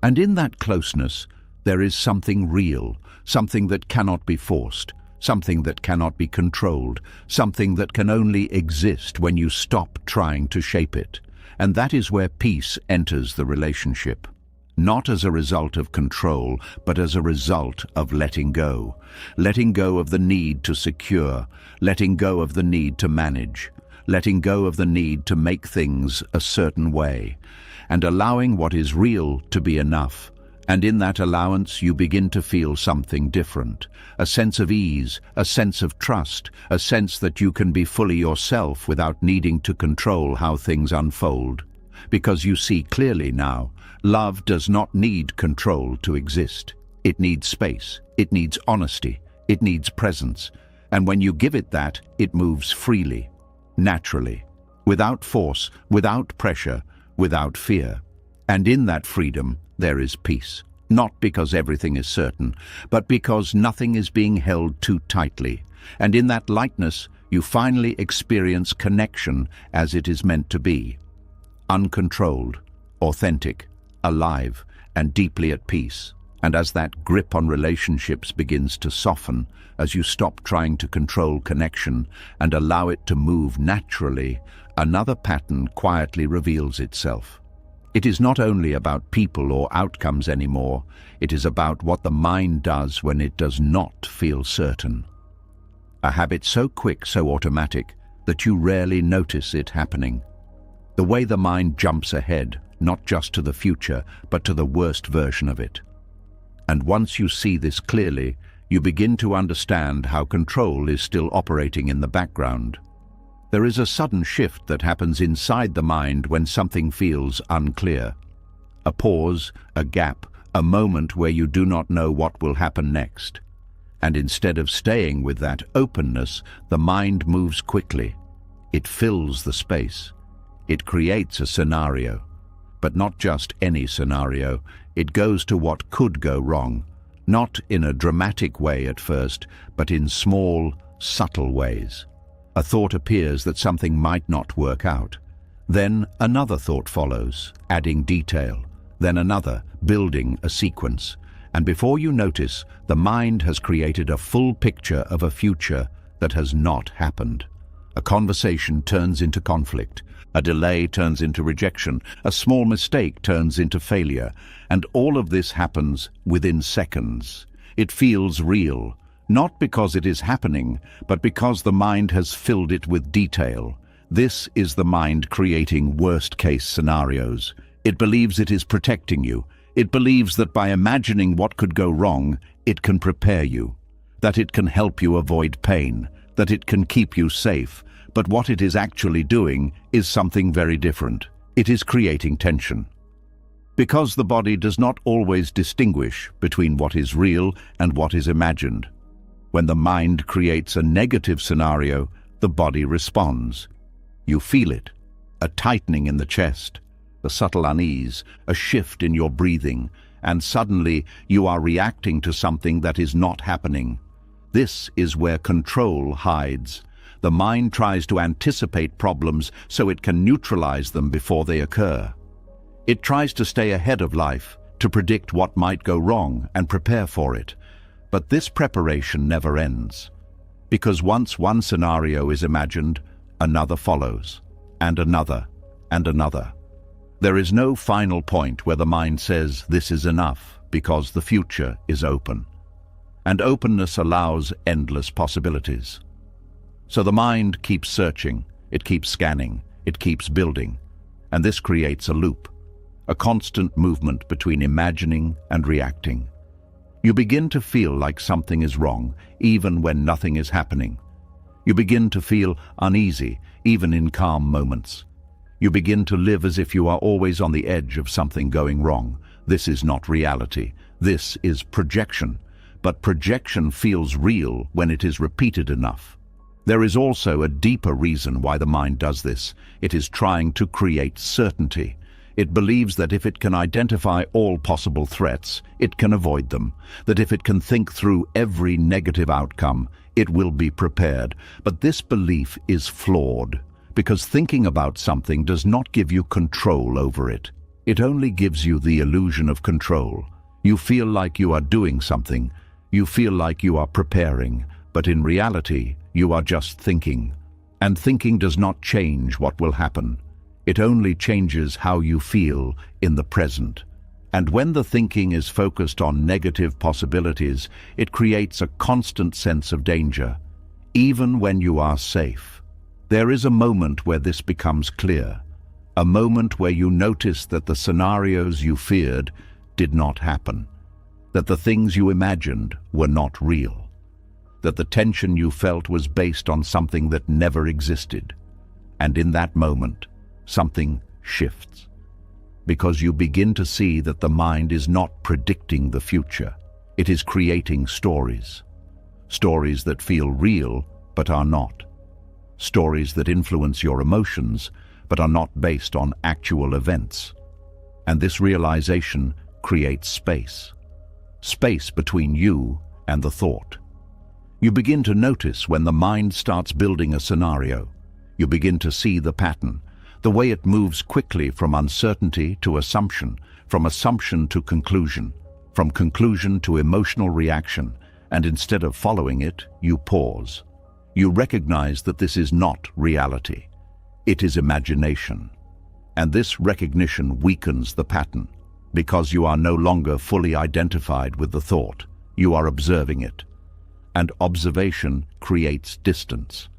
And in that closeness, there is something real, something that cannot be forced, something that cannot be controlled, something that can only exist when you stop trying to shape it. And that is where peace enters the relationship. Not as a result of control, but as a result of letting go. Letting go of the need to secure, letting go of the need to manage, letting go of the need to make things a certain way, and allowing what is real to be enough. And in that allowance, you begin to feel something different, a sense of ease, a sense of trust, a sense that you can be fully yourself without needing to control how things unfold. Because you see clearly now, love does not need control to exist. It needs space, it needs honesty, it needs presence. And when you give it that, it moves freely, naturally, without force, without pressure, without fear. And in that freedom, there is peace. Not because everything is certain, but because nothing is being held too tightly. And in that lightness, you finally experience connection as it is meant to be. Uncontrolled, authentic, alive, and deeply at peace. And as that grip on relationships begins to soften, as you stop trying to control connection and allow it to move naturally, another pattern quietly reveals itself. It is not only about people or outcomes anymore, it is about what the mind does when it does not feel certain. A habit so quick, so automatic, that you rarely notice it happening. The way the mind jumps ahead, not just to the future, but to the worst version of it. And once you see this clearly, you begin to understand how control is still operating in the background. There is a sudden shift that happens inside the mind when something feels unclear. A pause, a gap, a moment where you do not know what will happen next. And instead of staying with that openness, the mind moves quickly. It fills the space. It creates a scenario. But not just any scenario. It goes to what could go wrong. Not in a dramatic way at first, but in small, subtle ways. A thought appears that something might not work out. Then another thought follows, adding detail. Then another, building a sequence. And before you notice, the mind has created a full picture of a future that has not happened. A conversation turns into conflict. A delay turns into rejection. A small mistake turns into failure. And all of this happens within seconds. It feels real. Not because it is happening, but because the mind has filled it with detail. This is the mind creating worst-case scenarios. It believes it is protecting you. It believes that by imagining what could go wrong, it can prepare you, that it can help you avoid pain, that it can keep you safe. But what it is actually doing is something very different. It is creating tension. Because the body does not always distinguish between what is real and what is imagined. When the mind creates a negative scenario, the body responds. You feel it, a tightening in the chest, a subtle unease, a shift in your breathing, and suddenly you are reacting to something that is not happening. This is where control hides. The mind tries to anticipate problems so it can neutralize them before they occur. It tries to stay ahead of life, to predict what might go wrong and prepare for it. But this preparation never ends, because once one scenario is imagined, another follows, and another, and another. There is no final point where the mind says this is enough, because the future is open. and openness allows endless possibilities. So the mind keeps searching, it keeps scanning, it keeps building, and this creates a loop, a constant movement between imagining and reacting. You begin to feel like something is wrong, even when nothing is happening. You begin to feel uneasy, even in calm moments. You begin to live as if you are always on the edge of something going wrong. This is not reality. This is projection. But projection feels real when it is repeated enough. There is also a deeper reason why the mind does this. It is trying to create certainty. It believes that if it can identify all possible threats, it can avoid them. That if it can think through every negative outcome, it will be prepared. But this belief is flawed, because thinking about something does not give you control over it. It only gives you the illusion of control. You feel like you are doing something. You feel like you are preparing, but in reality, you are just thinking. And thinking does not change what will happen. It only changes how you feel in the present. And when the thinking is focused on negative possibilities, it creates a constant sense of danger, even when you are safe. There is a moment where this becomes clear, a moment where you notice that the scenarios you feared did not happen, that the things you imagined were not real, that the tension you felt was based on something that never existed. And in that moment, something shifts, because you begin to see that the mind is not predicting the future. It is creating stories. Stories that feel real, but are not. Stories that influence your emotions, but are not based on actual events. And this realization creates space. Space between you and the thought. You begin to notice when the mind starts building a scenario. You begin to see the pattern, the way it moves quickly from uncertainty to assumption, from assumption to conclusion, from conclusion to emotional reaction, and instead of following it, you pause. You recognize that this is not reality. It is imagination. And this recognition weakens the pattern, because you are no longer fully identified with the thought. You are observing it. And observation creates distance.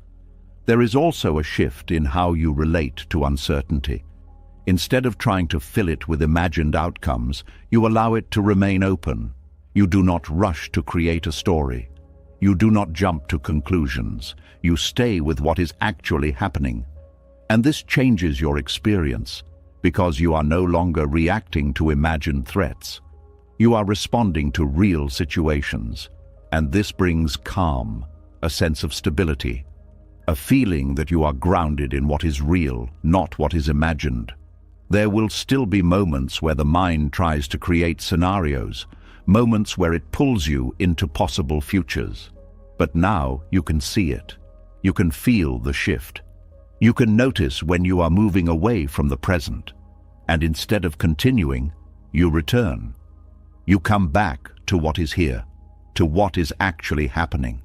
There is also a shift in how you relate to uncertainty. Instead of trying to fill it with imagined outcomes, you allow it to remain open. You do not rush to create a story. You do not jump to conclusions. You stay with what is actually happening. And this changes your experience, because you are no longer reacting to imagined threats. You are responding to real situations. And this brings calm, a sense of stability, a feeling that you are grounded in what is real, not what is imagined. There will still be moments where the mind tries to create scenarios, moments where it pulls you into possible futures. But now you can see it. You can feel the shift. You can notice when you are moving away from the present. And instead of continuing, you return. You come back to what is here, to what is actually happening.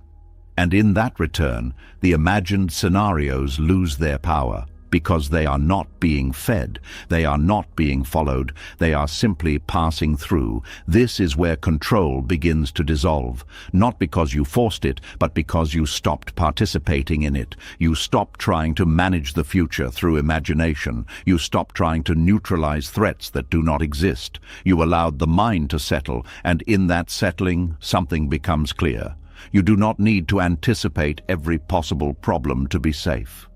And in that return, the imagined scenarios lose their power, because they are not being fed, they are not being followed, they are simply passing through. This is where control begins to dissolve, not because you forced it, but because you stopped participating in it. You stopped trying to manage the future through imagination. You stopped trying to neutralize threats that do not exist. You allowed the mind to settle, and in that settling, something becomes clear. You do not need to anticipate every possible problem to be safe.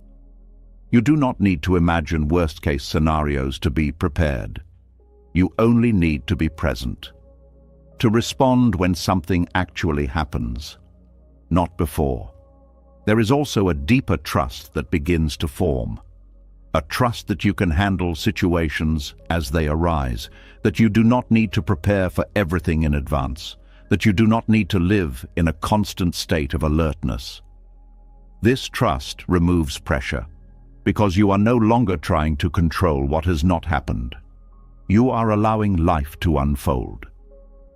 You do not need to imagine worst-case scenarios to be prepared. You only need to be present, to respond when something actually happens, not before. There is also a deeper trust that begins to form, a trust that you can handle situations as they arise, that you do not need to prepare for everything in advance, that you do not need to live in a constant state of alertness. This trust removes pressure, because you are no longer trying to control what has not happened. You are allowing life to unfold,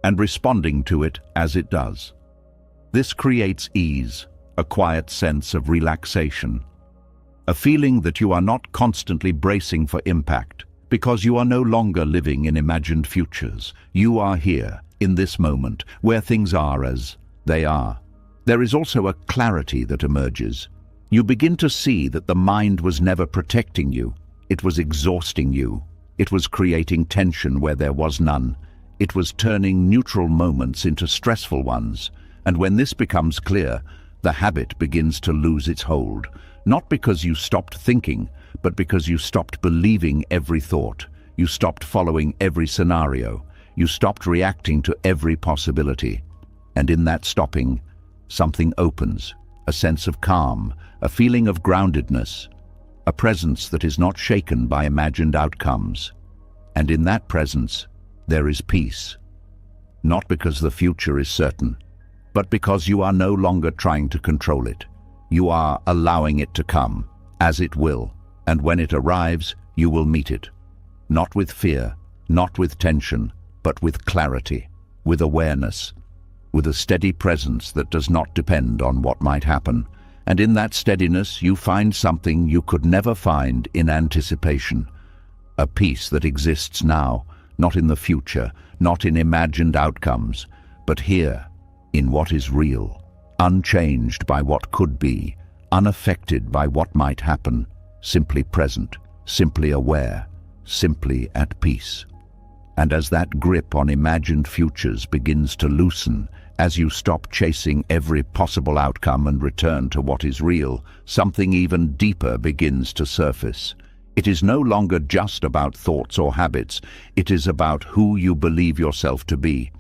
and responding to it as it does. This creates ease, a quiet sense of relaxation, a feeling that you are not constantly bracing for impact, because you are no longer living in imagined futures. You are here, in this moment, where things are as They are. There is also a clarity that emerges. You begin to see that the mind was never protecting you. It was exhausting you. It was creating tension where there was none. It was turning neutral moments into stressful ones. And when this becomes clear, the habit begins to lose its hold. Not because you stopped thinking, but because you stopped believing every thought. You stopped following every scenario. You stopped reacting to every possibility. And in that stopping, something opens, a sense of calm, a feeling of groundedness, a presence that is not shaken by imagined outcomes. And in that presence, there is peace. Not because the future is certain, but because you are no longer trying to control it. You are allowing it to come, as it will, and when it arrives, you will meet it. Not with fear, not with tension, but with clarity, with awareness, with a steady presence that does not depend on what might happen. And in that steadiness, you find something you could never find in anticipation. A peace that exists now, not in the future, not in imagined outcomes, but here, in what is real, unchanged by what could be, unaffected by what might happen, simply present, simply aware, simply at peace. And as that grip on imagined futures begins to loosen, as you stop chasing every possible outcome and return to what is real, something even deeper begins to surface. It is no longer just about thoughts or habits, it is about who you believe yourself to be.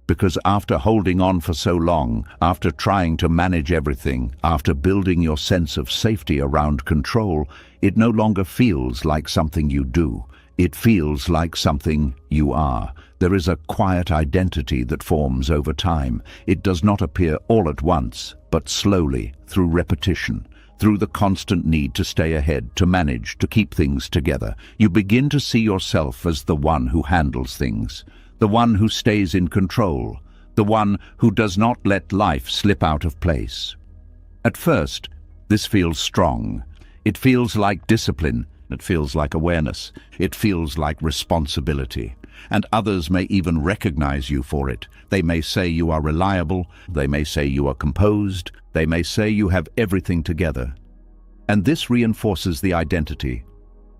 Because after holding on for so long, after trying to manage everything, after building your sense of safety around control, it no longer feels like something you do. It feels like something you are. There is a quiet identity that forms over time. It does not appear all at once, but slowly, through repetition, through the constant need to stay ahead, to manage, to keep things together. You begin to see yourself as the one who handles things, the one who stays in control, the one who does not let life slip out of place. At first, this feels strong. It feels like discipline. It feels like awareness. It feels like responsibility. And others may even recognize you for it. They may say you are reliable. They may say you are composed. They may say you have everything together. And this reinforces the identity,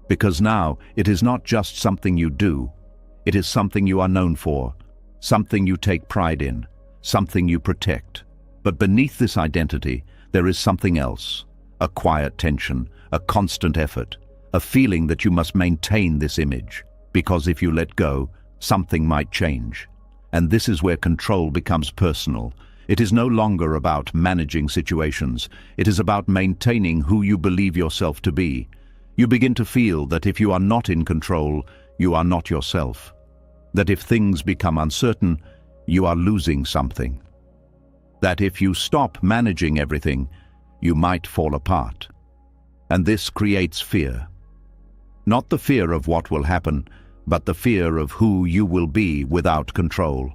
because now it is not just something you do. It is something you are known for, something you take pride in, something you protect. But beneath this identity, there is something else, a quiet tension, a constant effort, a feeling that you must maintain this image, because if you let go, something might change. And this is where control becomes personal. It is no longer about managing situations. It is about maintaining who you believe yourself to be. You begin to feel that if you are not in control, you are not yourself. That if things become uncertain, you are losing something. That if you stop managing everything, you might fall apart. And this creates fear. Not the fear of what will happen, but the fear of who you will be without control.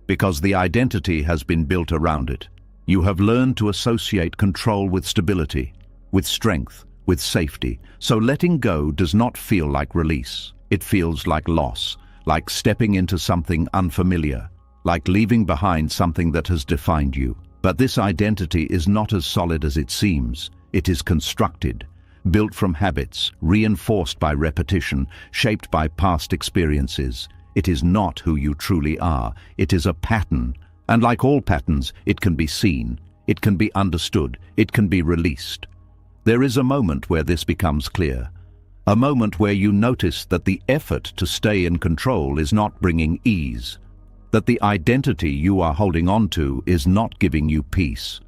Because the identity has been built around it. You have learned to associate control with stability, with strength, with safety. So letting go does not feel like release. It feels like loss, like stepping into something unfamiliar, like leaving behind something that has defined you. But this identity is not as solid as it seems. It is constructed, built from habits, reinforced by repetition, shaped by past experiences. It is not who you truly are. It is a pattern. And like all patterns, it can be seen, it can be understood, it can be released. There is a moment where this becomes clear. A moment where you notice that the effort to stay in control is not bringing ease, that the identity you are holding on to is not giving you peace,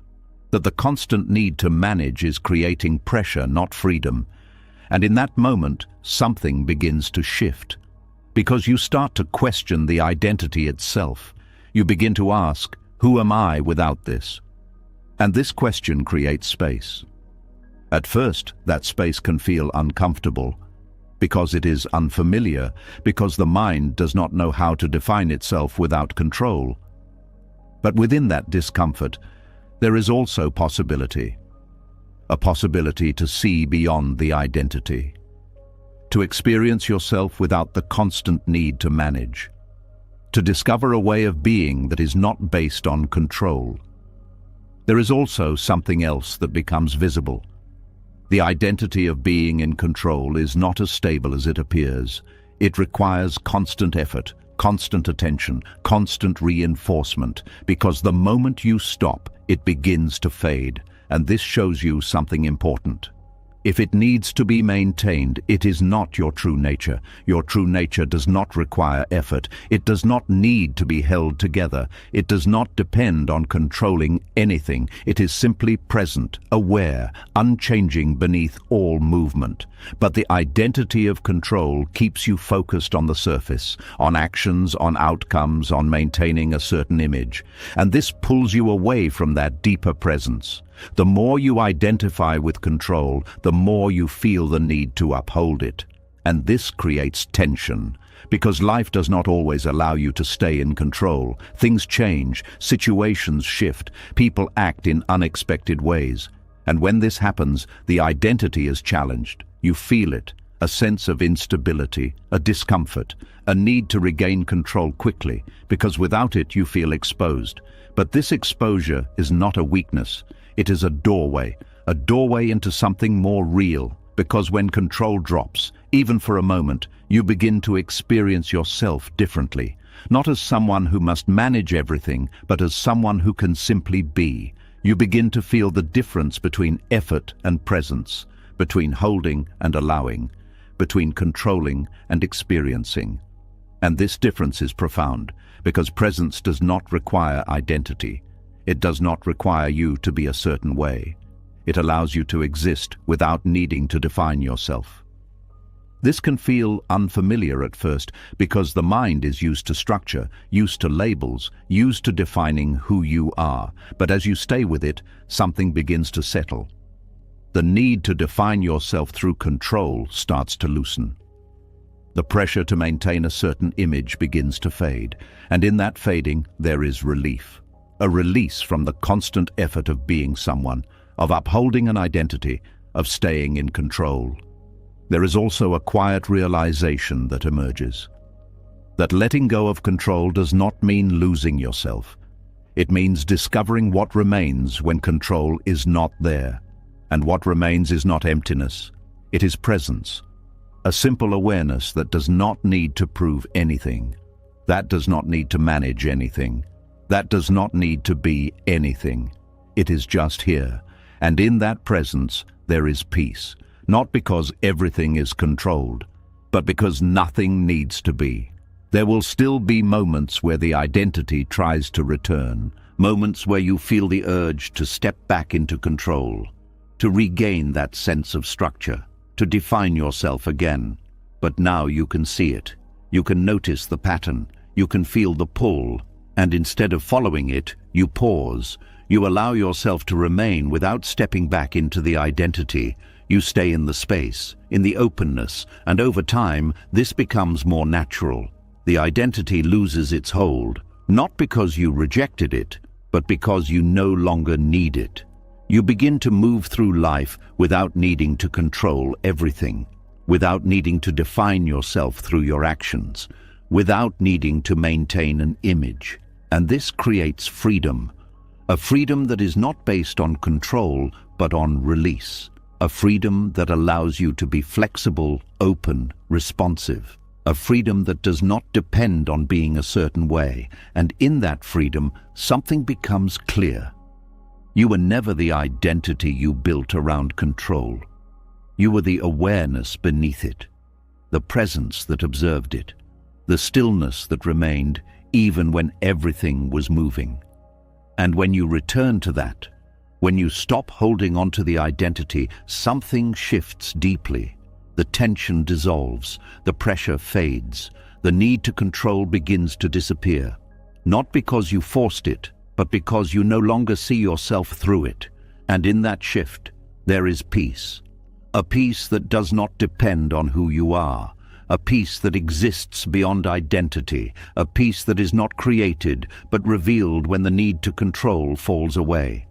that the constant need to manage is creating pressure, not freedom. And in that moment, something begins to shift, because you start to question the identity itself. You begin to ask, who am I without this? And this question creates space. At first, that space can feel uncomfortable, because it is unfamiliar, because the mind does not know how to define itself without control. But within that discomfort, there is also possibility. A possibility to see beyond the identity, to experience yourself without the constant need to manage, to discover a way of being that is not based on control. There is also something else that becomes visible. The identity of being in control is not as stable as it appears. It requires constant effort, constant attention, constant reinforcement, because the moment you stop, it begins to fade, and this shows you something important. If it needs to be maintained, it is not your true nature. Your true nature does not require effort. It does not need to be held together. It does not depend on controlling anything. It is simply present, aware, unchanging beneath all movement. But the identity of control keeps you focused on the surface, on actions, on outcomes, on maintaining a certain image. And this pulls you away from that deeper presence. The more you identify with control, the more you feel the need to uphold it. And this creates tension, because life does not always allow you to stay in control. Things change, situations shift, people act in unexpected ways. And when this happens, the identity is challenged. You feel it, a sense of instability, a discomfort, a need to regain control quickly, because without it you feel exposed. But this exposure is not a weakness. It is a doorway into something more real, because when control drops, even for a moment, you begin to experience yourself differently, not as someone who must manage everything, but as someone who can simply be. You begin to feel the difference between effort and presence, between holding and allowing, between controlling and experiencing. And this difference is profound, because presence does not require identity. It does not require you to be a certain way. It allows you to exist without needing to define yourself. This can feel unfamiliar at first because the mind is used to structure, used to labels, used to defining who you are. But as you stay with it, something begins to settle. The need to define yourself through control starts to loosen. The pressure to maintain a certain image begins to fade, and in that fading there is relief. A release from the constant effort of being someone, of upholding an identity, of staying in control. There is also a quiet realization that emerges. That letting go of control does not mean losing yourself. It means discovering what remains when control is not there. And what remains is not emptiness. It is presence. A simple awareness that does not need to prove anything. That does not need to manage anything. That does not need to be anything. It is just here. And in that presence, there is peace. Not because everything is controlled, but because nothing needs to be. There will still be moments where the identity tries to return. Moments where you feel the urge to step back into control. To regain that sense of structure. To define yourself again. But now you can see it. You can notice the pattern. You can feel the pull. And instead of following it, you pause. You allow yourself to remain without stepping back into the identity. You stay in the space, in the openness, and over time, this becomes more natural. The identity loses its hold, not because you rejected it, but because you no longer need it. You begin to move through life without needing to control everything, without needing to define yourself through your actions, without needing to maintain an image. And this creates freedom. A freedom that is not based on control, but on release. A freedom that allows you to be flexible, open, responsive. A freedom that does not depend on being a certain way. And in that freedom, something becomes clear. You were never the identity you built around control. You were the awareness beneath it, the presence that observed it, the stillness that remained even when everything was moving. And when you return to that, when you stop holding on to the identity, something shifts deeply. The tension dissolves, the pressure fades, the need to control begins to disappear. Not because you forced it, but because you no longer see yourself through it. And in that shift, there is peace. A peace that does not depend on who you are. A peace that exists beyond identity, a peace that is not created but revealed when the need to control falls away.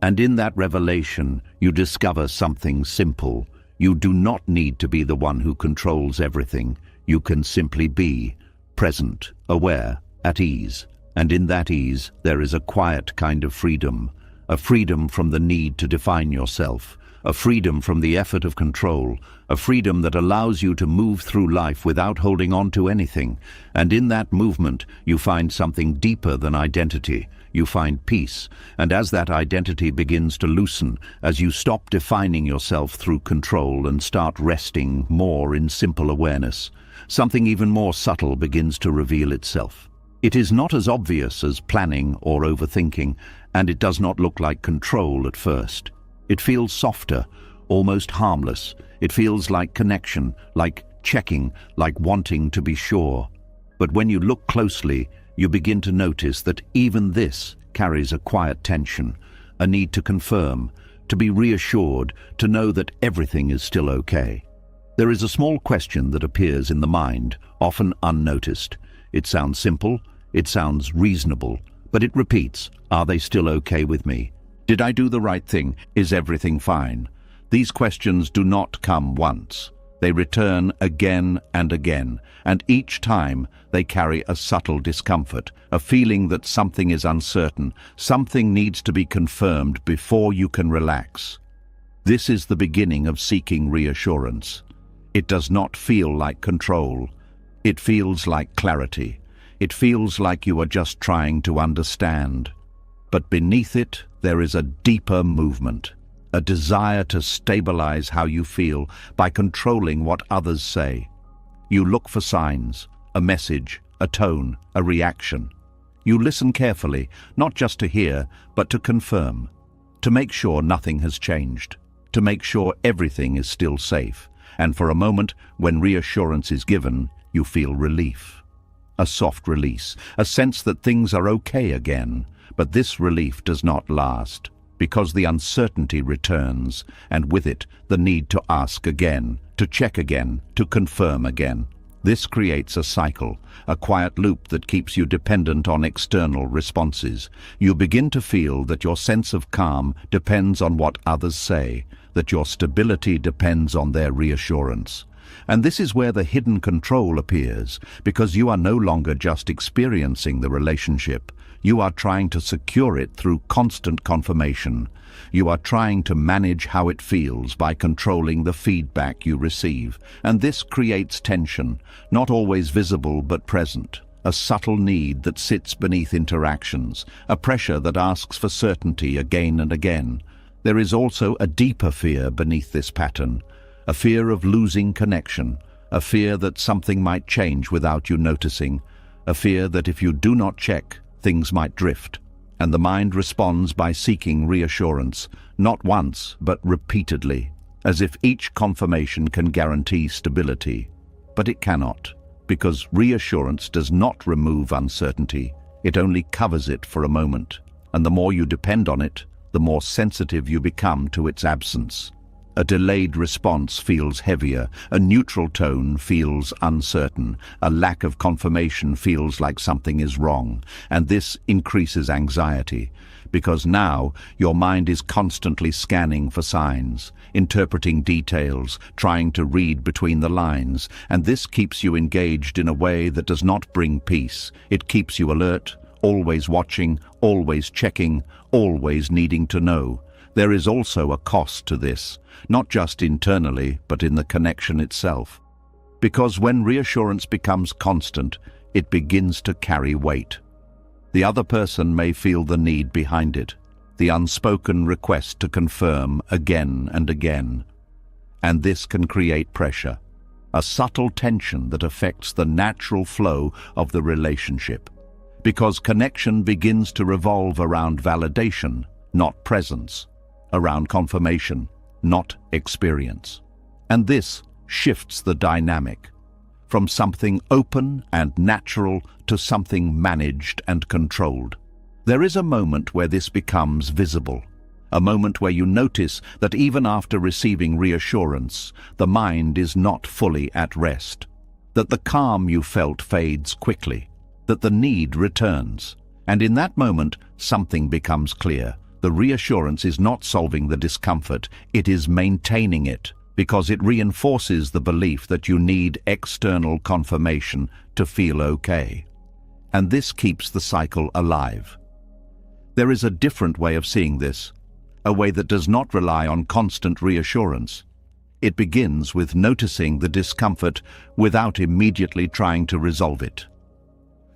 And in that revelation, you discover something simple. You do not need to be the one who controls everything. You can simply be present, aware, at ease. And in that ease, there is a quiet kind of freedom, a freedom from the need to define yourself, a freedom from the effort of control, a freedom that allows you to move through life without holding on to anything. And in that movement, you find something deeper than identity. You find peace. And as that identity begins to loosen, as you stop defining yourself through control and start resting more in simple awareness, something even more subtle begins to reveal itself. It is not as obvious as planning or overthinking, and it does not look like control at first. It feels softer, almost harmless. It feels like connection, like checking, like wanting to be sure. But when you look closely, you begin to notice that even this carries a quiet tension, a need to confirm, to be reassured, to know that everything is still okay. There is a small question that appears in the mind, often unnoticed. It sounds simple, it sounds reasonable, but it repeats, are they still okay with me? Did I do the right thing? Is everything fine? These questions do not come once. They return again and again, and each time they carry a subtle discomfort, a feeling that something is uncertain, something needs to be confirmed before you can relax. This is the beginning of seeking reassurance. It does not feel like control. It feels like clarity. It feels like you are just trying to understand. But beneath it, there is a deeper movement, a desire to stabilize how you feel by controlling what others say. You look for signs, a message, a tone, a reaction. You listen carefully, not just to hear, but to confirm, to make sure nothing has changed, to make sure everything is still safe. And for a moment, when reassurance is given, you feel relief. A soft release, a sense that things are okay again. But this relief does not last, because the uncertainty returns, and with it, the need to ask again, to check again, to confirm again. This creates a cycle, a quiet loop that keeps you dependent on external responses. You begin to feel that your sense of calm depends on what others say, that your stability depends on their reassurance. And this is where the hidden control appears, because you are no longer just experiencing the relationship. You are trying to secure it through constant confirmation. You are trying to manage how it feels by controlling the feedback you receive. And this creates tension, not always visible but present. A subtle need that sits beneath interactions, a pressure that asks for certainty again and again. There is also a deeper fear beneath this pattern, a fear of losing connection, a fear that something might change without you noticing, a fear that if you do not check, things might drift. And the mind responds by seeking reassurance, not once, but repeatedly, as if each confirmation can guarantee stability. But it cannot, because reassurance does not remove uncertainty. It only covers it for a moment, and the more you depend on it, the more sensitive you become to its absence. A delayed response feels heavier, a neutral tone feels uncertain, a lack of confirmation feels like something is wrong, and this increases anxiety, because now your mind is constantly scanning for signs, interpreting details, trying to read between the lines, and this keeps you engaged in a way that does not bring peace. It keeps you alert, always watching, always checking, always needing to know. There is also a cost to this, not just internally, but in the connection itself. Because when reassurance becomes constant, it begins to carry weight. The other person may feel the need behind it, the unspoken request to confirm again and again. And this can create pressure, a subtle tension that affects the natural flow of the relationship. Because connection begins to revolve around validation, not presence, around confirmation, not experience. And this shifts the dynamic from something open and natural to something managed and controlled. There is a moment where this becomes visible, a moment where you notice that even after receiving reassurance, the mind is not fully at rest, that the calm you felt fades quickly, that the need returns. And in that moment, something becomes clear. The reassurance is not solving the discomfort, it is maintaining it, because it reinforces the belief that you need external confirmation to feel okay. and this keeps the cycle alive. There is a different way of seeing this, a way that does not rely on constant reassurance. It begins with noticing the discomfort without immediately trying to resolve it.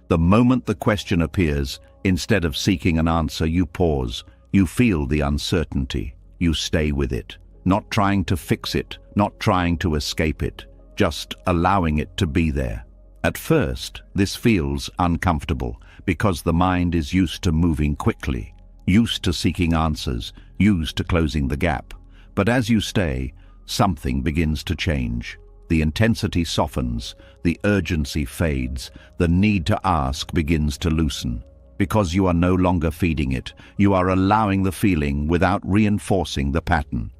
The moment the question appears, instead of seeking an answer, you pause, you feel the uncertainty, you stay with it, not trying to fix it, not trying to escape it, just allowing it to be there. At first, this feels uncomfortable because the mind is used to moving quickly, used to seeking answers, used to closing the gap. But as you stay, something begins to change. The intensity softens, the urgency fades, the need to ask begins to loosen. Because you are no longer feeding it, you are allowing the feeling without reinforcing the pattern.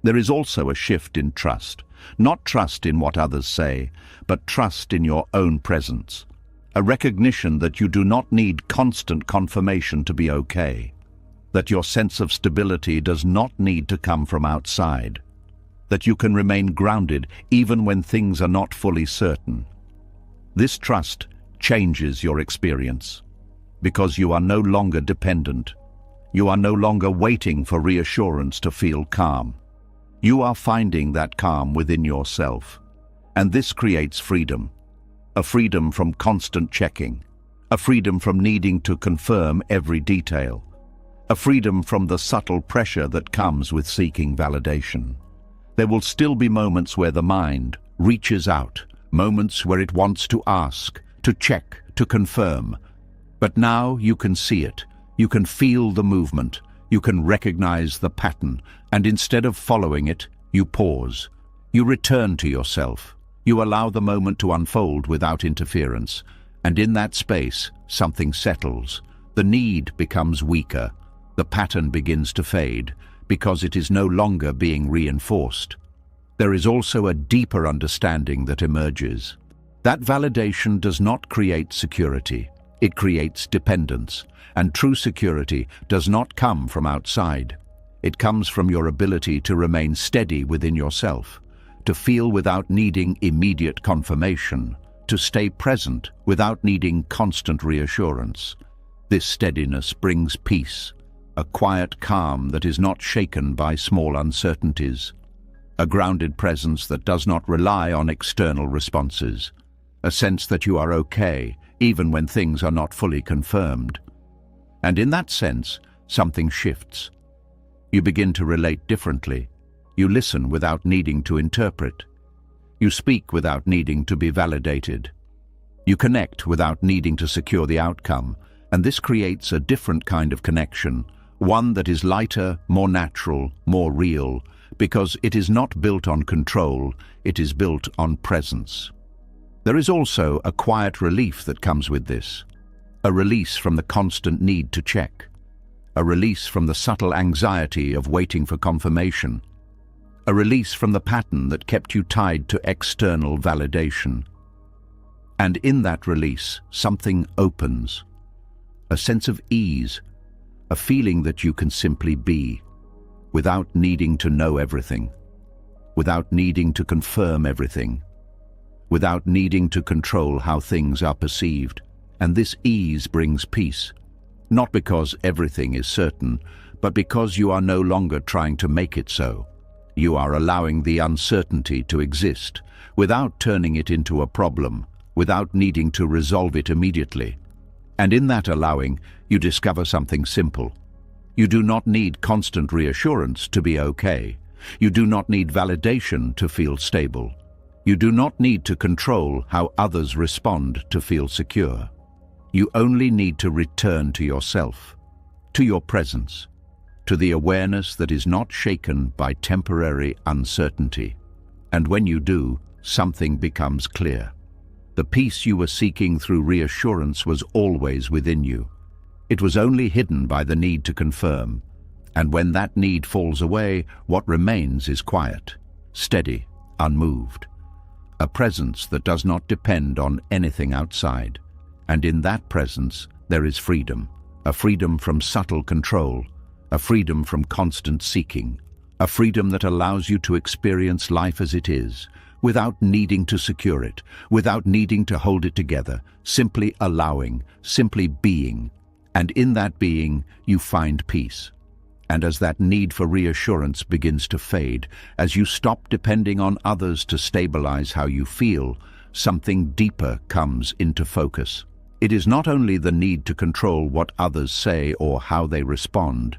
There is also a shift in trust. Not trust in what others say, but trust in your own presence. A recognition that you do not need constant confirmation to be okay. That your sense of stability does not need to come from outside. That you can remain grounded even when things are not fully certain. This trust changes your experience. Because you are no longer dependent. You are no longer waiting for reassurance to feel calm. You are finding that calm within yourself. And this creates freedom. A freedom from constant checking. A freedom from needing to confirm every detail. A freedom from the subtle pressure that comes with seeking validation. There will still be moments where the mind reaches out, moments where it wants to ask, to check, to confirm. But now you can see it. You can feel the movement. You can recognize the pattern, and instead of following it, you pause. You return to yourself. You allow the moment to unfold without interference, and in that space, something settles. The need becomes weaker. The pattern begins to fade, because it is no longer being reinforced. There is also a deeper understanding that emerges. That validation does not create security. It creates dependence. And true security does not come from outside. It comes from your ability to remain steady within yourself, to feel without needing immediate confirmation, to stay present without needing constant reassurance. This steadiness brings peace, a quiet calm that is not shaken by small uncertainties, a grounded presence that does not rely on external responses, a sense that you are okay even when things are not fully confirmed. And in that sense, something shifts. You begin to relate differently. You listen without needing to interpret. You speak without needing to be validated. You connect without needing to secure the outcome, and this creates a different kind of connection, one that is lighter, more natural, more real, because it is not built on control, it is built on presence. There is also a quiet relief that comes with this. A release from the constant need to check. A release from the subtle anxiety of waiting for confirmation. A release from the pattern that kept you tied to external validation. And in that release, something opens. A sense of ease, a feeling that you can simply be, without needing to know everything, without needing to confirm everything, without needing to control how things are perceived. And this ease brings peace, not because everything is certain, but because you are no longer trying to make it so. You are allowing the uncertainty to exist, without turning it into a problem, without needing to resolve it immediately. And in that allowing, you discover something simple. You do not need constant reassurance to be okay. You do not need validation to feel stable. You do not need to control how others respond to feel secure. You only need to return to yourself, to your presence, to the awareness that is not shaken by temporary uncertainty. And when you do, something becomes clear. The peace you were seeking through reassurance was always within you. It was only hidden by the need to confirm. And when that need falls away, what remains is quiet, steady, unmoved. A presence that does not depend on anything outside. And in that presence, there is freedom. A freedom from subtle control. A freedom from constant seeking. A freedom that allows you to experience life as it is, without needing to secure it, without needing to hold it together, simply allowing, simply being. And in that being, you find peace. And as that need for reassurance begins to fade, as you stop depending on others to stabilize how you feel, something deeper comes into focus. It is not only the need to control what others say or how they respond,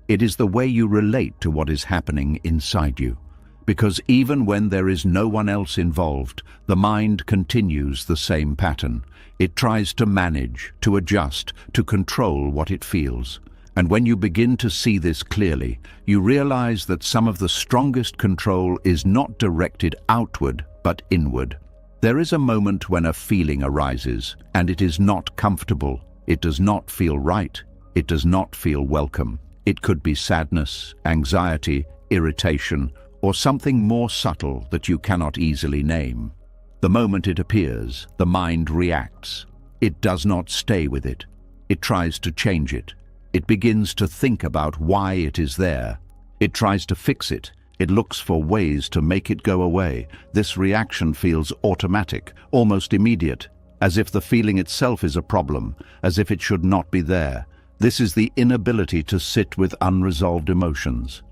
it is the way you relate to what is happening inside you. Because even when there is no one else involved, the mind continues the same pattern. It tries to manage, to adjust, to control what it feels. And when you begin to see this clearly, you realize that some of the strongest control is not directed outward, but inward. There is a moment when a feeling arises, and it is not comfortable. It does not feel right. It does not feel welcome. It could be sadness, anxiety, irritation, or something more subtle that you cannot easily name. The moment it appears, the mind reacts. It does not stay with it. It tries to change it. It begins to think about why it is there. It tries to fix it. It looks for ways to make it go away. This reaction feels automatic, almost immediate, as if the feeling itself is a problem, as if it should not be there. This is the inability to sit with unresolved emotions.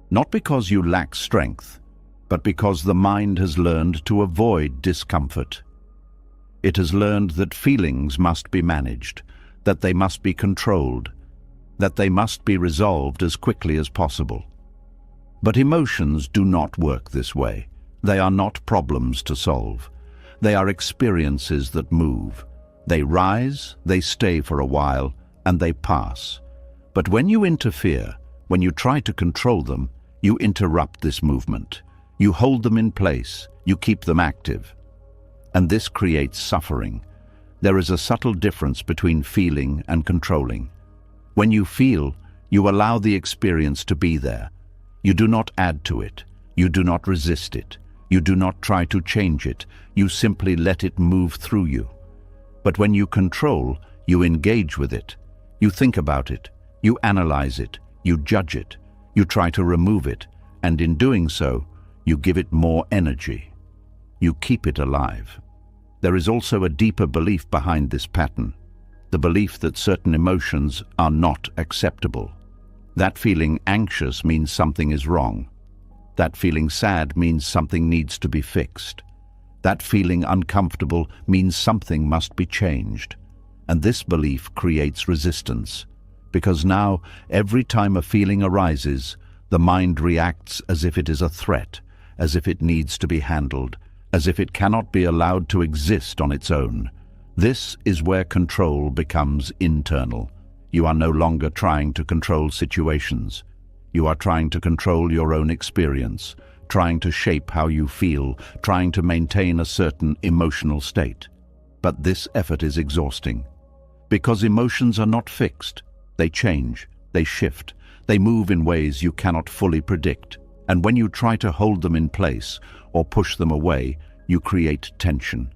Not because you lack strength, but because the mind has learned to avoid discomfort. It has learned that feelings must be managed, that they must be controlled, that they must be resolved as quickly as possible. But emotions do not work this way. They are not problems to solve. They are experiences that move. They rise, they stay for a while, and they pass. But when you interfere, when you try to control them, you interrupt this movement. You hold them in place. You keep them active. And this creates suffering. There is a subtle difference between feeling and controlling. When you feel, you allow the experience to be there. You do not add to it. You do not resist it. You do not try to change it. You simply let it move through you. But when you control, you engage with it. You think about it. You analyze it. You judge it. You try to remove it. And in doing so, you give it more energy. You keep it alive. There is also a deeper belief behind this pattern, the belief that certain emotions are not acceptable. That feeling anxious means something is wrong. That feeling sad means something needs to be fixed. That feeling uncomfortable means something must be changed. And this belief creates resistance, because now, every time a feeling arises, the mind reacts as if it is a threat, as if it needs to be handled, as if it cannot be allowed to exist on its own. This is where control becomes internal. You are no longer trying to control situations. You are trying to control your own experience, trying to shape how you feel, trying to maintain a certain emotional state. But this effort is exhausting, because emotions are not fixed. They change, they shift, they move in ways you cannot fully predict. And when you try to hold them in place or push them away, you create tension.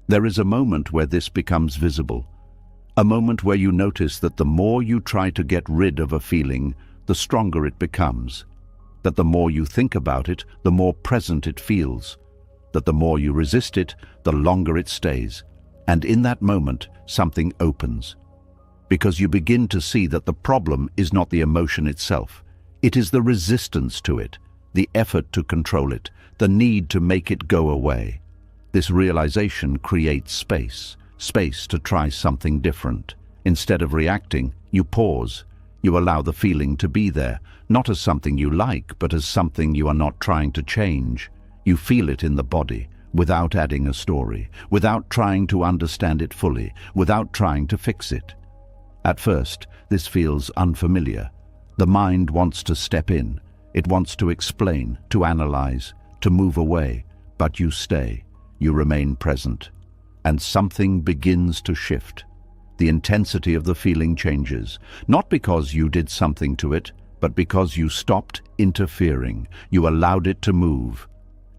There is a moment where this becomes visible, a moment where you notice that the more you try to get rid of a feeling, the stronger it becomes, that the more you think about it, the more present it feels, that the more you resist it, the longer it stays. And in that moment, something opens, because you begin to see that the problem is not the emotion itself. It is the resistance to it, the effort to control it, the need to make it go away. This realization creates space to try something different. Instead of reacting, you pause. You allow the feeling to be there, not as something you like, but as something you are not trying to change. You feel it in the body, without adding a story, without trying to understand it fully, without trying to fix it. At first, this feels unfamiliar. The mind wants to step in. It wants to explain, to analyze, to move away. But you stay. You remain present. And something begins to shift. The intensity of the feeling changes, not because you did something to it, but because you stopped interfering. You allowed it to move.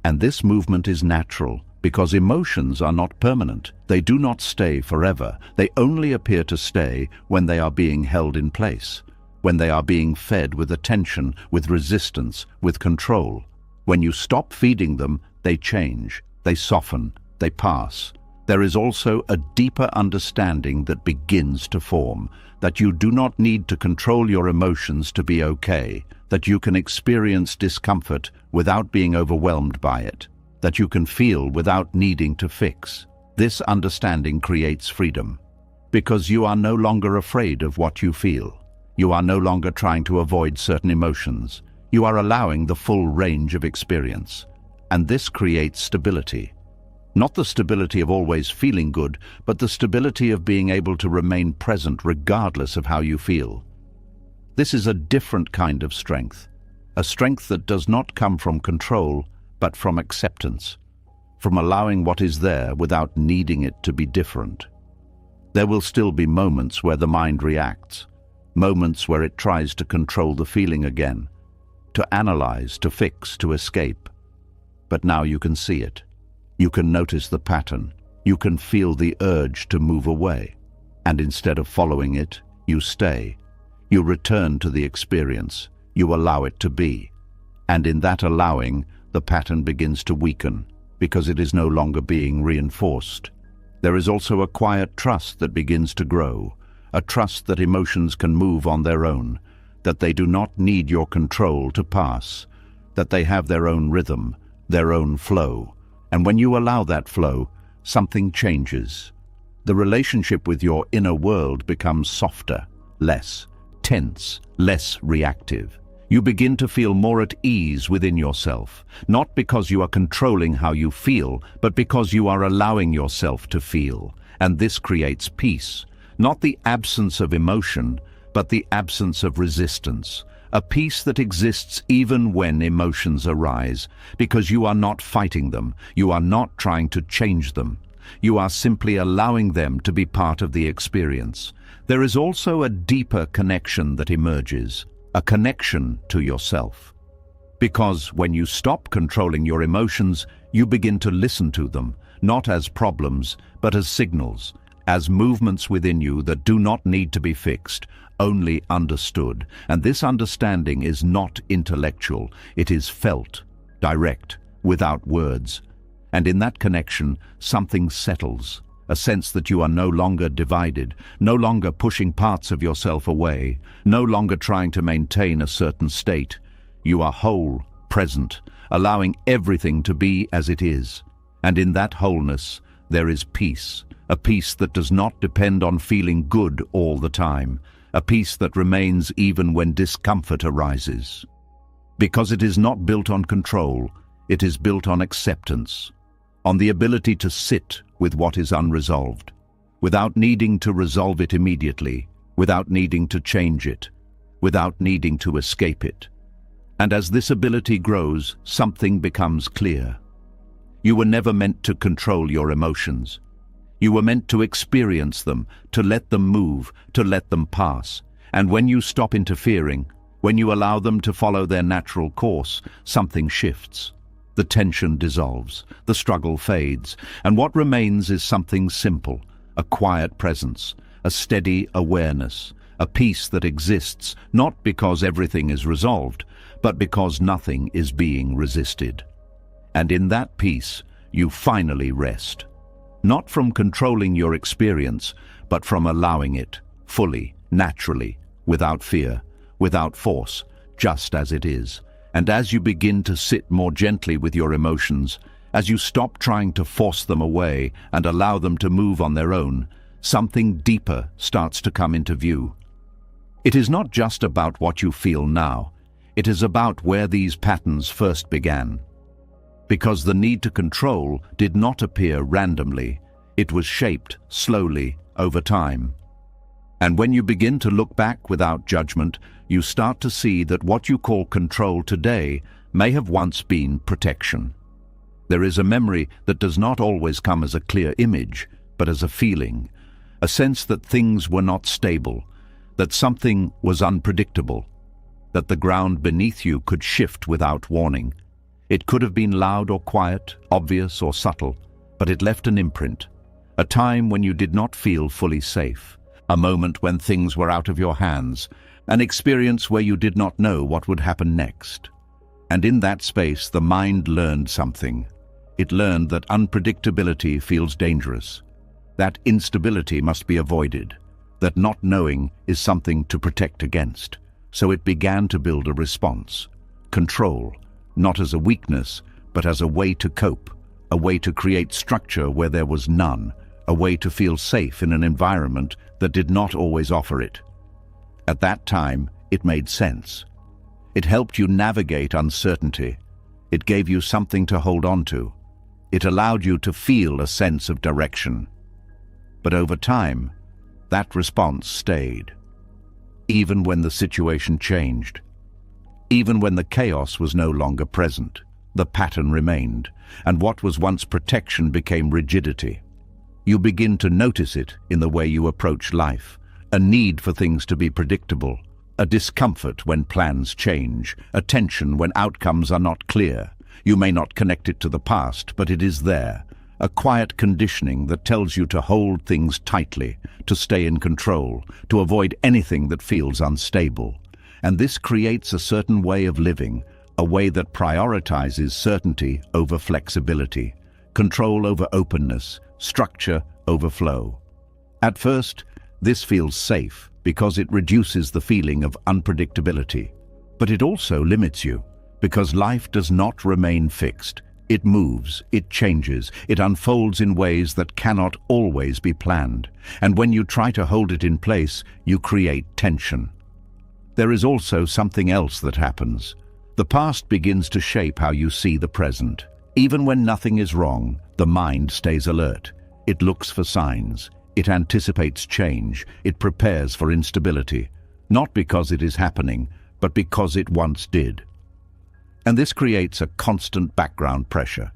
And this movement is natural, because emotions are not permanent. They do not stay forever. They only appear to stay when they are being held in place, when they are being fed with attention, with resistance, with control. When you stop feeding them, They change, they soften, they pass. There is also a deeper understanding that begins to form, that you do not need to control your emotions to be okay, that you can experience discomfort without being overwhelmed by it, that you can feel without needing to fix. This understanding creates freedom, because you are no longer afraid of what you feel. You are no longer trying to avoid certain emotions. You are allowing the full range of experience. And this creates stability. Not the stability of always feeling good, but the stability of being able to remain present regardless of how you feel. This is a different kind of strength, a strength that does not come from control, but from acceptance, from allowing what is there without needing it to be different. There will still be moments where the mind reacts, moments where it tries to control the feeling again, to analyze, to fix, to escape. But now you can see it. You can notice the pattern. You can feel the urge to move away. And instead of following it, you stay. You return to the experience. You allow it to be. And in that allowing, the pattern begins to weaken, because it is no longer being reinforced. There is also a quiet trust that begins to grow, a trust that emotions can move on their own, that they do not need your control to pass, that they have their own rhythm, their own flow. And when you allow that flow, something changes. The relationship with your inner world becomes softer, less tense, less reactive. You begin to feel more at ease within yourself, not because you are controlling how you feel, but because you are allowing yourself to feel. And this creates peace, not the absence of emotion, but the absence of resistance. A peace that exists even when emotions arise, because you are not fighting them, you are not trying to change them. You are simply allowing them to be part of the experience. There is also a deeper connection that emerges, a connection to yourself. Because when you stop controlling your emotions, you begin to listen to them, not as problems, but as signals, as movements within you that do not need to be fixed, only understood. And this understanding is not intellectual, it is felt, direct, without words. And in that connection, something settles, a sense that you are no longer divided, no longer pushing parts of yourself away, no longer trying to maintain a certain state. You are whole, present, allowing everything to be as it is. And in that wholeness, there is peace, a peace that does not depend on feeling good all the time, a peace that remains even when discomfort arises. Because it is not built on control, it is built on acceptance, on the ability to sit with what is unresolved, without needing to resolve it immediately, without needing to change it, without needing to escape it. And as this ability grows, something becomes clear. You were never meant to control your emotions. You were meant to experience them, to let them move, to let them pass. And when you stop interfering, when you allow them to follow their natural course, something shifts. The tension dissolves, the struggle fades, and what remains is something simple, a quiet presence, a steady awareness, a peace that exists not because everything is resolved, but because nothing is being resisted. And in that peace, you finally rest. Not from controlling your experience, but from allowing it, fully, naturally, without fear, without force, just as it is. And as you begin to sit more gently with your emotions, as you stop trying to force them away and allow them to move on their own, something deeper starts to come into view. It is not just about what you feel now, it is about where these patterns first began. Because the need to control did not appear randomly, it was shaped slowly over time. And when you begin to look back without judgment, you start to see that what you call control today may have once been protection. There is a memory that does not always come as a clear image, but as a feeling, a sense that things were not stable, that something was unpredictable, that the ground beneath you could shift without warning. It could have been loud or quiet, obvious or subtle, but it left an imprint, a time when you did not feel fully safe, a moment when things were out of your hands, an experience where you did not know what would happen next. And in that space, the mind learned something. it learned that unpredictability feels dangerous, that instability must be avoided, that not knowing is something to protect against. So it began to build a response. Control, not as a weakness, but as a way to cope, a way to create structure where there was none, a way to feel safe in an environment that did not always offer it. At that time, it made sense. It helped you navigate uncertainty. It gave you something to hold on to. It allowed you to feel a sense of direction. But over time, that response stayed. Even when the situation changed, even when the chaos was no longer present, the pattern remained, and what was once protection became rigidity. You begin to notice it in the way you approach life, a need for things to be predictable, a discomfort when plans change, a tension when outcomes are not clear. You may not connect it to the past, but it is there, a quiet conditioning that tells you to hold things tightly, to stay in control, to avoid anything that feels unstable. And this creates a certain way of living, a way that prioritizes certainty over flexibility, control over openness, structure over flow. At first, this feels safe because it reduces the feeling of unpredictability. But it also limits you, because life does not remain fixed. It moves, it changes, it unfolds in ways that cannot always be planned. And when you try to hold it in place, you create tension. There is also something else that happens. The past begins to shape how you see the present. Even when nothing is wrong, the mind stays alert. It looks for signs. It anticipates change. It prepares for instability. Not because it is happening, but because it once did. And this creates a constant background pressure,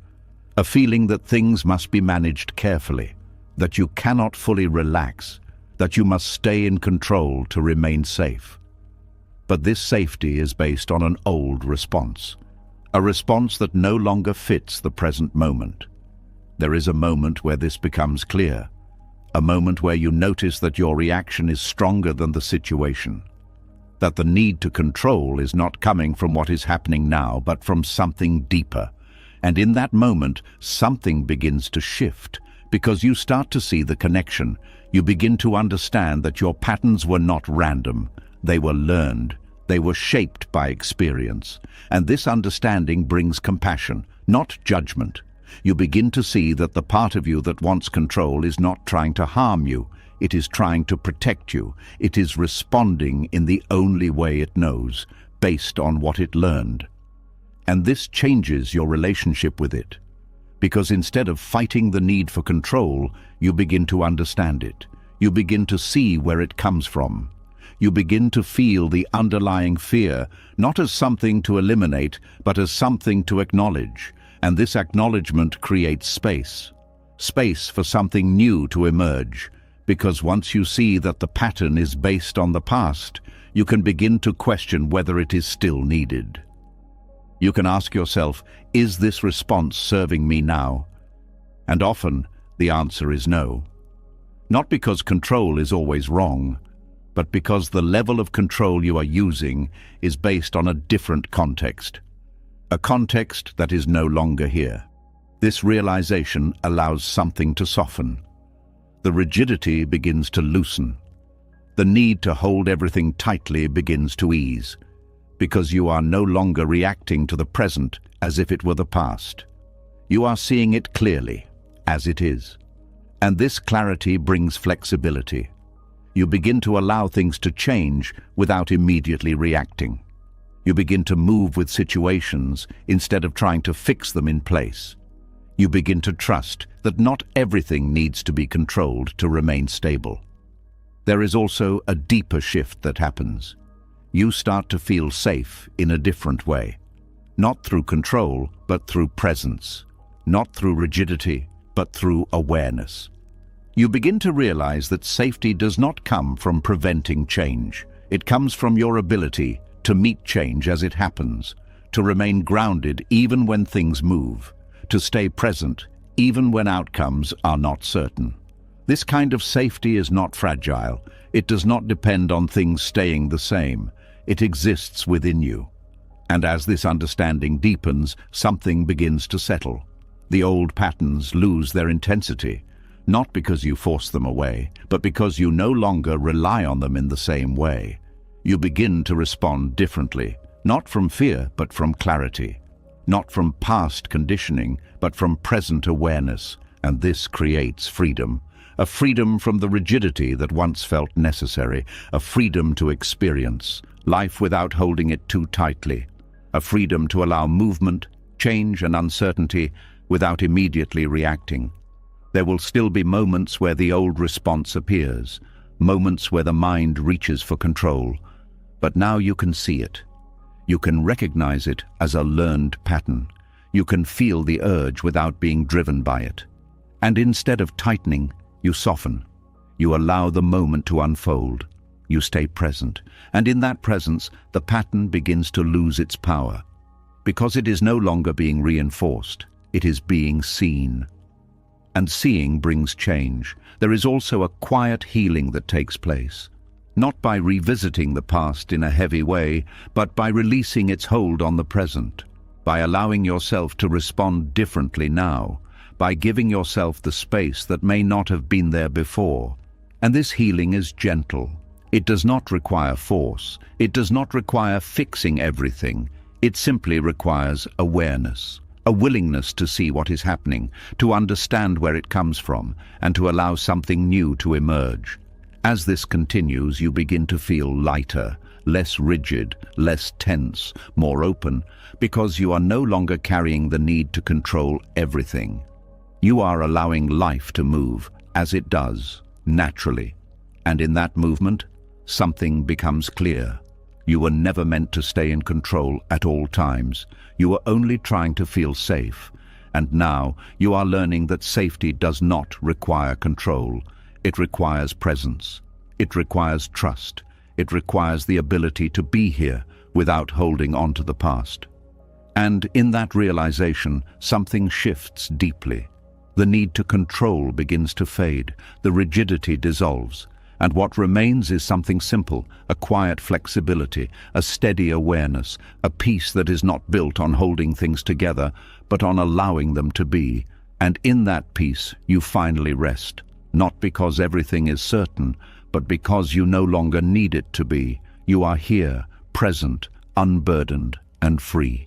a feeling that things must be managed carefully, that you cannot fully relax, that you must stay in control to remain safe. But this safety is based on an old response, a response that no longer fits the present moment. There is a moment where this becomes clear, a moment where you notice that your reaction is stronger than the situation, that the need to control is not coming from what is happening now, but from something deeper. And in that moment, something begins to shift, because you start to see the connection. You begin to understand that your patterns were not random. They were learned. They were shaped by experience. And this understanding brings compassion, not judgment. You begin to see that the part of you that wants control is not trying to harm you. It is trying to protect you. It is responding in the only way it knows, based on what it learned. And this changes your relationship with it. Because instead of fighting the need for control, you begin to understand it. You begin to see where it comes from. You begin to feel the underlying fear, not as something to eliminate, but as something to acknowledge. And this acknowledgement creates space. Space for something new to emerge. Because once you see that the pattern is based on the past, you can begin to question whether it is still needed. You can ask yourself, is this response serving me now? And often, the answer is no. Not because control is always wrong, but because the level of control you are using is based on a different context. A context that is no longer here. This realization allows something to soften. The rigidity begins to loosen. The need to hold everything tightly begins to ease, because you are no longer reacting to the present as if it were the past. You are seeing it clearly, as it is. And this clarity brings flexibility. You begin to allow things to change without immediately reacting. You begin to move with situations instead of trying to fix them in place. You begin to trust that not everything needs to be controlled to remain stable. There is also a deeper shift that happens. You start to feel safe in a different way. Not through control, but through presence. Not through rigidity, but through awareness. You begin to realize that safety does not come from preventing change. It comes from your ability to meet change as it happens, to remain grounded even when things move, to stay present even when outcomes are not certain. This kind of safety is not fragile. It does not depend on things staying the same. It exists within you. And as this understanding deepens, something begins to settle. The old patterns lose their intensity, not because you force them away, but because you no longer rely on them in the same way. You begin to respond differently, not from fear, but from clarity. Not from past conditioning, but from present awareness, and this creates freedom. A freedom from the rigidity that once felt necessary, a freedom to experience life without holding it too tightly, a freedom to allow movement, change, and uncertainty without immediately reacting. There will still be moments where the old response appears, moments where the mind reaches for control, but now you can see it. You can recognize it as a learned pattern. You can feel the urge without being driven by it. And instead of tightening, you soften. You allow the moment to unfold. You stay present. And in that presence, the pattern begins to lose its power. Because it is no longer being reinforced, it is being seen. And seeing brings change. There is also a quiet healing that takes place. Not by revisiting the past in a heavy way, but by releasing its hold on the present. By allowing yourself to respond differently now. By giving yourself the space that may not have been there before. And this healing is gentle. It does not require force. It does not require fixing everything. It simply requires awareness, a willingness to see what is happening, to understand where it comes from, and to allow something new to emerge. As this continues, you begin to feel lighter, less rigid, less tense, more open, because you are no longer carrying the need to control everything. You are allowing life to move, as it does, naturally. And in that movement, something becomes clear. You were never meant to stay in control at all times. You were only trying to feel safe. And now, you are learning that safety does not require control. It requires presence. It requires trust. It requires the ability to be here without holding on to the past. And in that realization, something shifts deeply. The need to control begins to fade, the rigidity dissolves, and what remains is something simple, a quiet flexibility, a steady awareness, a peace that is not built on holding things together, but on allowing them to be. And in that peace, you finally rest, not because everything is certain, but because you no longer need it to be. You are here, present, unburdened, and free.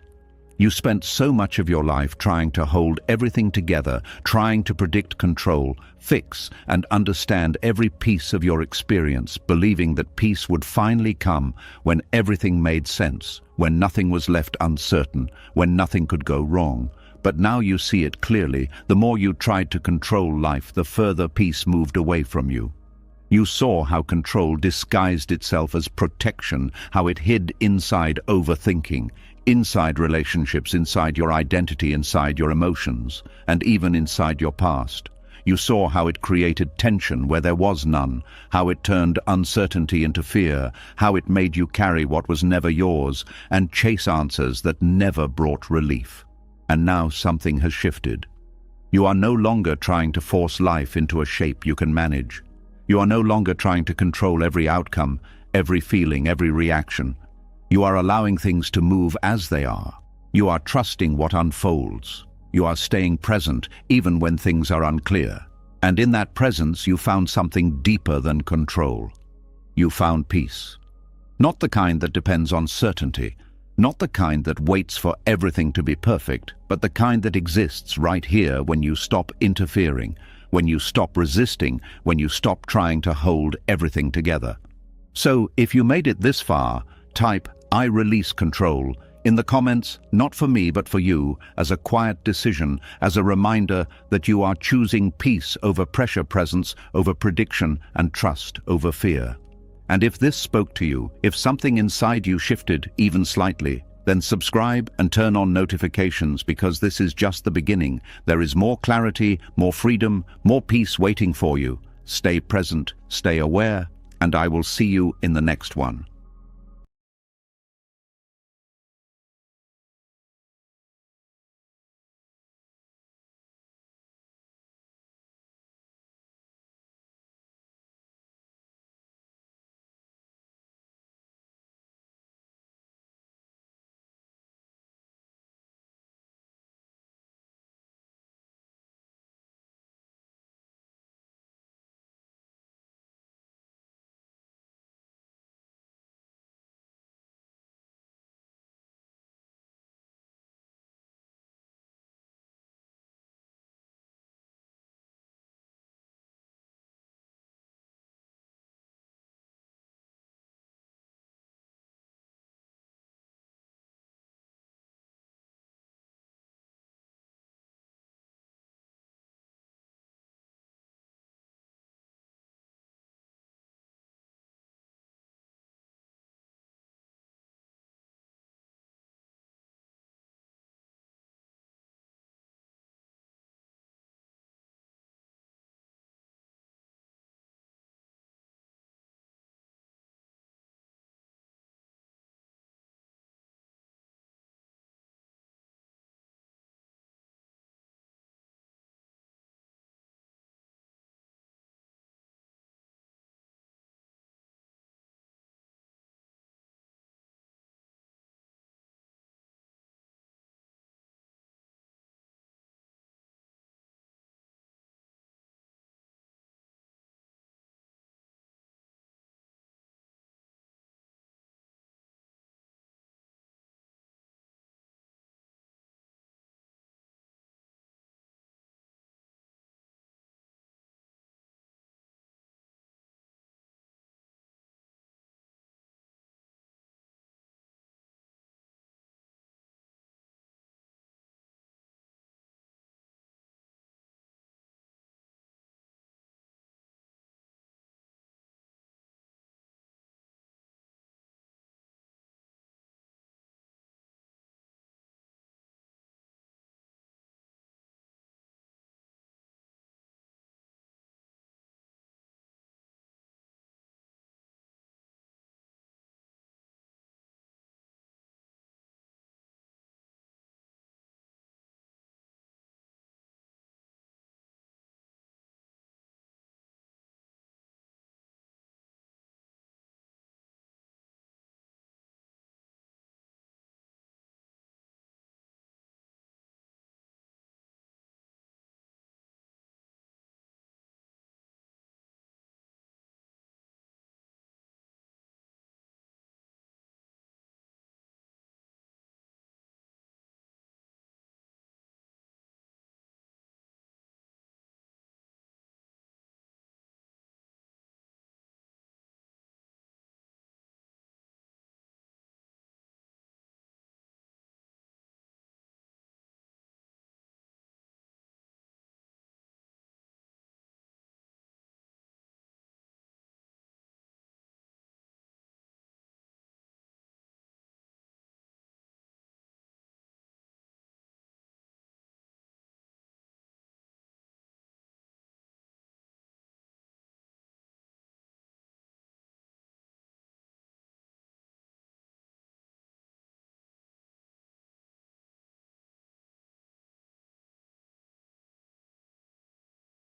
You spent so much of your life trying to hold everything together, trying to predict, control, fix, and understand every piece of your experience, believing that peace would finally come when everything made sense, when nothing was left uncertain, when nothing could go wrong. But now you see it clearly. The more you tried to control life, the further peace moved away from you. You saw how control disguised itself as protection, how it hid inside overthinking, inside relationships, inside your identity, inside your emotions, and even inside your past. You saw how it created tension where there was none, how it turned uncertainty into fear, how it made you carry what was never yours and chase answers that never brought relief. And now something has shifted. You are no longer trying to force life into a shape you can manage. You are no longer trying to control every outcome, every feeling, every reaction. You are allowing things to move as they are. You are trusting what unfolds. You are staying present even when things are unclear. And in that presence, you found something deeper than control. You found peace. Not the kind that depends on certainty, not the kind that waits for everything to be perfect, but the kind that exists right here when you stop interfering, when you stop resisting, when you stop trying to hold everything together. So, if you made it this far, type "I release control" in the comments, not for me but for you, as a quiet decision, as a reminder that you are choosing peace over pressure, presence over prediction, and trust over fear. And if this spoke to you, if something inside you shifted even slightly, then subscribe and turn on notifications, because this is just the beginning. There is more clarity, more freedom, more peace waiting for you. Stay present, stay aware, and I will see you in the next one.